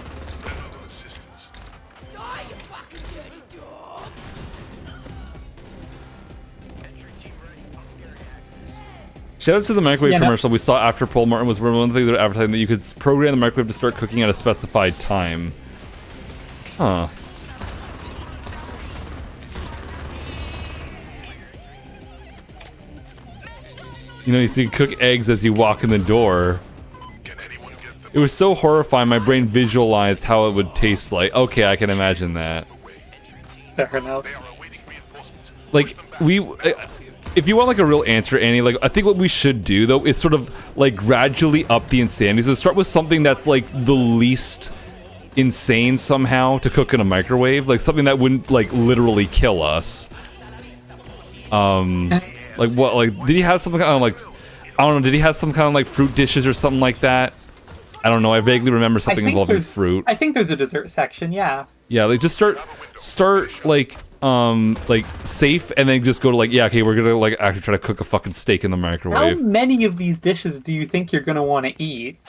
Render them assistance. Die, you fucking dirty dog! Shout out to the microwave Yeah, no- commercial we saw after Paul Martin was one of the things that were advertising that you could program the microwave to start cooking at a specified time. Huh. You know, you cook eggs as you walk in the door. Can anyone get them It was so horrifying, my brain visualized how it would taste like. Okay, I can imagine that. away? Fair enough. They are awaiting reinforcements. Like, if you want like a real answer, Annie, like I think what we should do though is sort of like gradually up the insanity. So start with something that's like the least insane somehow to cook in a microwave, like something that wouldn't like literally kill us. Like what? Like did he have something kind of like, I don't know? Did he have some kind of like fruit dishes or something like that? I don't know. I vaguely remember something involving fruit. I think there's a dessert section, yeah. Yeah, like just start like safe, and then just go to like, yeah, okay, we're gonna like actually try to cook a fucking steak in the How microwave. many of these dishes do you think you're gonna want to eat?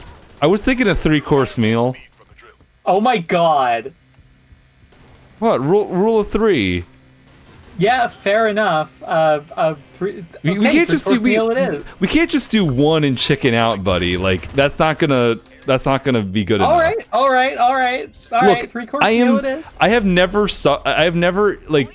I was thinking a 3-course meal. From the drill. Oh my god. What rule of 3? Yeah, fair enough. We can't just do meal it is. we can't just do one and chicken out, buddy. Like that's not gonna be good enough. All right. Look, 3-course meal it is. I have never like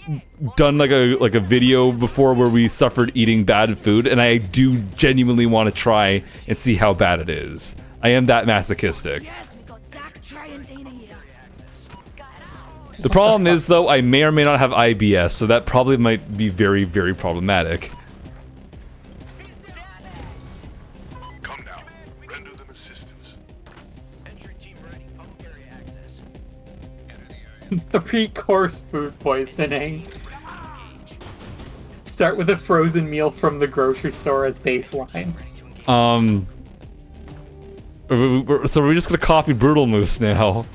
done like a video before where we suffered eating bad food, and I do genuinely want to try and see how bad it is. I am that masochistic. Yes, we got Zach, Trey, and Dina here. The problem is though, I may or may not have IBS, so that probably might be very, very problematic. Come now. Render them assistance. Entry team ready. Public area access. 3-course food poisoning. Start with a frozen meal from the grocery store as baseline. So we're just gonna copy Brutal Moose now.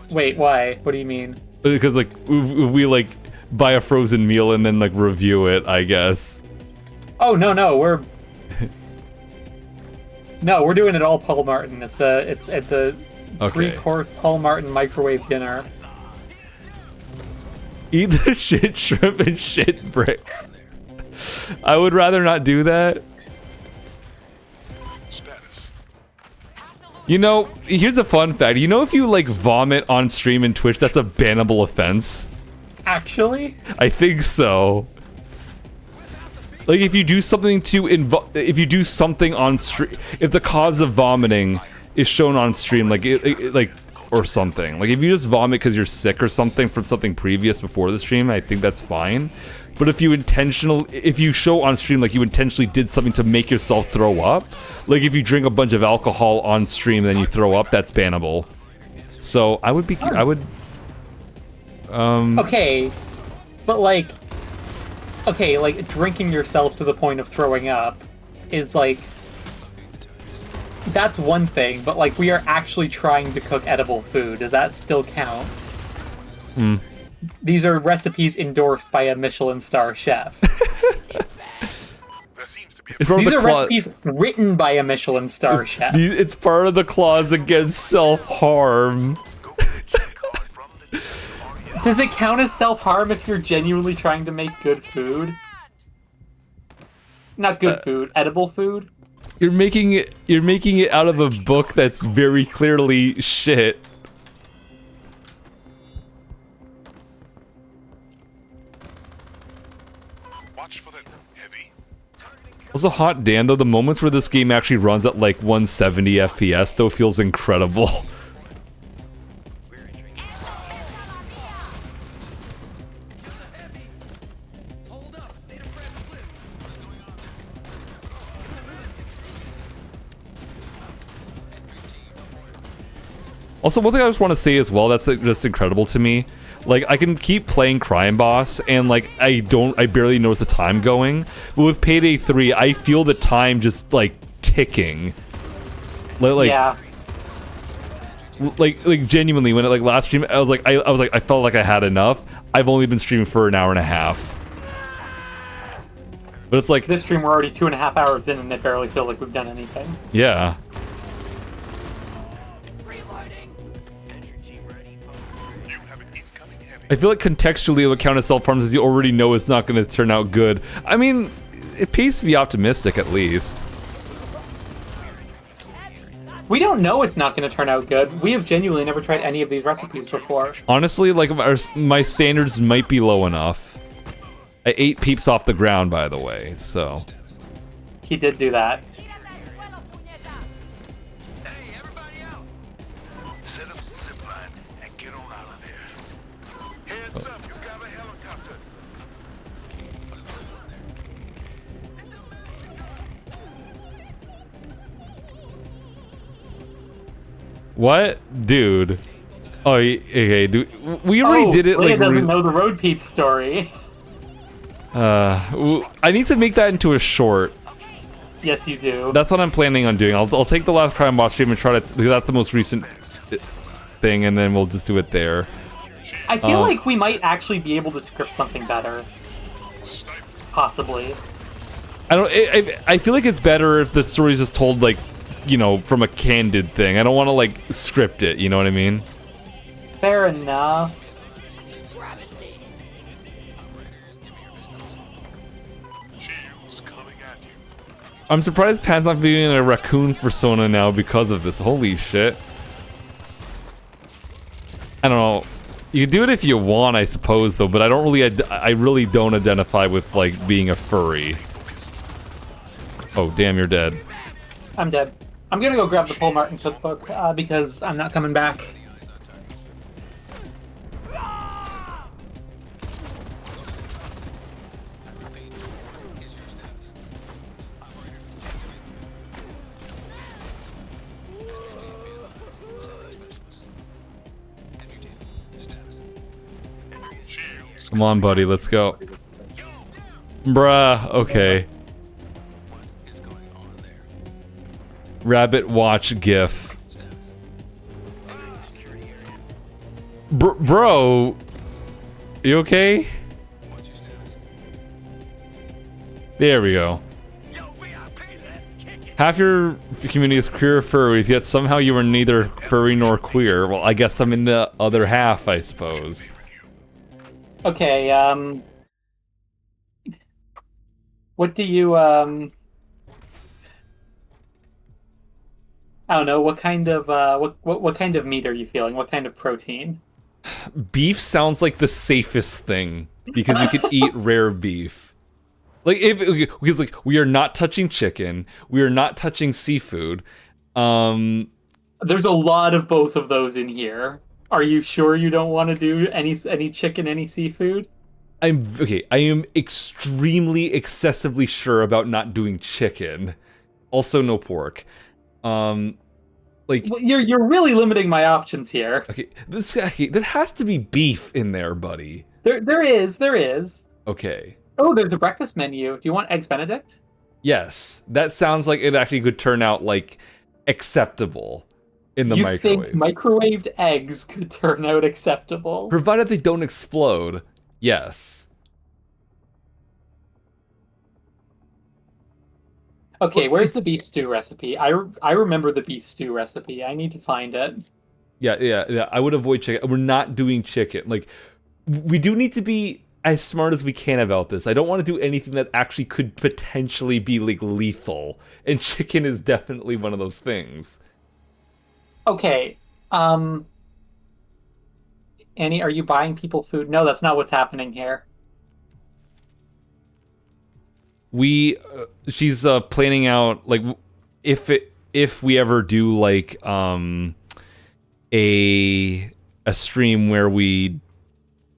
Wait, why? What do you mean? Because like if we like buy a frozen meal and then like review it, I guess. Oh no, we're doing it all Paul Martin. It's a Okay. 3-course Paul Martin microwave dinner. Eat the shit shrimp and shit bricks. I would rather not do that. Status. You know, here's a fun fact. You know, if you like vomit on stream in Twitch, that's a bannable offense. Actually, I think so. Like if you do something if you do something on stream, if the cause of vomiting is shown on stream, like or something, like if you just vomit because you're sick or something from something previous before the stream, I think that's fine. But if you show on stream like you intentionally did something to make yourself throw up, like if you drink a bunch of alcohol on stream and then you throw up, that's bannable. So I would okay, but like drinking yourself to the point of throwing up is like, that's one thing, but like we are actually trying to cook edible food. Does that still count? These are recipes endorsed by a Michelin star chef. There seems to be It's part of These the are recipes written by a Michelin star chef. It's part of the clause against self-harm. Does it count as self-harm if you're genuinely trying to make good food? Not good food, edible food. You're making it out of a book that's very clearly shit. Watch for that heavy. Also, hot damn though, the moments where this game actually runs at like 170 FPS though feels incredible. Hold up. Need a fresh flip. Also, one thing I just want to say as well that's like, just incredible to me. Like, I can keep playing Crime Boss, and like, I barely notice the time going. But with Payday 3, I feel the time just like ticking. Like, Yeah. like genuinely, when it like last stream, I felt like I had enough. I've only been streaming for an hour and a half. But it's like, This stream, we're already 2.5 hours in, and it barely feels like we've done anything. yeah. You have an incoming heavy. I feel like contextually what count as self-harms is you already know it's not going to turn out good. I mean, it pays to be optimistic at least. We don't know it's not going to turn out good. We have genuinely never tried any of these recipes before. Honestly, like, my standards might be low enough. I ate peeps off the ground, by the way, so... He did do that. Tírate al suelo, puñeta. Hey, everybody out! Set up the zip line and get on out of there. Heads up, you got a helicopter. What? Dude. Oh, okay, dude. We already did it, Leia like... doesn't know the Road Peeps story. I need to make that into a short. Yes, you do. That's what I'm planning on doing. I'll take the last Crime Boss stream and try to... That's the most recent thing, and then we'll just do it there. I feel like we might actually be able to script something better. Possibly. I feel like it's better if the story's just told, like, you know, from a candid thing. I don't want to, like, script it, you know what I mean? Fair enough. Shields coming at you. I'm surprised Pann's not being a raccoon persona now because of this. Holy shit. I don't know. You can do it if you want, I suppose, though, but I don't really... I really don't identify with, like, being a furry. Oh, damn, you're dead. I'm dead. I'm gonna go grab the Paul Martin cookbook because I'm not coming back. Shields. Come on, buddy, let's go. Bruh, okay. Rabbit watch gif. Bro, you okay? There we go. Half your community is queer furries, yet somehow you are neither furry nor queer. Well, I guess I'm in the other half, I suppose. Okay, what do you, I don't know, what kind of, what kind of meat are you feeling? What kind of protein? Beef sounds like the safest thing because you can eat rare beef. Like because like we are not touching chicken, we are not touching seafood. There's a lot of both of those in here. Are you sure you don't want to do any chicken, any seafood? I am extremely excessively sure about not doing chicken. Also no pork. Like Well, you're really limiting my options here. okay, there has to be beef in there, buddy. There is. Okay. Oh, there's a breakfast menu. Do you want eggs Benedict? Yes, that sounds like it actually could turn out like acceptable in the you microwave. think microwaved eggs could turn out acceptable? Provided they don't explode. Yes. Okay, where's the beef stew recipe? I remember the beef stew recipe. I need to find it. Yeah. I would avoid chicken. We're not doing chicken. Like, we do need to be as smart as we can about this. I don't want to do anything that actually could potentially be like lethal, and chicken is definitely one of those things. Okay. Annie, are you buying people food? No, that's not what's happening here. She's planning out like if we ever do like a stream where we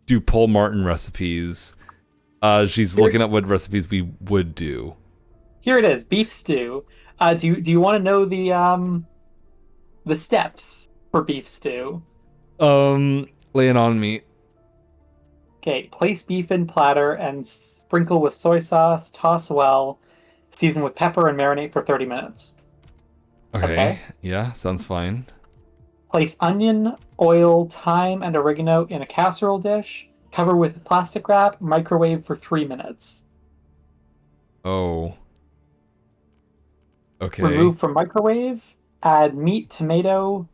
do Paul Martin recipes. She's looking at what recipes we would do. Here it is, beef stew. Do you want to know the steps for beef stew? Lay it on me. Okay, place beef in platter and sprinkle with soy sauce, toss well, season with pepper and marinate for 30 minutes. Okay. Yeah, sounds fine. Place onion, oil, thyme, and oregano in a casserole dish. Cover with plastic wrap, microwave for 3 minutes. Oh. Okay. Remove from microwave, add meat, tomato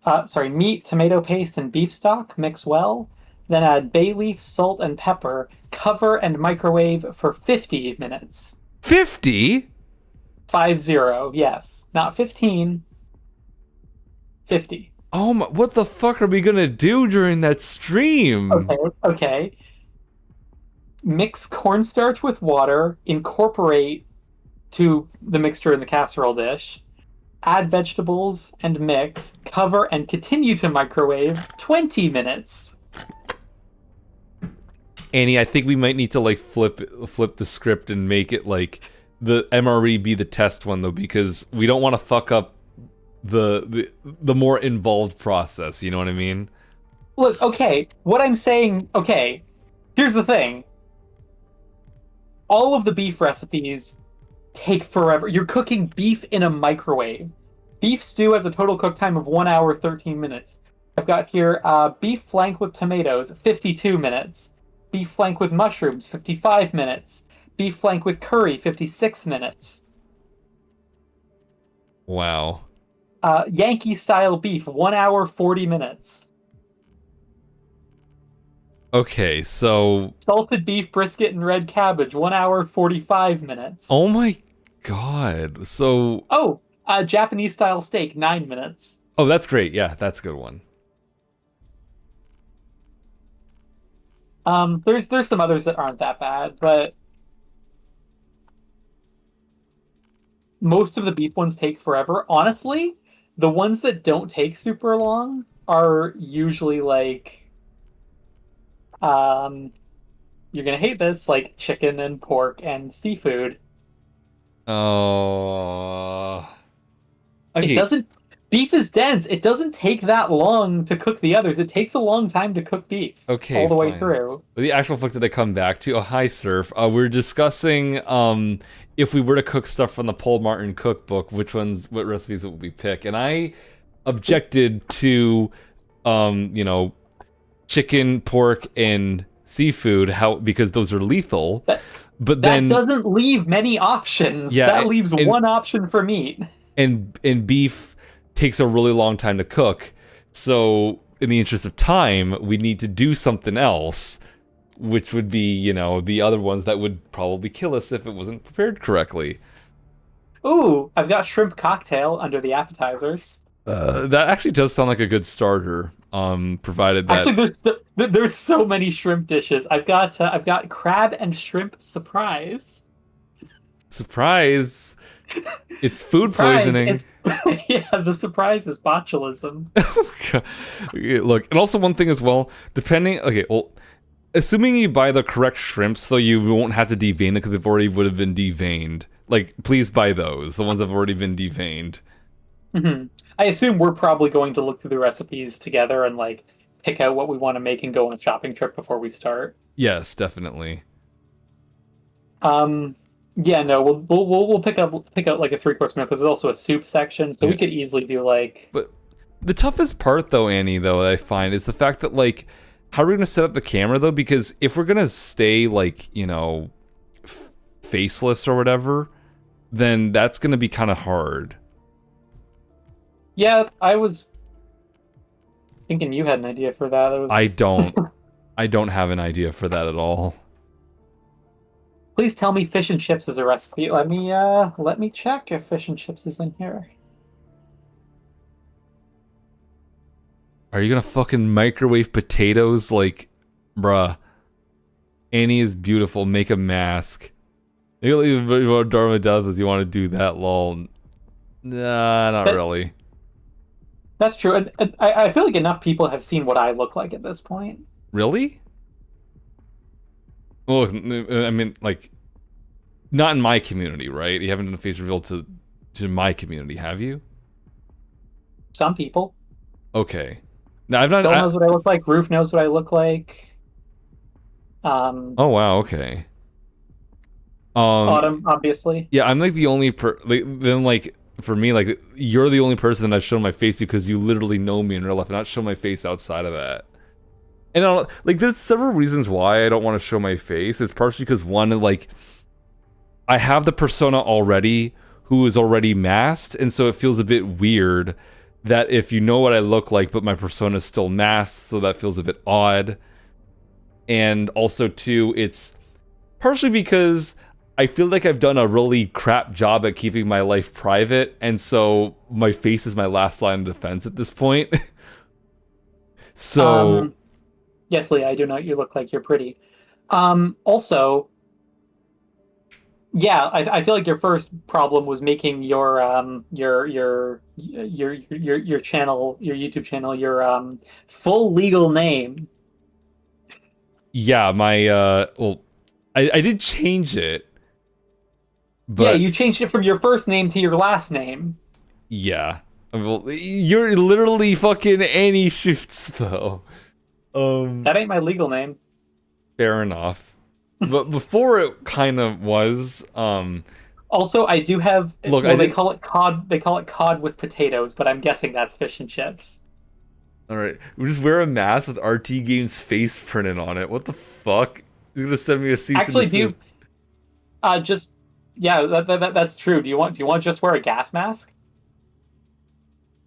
paste, and beef stock, mix well. Then add bay leaf, salt, and pepper. Cover and microwave for 50 minutes. 50? 50, yes. Not 15. 50. Oh my, what the fuck are we gonna do during that stream? Okay. Mix cornstarch with water, incorporate to the mixture in the casserole dish, add vegetables and mix, cover and continue to microwave 20 minutes. Annie, I think we might need to like flip the script and make it like the MRE be the test one though, because we don't want to fuck up the more involved process, you know what I mean? Look, okay, what I'm saying, okay, here's the thing. All of the beef recipes take forever. You're cooking beef in a microwave. Beef stew has a total cook time of 1 hour, 13 minutes. I've got here beef flank with tomatoes, 52 minutes. Beef flank with mushrooms, 55 minutes. Beef flank with curry, 56 minutes. Wow. Yankee style beef, 1 hour, 40 minutes. Okay, so... Salted beef, brisket, and red cabbage, 1 hour, 45 minutes. Oh my god, so... Oh, Japanese style steak, 9 minutes. Oh, that's great, yeah, that's a good one. There's some others that aren't that bad, but most of the beef ones take forever. Honestly, the ones that don't take super long are usually like, you're gonna hate this, like chicken and pork and seafood. Oh. Okay. It doesn't. Beef is dense. It doesn't take that long to cook the others. It takes a long time to cook beef. Okay, all the way fine. through. The actual fuck did I come back to? Oh, hi, Surf. We're discussing if we were to cook stuff from the Paul Martin cookbook, what recipes would we pick? And I objected to, chicken, pork, and seafood. Because those are lethal. But then that doesn't leave many options. Yeah, that leaves one option for meat. And beef takes a really long time to cook. So in the interest of time, we need to do something else, which would be, the other ones that would probably kill us if it wasn't prepared correctly. Ooh, I've got shrimp cocktail under the appetizers. That actually does sound like a good starter, provided that... Actually, there's so many shrimp dishes. I've got crab and shrimp surprise. Surprise! It's food poisoning. Yeah, the surprise is botulism. Look, and also one thing as well, assuming you buy the correct shrimps, though, you won't have to devein it because they've already would have been deveined. Like, please buy those, the ones that have already been deveined. Mm-hmm. I assume we're probably going to look through the recipes together and, like, pick out what we want to make and go on a shopping trip before we start. Yes, definitely. Yeah, no, we'll pick out like a 3-course meal because there's also a soup section, so we could easily do like. But the toughest part, though, Annie, that I find is the fact that like, how are we gonna set up the camera though? Because if we're gonna stay like faceless or whatever, then that's gonna be kind of hard. Yeah, I was thinking you had an idea for that. I don't. I don't have an idea for that at all. Please tell me fish and chips is a recipe. Let me check if fish and chips is in here. Are you gonna fucking microwave potatoes? Like, bruh. Annie is beautiful. Make a mask. You want Dharma Death as you want to do that, lol. Nah, not really. That's true. And I feel like enough people have seen what I look like at this point. Really? Well, I mean, like, not in my community, right? You haven't done a face reveal to my community, have you? Some people. Okay. Now I've not. Still knows what I look like. Roof knows what I look like. Oh wow. Okay. Autumn, obviously. Yeah, I'm like the only then like for me, like you're the only person that I've shown my face to because you literally know me in real life, and not show my face outside of that. And like there's several reasons why I don't want to show my face. It's partially because one, like I have the persona already who is already masked, and so it feels a bit weird that if you know what I look like, but my persona is still masked, so that feels a bit odd. And also too, it's partially because I feel like I've done a really crap job at keeping my life private, and so my face is my last line of defense at this point. So... yes, Lee, I do know you look like you're pretty. Also, yeah, I feel like your first problem was making your channel, your YouTube channel, your full legal name. Yeah, my well, I did change it. But yeah, you changed it from your first name to your last name. Yeah. Well, you're literally fucking Annie Shoots, though. That ain't my legal name. Fair enough. But before it kind of was, Also, I do have. Look, well, they call it cod. They call it cod with potatoes, but I'm guessing that's fish and chips. All right, we just wear a mask with RT Games face printed on it. What the fuck? You're gonna send me a cease Actually, and do you? desist. Just yeah, that's true. Do you want to just wear a gas mask?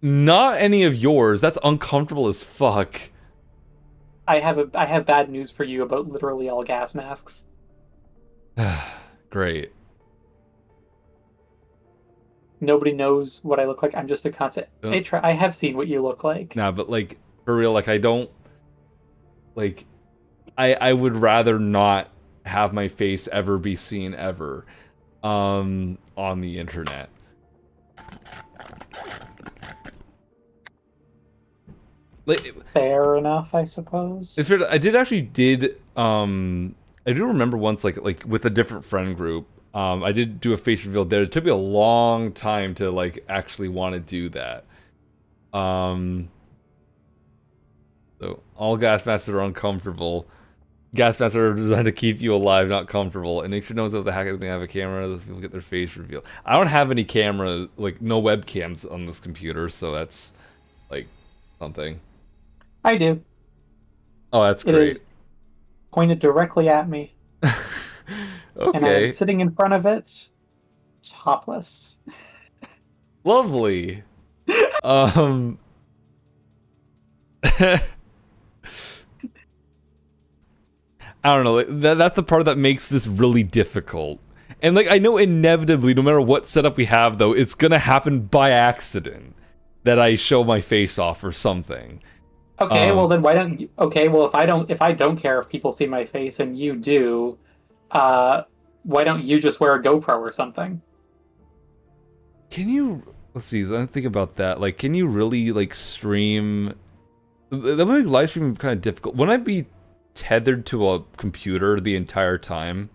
Not any of yours. That's uncomfortable as fuck. I have bad news for you about literally all gas masks. Great. Nobody knows what I look like. I'm just a constant. I have seen what you look like. Nah, but like for real, like I don't like. I would rather not have my face ever be seen ever, on the internet. Like, fair enough, I suppose. I do remember once like with a different friend group, I did do a face reveal there. It took me a long time to like actually want to do that. So all gas masks are uncomfortable. Gas masks are designed to keep you alive, not comfortable. And make sure no one's able to hack anything. Have a camera. Those people get their face revealed. I don't have any camera, like no webcams on this computer, so that's like something. I do. Oh, that's great. It is pointed directly at me. Okay. And I'm sitting in front of it, topless. Lovely. I don't know. That's the part that makes this really difficult. And like I know inevitably, no matter what setup we have, though, it's gonna happen by accident that I show my face off or something. Okay, well then why don't you, okay, well if I don't care if people see my face and you do, why don't you just wear a GoPro or something? Can you, let's see, let me think about that. Like, can you really like stream? That would make live streaming kind of difficult. Wouldn't I be tethered to a computer the entire time?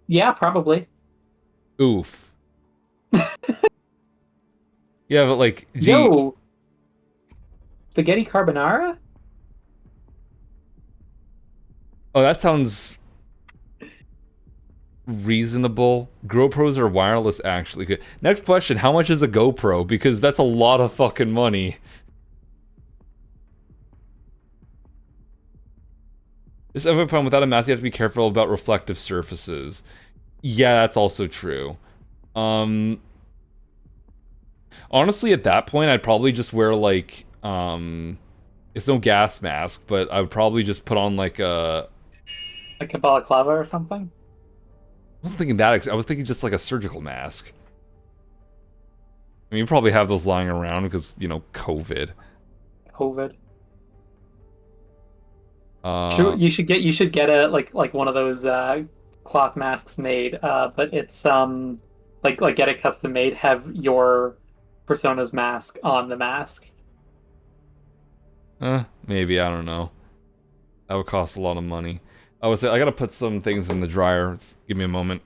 Yeah, probably. Oof. Yeah, but like, gee, Yo, spaghetti carbonara? oh, that sounds reasonable. GoPros are wireless, actually. Good. Next question: how much is a GoPro? Because that's a lot of fucking money. This other problem without a mask, you have to be careful about reflective surfaces. Yeah, that's also true. Honestly, at that point, I'd probably just wear like It's no gas mask, but I would probably just put on like a... Like a balaclava or something? I wasn't thinking that. I was thinking just like a surgical mask. I mean, you probably have those lying around because, you know, COVID. COVID. Uh, You should get a like one of those cloth masks made, but it's like get it custom made. Have your persona's mask on the mask. maybe, I don't know. That would cost a lot of money. I would say I gotta put some things in the dryer. Give me a moment.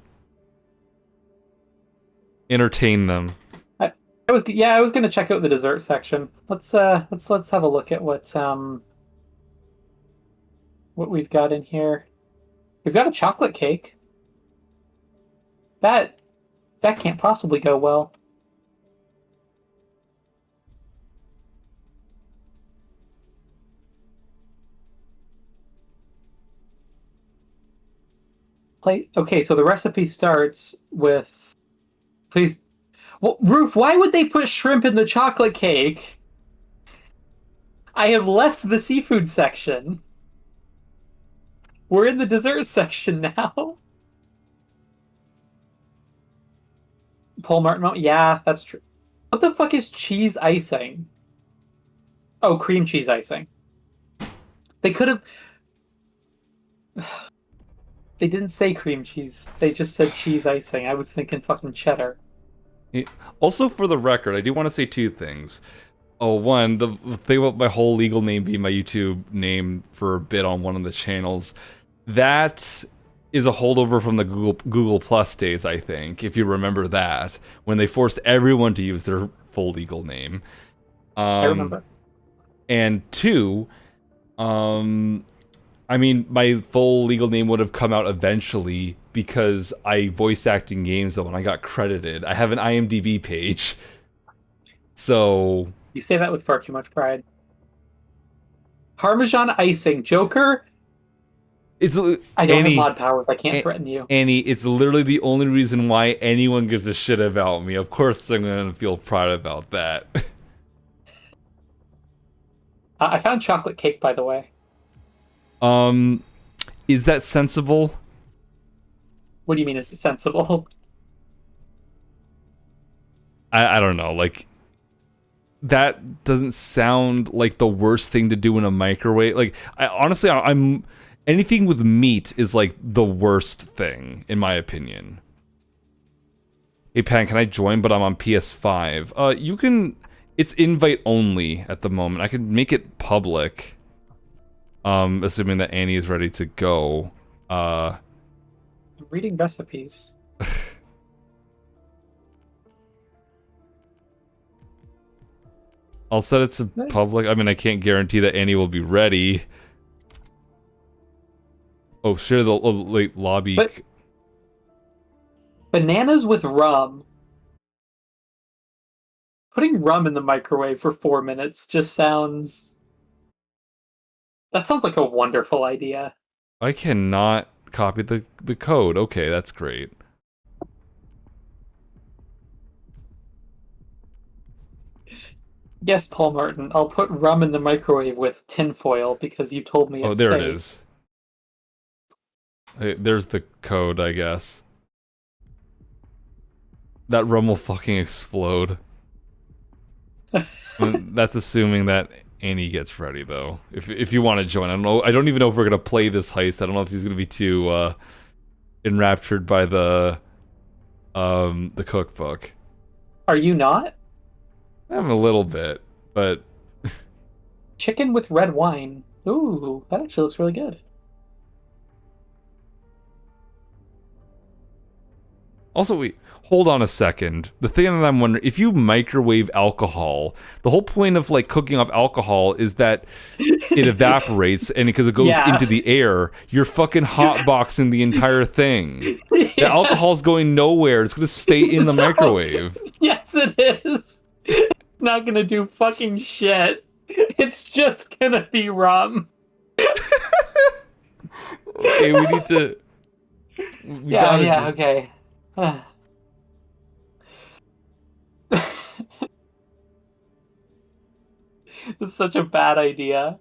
Entertain them. I was gonna check out the dessert section. Let's have a look at what we've got in here. We've got a chocolate cake. That can't possibly go well. Okay, so the recipe starts with, please. Well, Roof, why would they put shrimp in the chocolate cake? I have left the seafood section. We're in the dessert section now. Paul Martin, yeah, that's true. What the fuck is cheese icing? Oh, cream cheese icing. They could have... They didn't say cream cheese. They just said cheese icing. I was thinking fucking cheddar. Also, for the record, I do want to say two things. Oh, one, the thing about my whole legal name being my YouTube name for a bit on one of the channels, that is a holdover from the Google Plus days, I think, if you remember that, when they forced everyone to use their full legal name. I remember. And two, I mean, my full legal name would have come out eventually because I voice act in games, though, and I got credited. I have an IMDb page. So... You say that with far too much pride. Parmesan icing. Joker? I don't have mod powers. I can't threaten you. Annie, it's literally the only reason why anyone gives a shit about me. Of course I'm going to feel proud about that. I found chocolate cake, by the way. Is that sensible? What do you mean, is it sensible? I don't know, like... That doesn't sound like the worst thing to do in a microwave. Like, honestly, I'm... Anything with meat is, like, the worst thing, in my opinion. Hey, Phann, can I join? But I'm on PS5. You can... It's invite only at the moment. I can make it public. Assuming that Annie is ready to go. I'm reading recipes. I'll set it to public. I mean, I can't guarantee that Annie will be ready. Oh, share the late lobby. But bananas with rum. Putting rum in the microwave for 4 minutes just sounds... That sounds like a wonderful idea. I cannot copy the code. Okay, that's great. Yes, Paul Martin, I'll put rum in the microwave with tinfoil because you told me it's there safe. It is. There's the code, I guess. That rum will fucking explode. That's assuming that Annie gets ready, though. If you want to join, I don't know. I don't even know if we're gonna play this heist. I don't know if he's gonna be too enraptured by the cookbook. Are you not? I'm a little bit, but... Chicken with red wine. Ooh, that actually looks really good. Also, wait, hold on a second. The thing that I'm wondering, if you microwave alcohol, the whole point of, like, cooking off alcohol is that it evaporates, and because it goes into the air, you're fucking hotboxing the entire thing. Yes. The alcohol's going nowhere. It's gonna stay in the microwave. Yes, it is. It's not gonna do fucking shit. It's just gonna be rum. Okay, we need to... Okay. It's such a bad idea.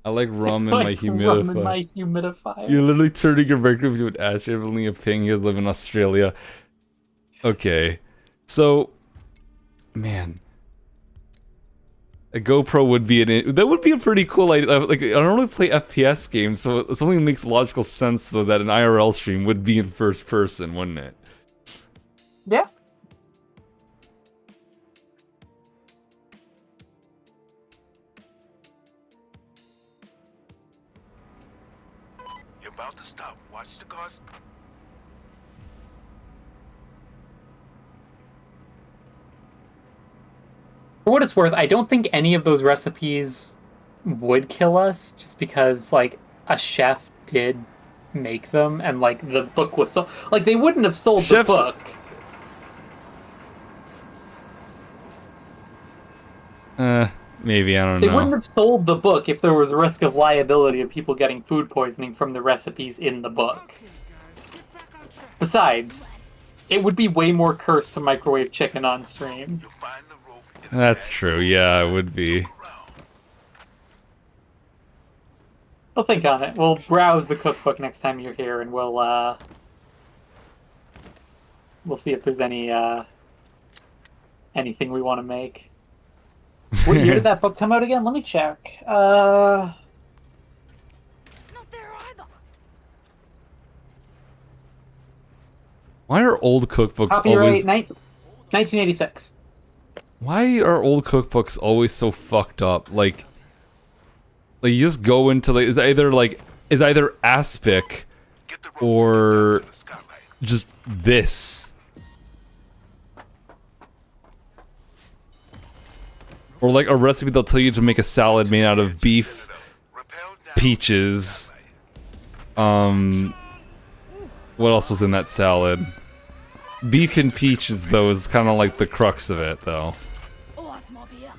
I like rum in my Like rum in my humidifier. humidifier. You're literally turning your microwave into an ashtray, only a ping. You live in Australia. Okay, so, man, a GoPro would be that would be a pretty cool idea. Like, I don't really play FPS games, so it something makes logical sense though that an IRL stream would be in first person, wouldn't it? Yeah. You're about to stop. Watch the cars. For what it's worth, I don't think any of those recipes would kill us, just because like a chef did make them, and like the book was so like they wouldn't have sold Chefs- the book. Maybe, I don't They know. wouldn't have sold the book if there was a risk of liability of people getting food poisoning from the recipes in the book. Besides, it would be way more cursed to microwave chicken on stream. You'll find the rope in the That's bag. true, yeah, it would be. Look around. We'll think on it. We'll browse the cookbook next time you're here, and we'll see if there's anything we want to make. What year did that book come out again? Let me check. Not there either. Why are old cookbooks Copyright always... 1986. Why are old cookbooks always so fucked up? Like you just go into like, is either aspic Get the ropes or and get down to the skylight. just this. Or like a recipe they'll tell you to make a salad made out of beef, Rappel down peaches. What else was in that salad? Beef and peaches though is kind of like the crux of it though. Oh, that's my beer.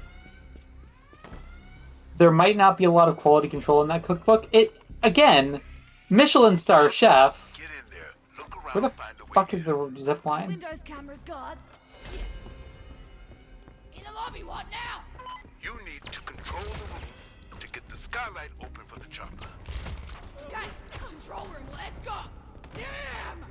There might not be a lot of quality control in that cookbook. It, again, Michelin star chef. Get in there. Look around. Where the Find a way fuck is in. the zip line? Windows, cameras, guards. Yeah. In the lobby, what now? You need to control the room to get the skylight open for the chopper. Okay, control room, let's go. Damn!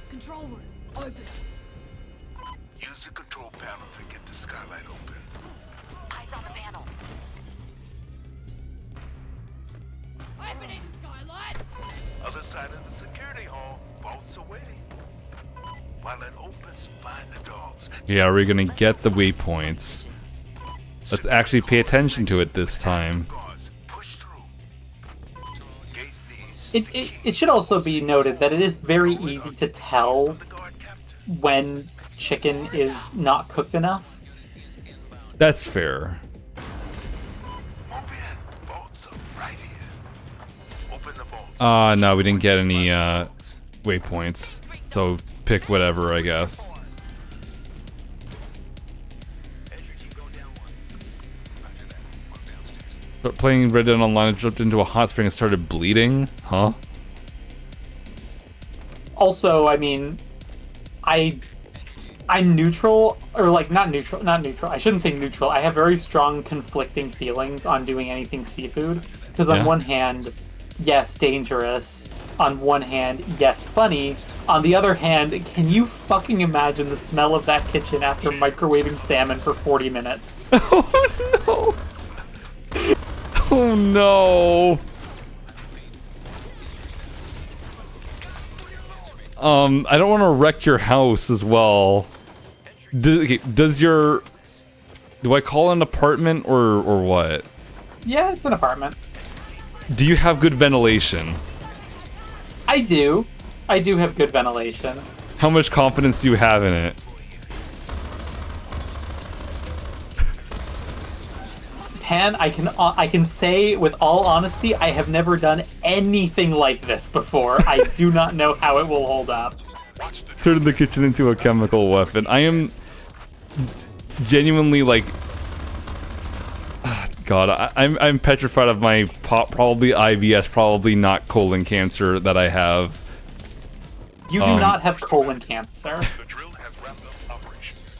Control room, open. Use the control panel to get the skylight open. Eyes on the panel. Opening the skylight. Other side of the security hall, vaults are waiting. While it opens, find the dogs. Yeah, we're gonna get the waypoints. Let's actually pay attention to it this time. Guards, push through. Gate needs It should also be noted that it is very easy to tell the guard captain. when chicken is not cooked enough. That's fair. Move in. Vaults are right here. Open the vaults. No, we didn't get any waypoints. So pick whatever, I guess. But playing Red Dead Online, I jumped into a hot spring and started bleeding? Huh? Also, I mean, I'm neutral, or like not neutral. I shouldn't say neutral. I have very strong conflicting feelings on doing anything seafood. Because on Yeah. one hand, yes, dangerous. On one hand, yes, funny. On the other hand, can you fucking imagine the smell of that kitchen after microwaving salmon for 40 minutes? Oh no! Oh no! I don't want to wreck your house as well. Does your... Do I call it an apartment or what? Yeah, it's an apartment. Do you have good ventilation? I do. I do have good ventilation. How much confidence do you have in it? Phann, I can say with all honesty, I have never done anything like this before. I do not know how it will hold up. Watch the Turn the kitchen into a chemical weapon. I am genuinely like, God, I'm petrified of my probably IBS, probably not colon cancer that I have. You do not have colon cancer. The drill has wrapped up operations.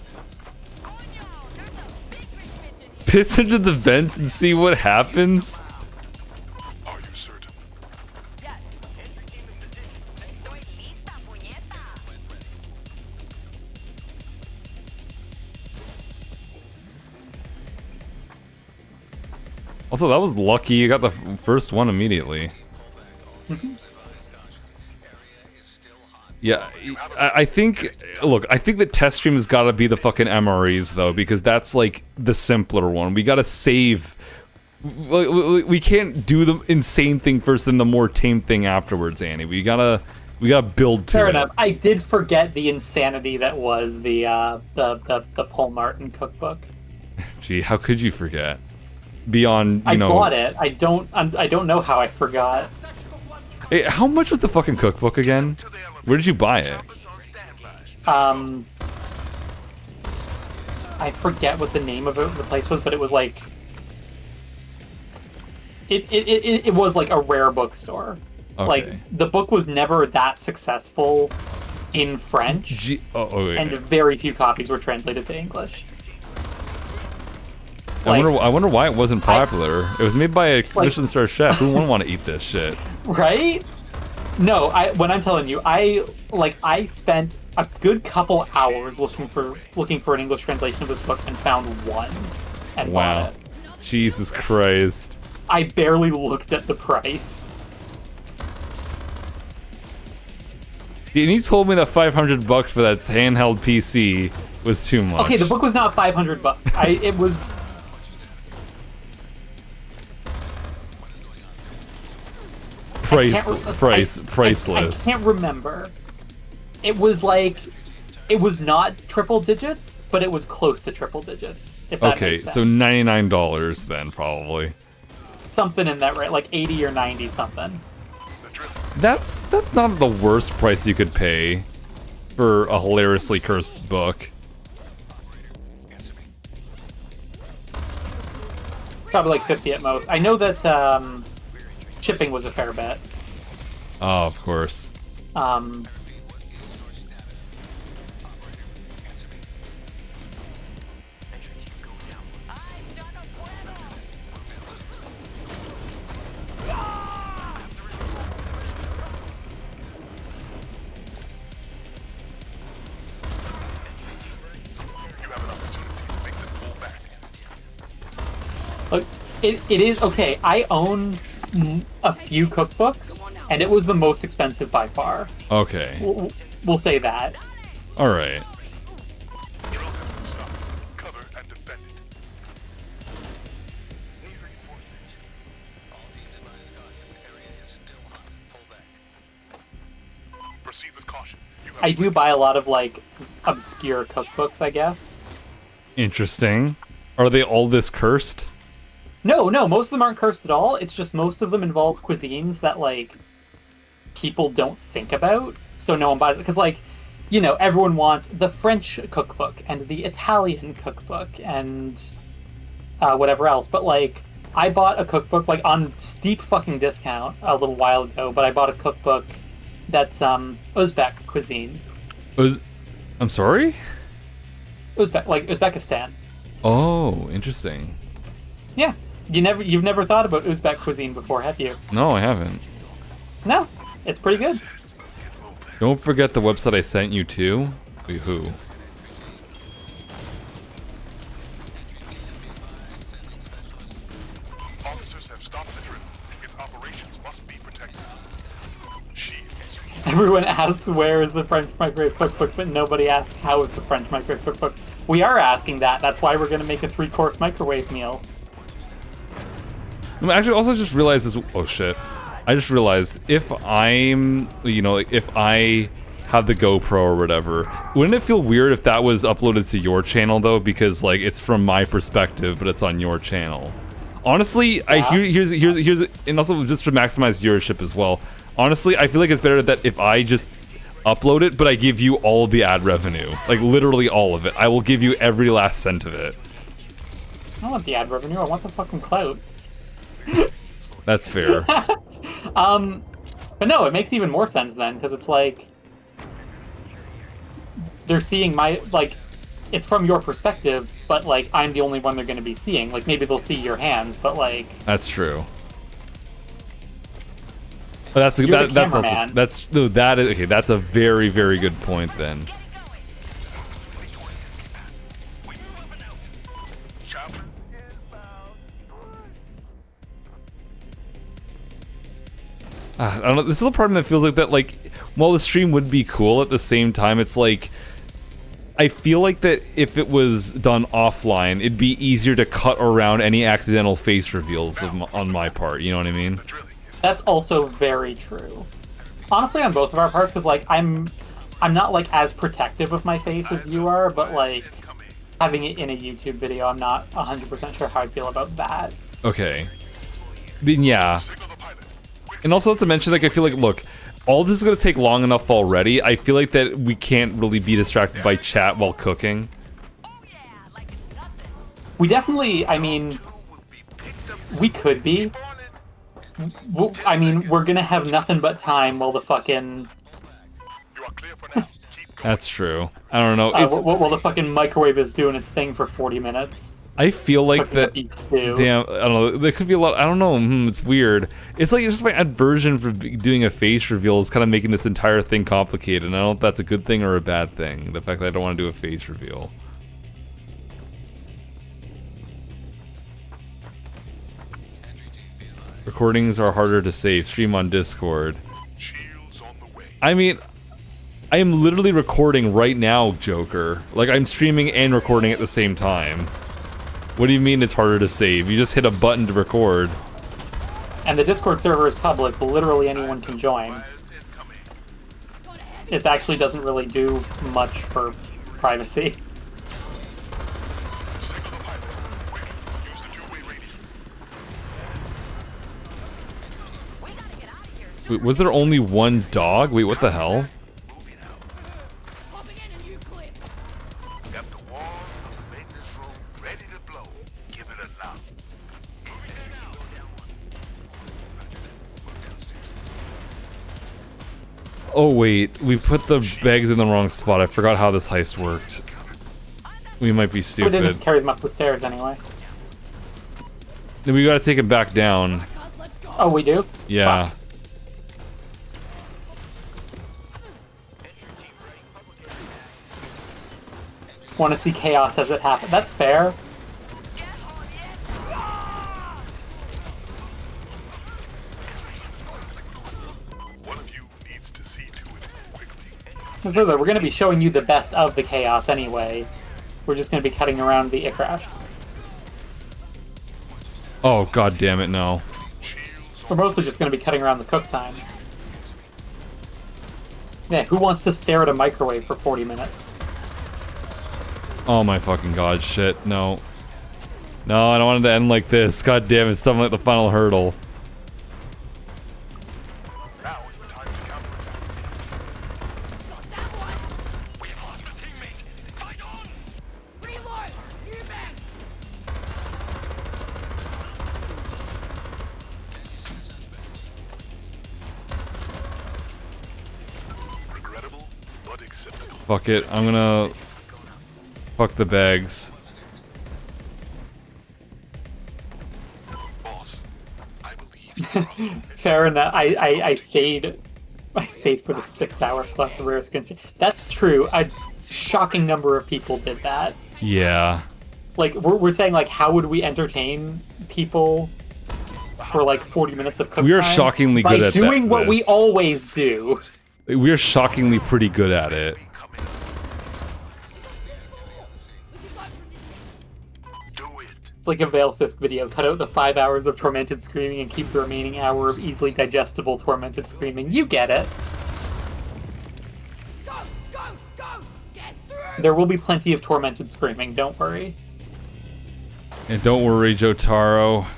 Coño, there's a big fish in here. Piss into the vents and see what happens. Are you certain? Yes. Entry team in position. Estoy lista, puñeta. Also, that was lucky. You got the first one immediately. Yeah, I think, look, I think the test stream has got to be the fucking MREs, though, because that's, like, the simpler one. We gotta save... We can't do the insane thing first, then the more tame thing afterwards, Annie. We gotta build to it. Fair enough. I did forget the insanity that was the Paul Martin cookbook. Gee, how could you forget? Beyond, I you know... bought it. I don't know how I forgot. Hey, how much was the fucking cookbook again? Where did you buy it? I forget what the name of the place was, but it was like it was like a rare bookstore. Okay. Like the book was never that successful in French, wait. and very few copies were translated to English. I wonder why it wasn't popular. It was made by a Michelin star chef. Who wouldn't want to eat this shit? Right? No, when I'm telling you, I spent a good couple hours looking for an English translation of this book and found one. And Wow. bought it. Jesus Christ. I barely looked at the price. And he told me that $500 for that handheld PC was too much. Okay, the book was not $500. It was. Priceless. I can't remember. It was like, it was not triple digits, but it was close to triple digits. If that Okay, makes sense. so $99 then probably. Something in that, right? Like 80 or 90 something. That's not the worst price you could pay for a hilariously cursed book. Probably like 50 at most. I know that shipping was a fair bet. Oh, of course. Look, it is okay. I own a few cookbooks, and it was the most expensive by far. Okay. We'll say that. All right. Drill has been stopped. Cover and defend it. Need reinforcements. All teams advised caution. Area is still hot. Pull back. Proceed with caution. I do buy a lot of like obscure cookbooks, I guess. Interesting. Are they all this cursed? No, most of them aren't cursed at all. It's just most of them involve cuisines that like people don't think about, so no one buys it. Because like, you know, everyone wants the French cookbook and the Italian cookbook and whatever else. But like, I bought a cookbook like on steep fucking discount a little while ago. But I bought a cookbook that's Uzbek cuisine. I'm sorry? Uzbekistan. Oh, interesting. Yeah. You've never thought about Uzbek cuisine before, have you? No, I haven't. No, it's pretty good. Don't forget the website I sent you to. Wait, who? Officers have stopped the drill. Its operations must be protected. Everyone asks where is the French microwave cookbook, but nobody asks how is the French microwave cookbook. We are asking that. That's why we're going to make a 3-course microwave meal. Actually, also just realized this. Oh shit! I just realized if I'm, you know, if I have the GoPro or whatever, wouldn't it feel weird if that was uploaded to your channel though? Because like it's from my perspective, but it's on your channel. Honestly, Yeah. here's and also just to maximize viewership as well. Honestly, I feel like it's better that if I just upload it, but I give you all the ad revenue. Like, literally all of it. I will give you every last cent of it. I don't want the ad revenue, I want the fucking clout. That's fair. But no, it makes even more sense then, because it's like... They're seeing my, like... It's from your perspective, but, like, I'm the only one they're going to be seeing. Like, maybe they'll see your hands, but, like... That's true. But that's You're the that's also cameraman. that's no, that is okay. That's a very very good point then. I don't know. This is the part that feels like that. Like, while the stream would be cool, at the same time, it's like I feel like that if it was done offline, it'd be easier to cut around any accidental face reveals on my part. You know what I mean? That's also very true. Honestly, on both of our parts, because, like, I'm not, like, as protective of my face as you are, but, like, having it in a YouTube video, I'm not 100% sure how I feel about that. Okay. Then yeah. And also, not to mention, like, I feel like, look, all this is going to take long enough already. I feel like that we can't really be distracted by chat while cooking. We definitely, I mean, we could be. I mean, we're gonna have nothing but time while the fucking... That's true. I don't know. It's, while the fucking microwave is doing its thing for 40 minutes. I feel like Cooking that... up beef stew. Damn, I don't know. There could be a lot... I don't know. It's weird. It's like it's just my aversion for doing a face reveal is kind of making this entire thing complicated. And I don't know if that's a good thing or a bad thing. The fact that I don't want to do a face reveal. Recordings are harder to save. Stream on Discord. I mean, I am literally recording right now, Joker. Like, I'm streaming and recording at the same time. What do you mean it's harder to save? You just hit a button to record. And the Discord server is public. Literally anyone can join. It actually doesn't really do much for privacy. Wait, was there only one dog? Wait, what the hell? Popping in a new clip. Got the wall of the maintenance room ready to blow. Give it a knock. Oh wait, we put the bags in the wrong spot. I forgot how this heist worked. We might be We stupid. didn't carry them up the stairs anyway. Then we gotta take it back down. Oh, we do? Yeah. Fuck. Want to see chaos as it happens. That's fair. One of you needs to see to it quickly. So we're going to be showing you the best of the chaos anyway. We're just going to be cutting around the crash. Oh god damn it, no. We're mostly just going to be cutting around the cook time. Yeah, who wants to stare at a microwave for 40 minutes? Oh my fucking god, shit, no. No, I don't want it to end like this. God damn it, something like the final hurdle. Now is the time to counterattack. We have lost a teammate. Fight on! Reload! New man! Regrettable, but acceptable. Fuck it, I'm gonna... Fuck the bags. Boss, I believe you are alone. Fair enough. I stayed for the 6-hour plus rare skin. That's true. A shocking number of people did that. Yeah. Like, we're saying, like, how would we entertain people for, like, 40 minutes of cook We are time? shockingly By good at doing what we this. always do. We are shockingly pretty good at it. Do it. It's like a Veilfisk video. Cut out the 5 hours of tormented screaming and keep the remaining hour of easily digestible tormented screaming. You get it. Go! Go! Go! Get through! There will be plenty of tormented screaming, don't worry. And don't worry, Jotaro. To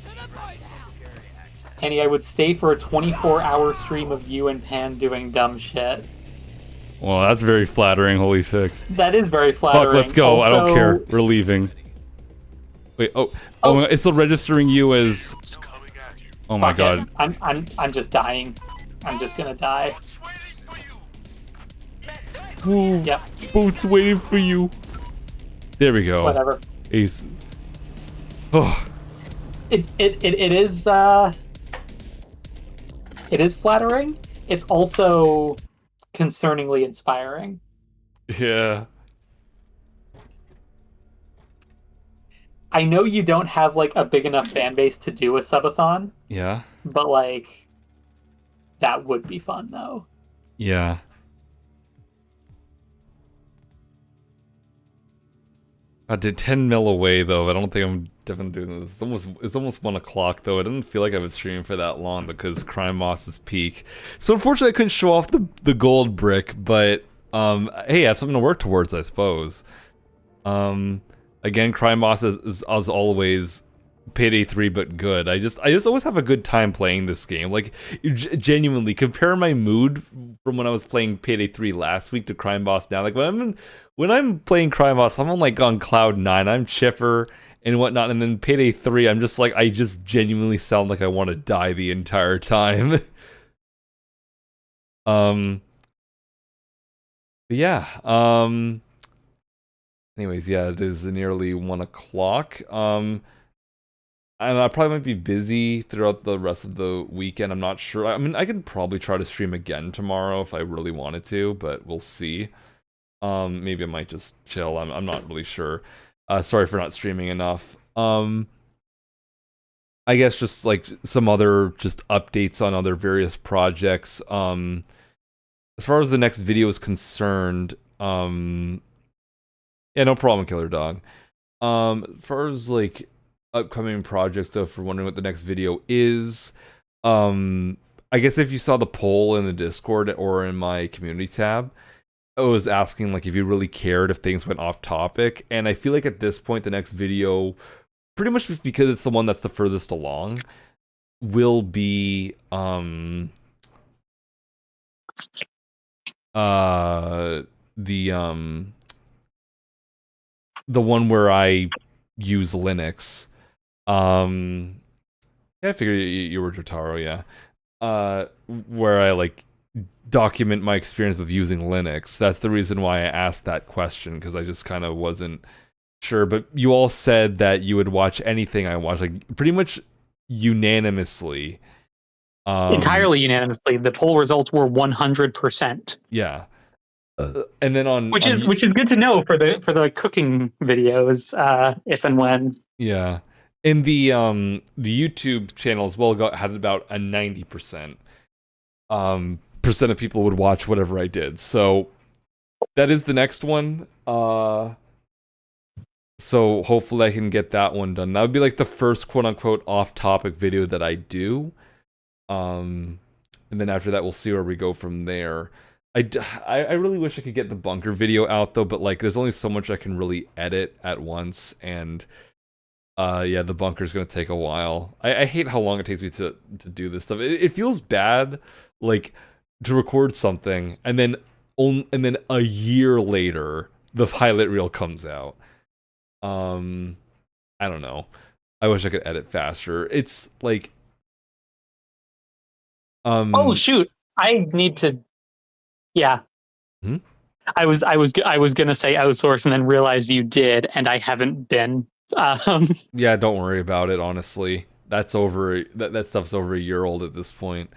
the boathouse! Annie, I would stay for a 24-hour stream of you and Phann doing dumb shit. Well, that's very flattering. Holy shit. That is very flattering. Fuck, let's go. I don't Also- care. We're leaving. Wait, oh, it's still registering you as... It's coming at you. Oh my Fuck it. god. I'm just dying. I'm just gonna die. It's waiting for you. Yep. Boat's waiting for you. There we go. Whatever. Ace. Oh, It is flattering. It's also concerningly inspiring. yeah. I know you don't have like a big enough fan base to do a subathon, Yeah. but like that would be fun though. Yeah. I did 10 mil away though. I don't think I'm definitely doing this. It's almost 1 o'clock though. I didn't feel like I was streaming for that long because Crime Moss's peak. So unfortunately, I couldn't show off the gold brick. But hey, I have something to work towards, I suppose. Again, Crime Moss is as always Payday 3, but good. I just always have a good time playing this game. Like, genuinely, compare my mood from when I was playing Payday 3 last week to Crime Boss now. Like, when I'm playing Crime Boss, I'm like on cloud 9. I'm chipper and whatnot. And then Payday 3, I'm just like, I just genuinely sound like I want to die the entire time. But yeah. Anyways, yeah, it is nearly 1 o'clock. And I probably might be busy throughout the rest of the weekend. I'm not sure. I mean, I could probably try to stream again tomorrow if I really wanted to, but we'll see. Maybe I might just chill. I'm not really sure. Sorry for not streaming enough. I guess just like some other just updates on other various projects. As far as the next video is concerned, yeah, no problem, Killer Dog. As far as like upcoming projects though, for wondering what the next video is, I guess if you saw the poll in the Discord or in my community tab, I was asking like if you really cared if things went off topic, and I feel like at this point the next video, pretty much just because it's the one that's the furthest along, will be the one where I use Linux. Yeah, I figured you were Jotaro, yeah. Where I like document my experience with using Linux. That's the reason why I asked that question, because I just kind of wasn't sure. But you all said that you would watch anything I watch, like pretty much unanimously. Entirely unanimously, the poll results were 100%. Yeah. And then which is good to know for the cooking videos, if and when. Yeah. In the YouTube channel as well had about a 90% percent of people would watch whatever I did. So that is the next one. So hopefully I can get that one done. That would be like the first quote unquote off topic video that I do. And then after that we'll see where we go from there. I really wish I could get the bunker video out though, but like there's only so much I can really edit at once, and yeah, the bunker's gonna take a while. I hate how long it takes me to do this stuff. It feels bad, like, to record something and then a year later the highlight reel comes out. I don't know. I wish I could edit faster. It's like oh shoot, I need to. Yeah. Hmm? I was gonna say outsource and then realize you did, and I haven't been. Yeah, don't worry about it. Honestly, that's over. That stuff's over a year old at this point.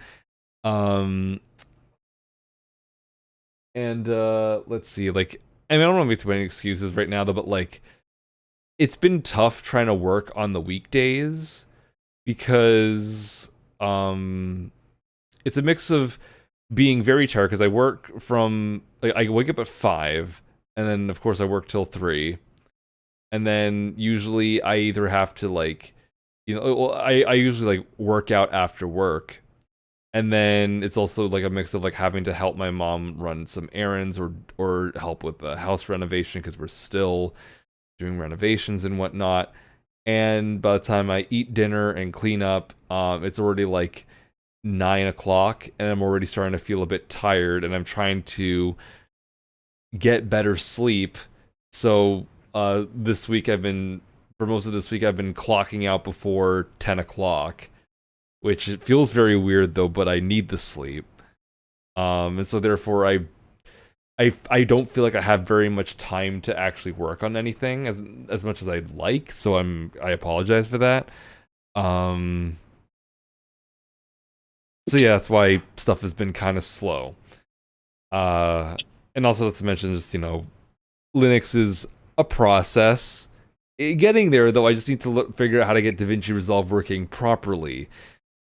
And let's see. Like, I mean, I don't want to make too many excuses right now, though. But like, it's been tough trying to work on the weekdays because it's a mix of being very tired because I work from, like, I wake up at 5, and then of course I work till 3, and then usually I either have to, like, you know, well, I usually like work out after work, and then it's also like a mix of like having to help my mom run some errands or help with the house renovation because we're still doing renovations and whatnot. And by the time I eat dinner and clean up, it's already like 9 o'clock, and I'm already starting to feel a bit tired, and I'm trying to get better sleep. So this week for most of this week I've been clocking out before 10 o'clock, which it feels very weird though, but I need the sleep. And so therefore I don't feel like I have very much time to actually work on anything as much as I'd like, so I apologize for that. So yeah, that's why stuff has been kind of slow. And also not to mention just, Linux is a process. Getting there though, I just need to figure out how to get DaVinci Resolve working properly.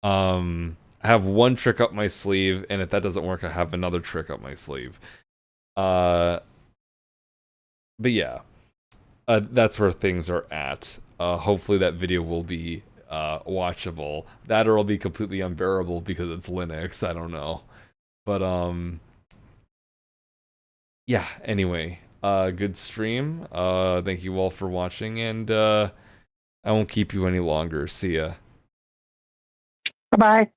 I have one trick up my sleeve, and if that doesn't work, I have another trick up my sleeve. But yeah, that's where things are at. Hopefully that video will be watchable. That or it'll be completely unbearable because it's Linux. I don't know. But yeah, anyway, good stream. Thank you all for watching, and I won't keep you any longer. See ya. Bye bye.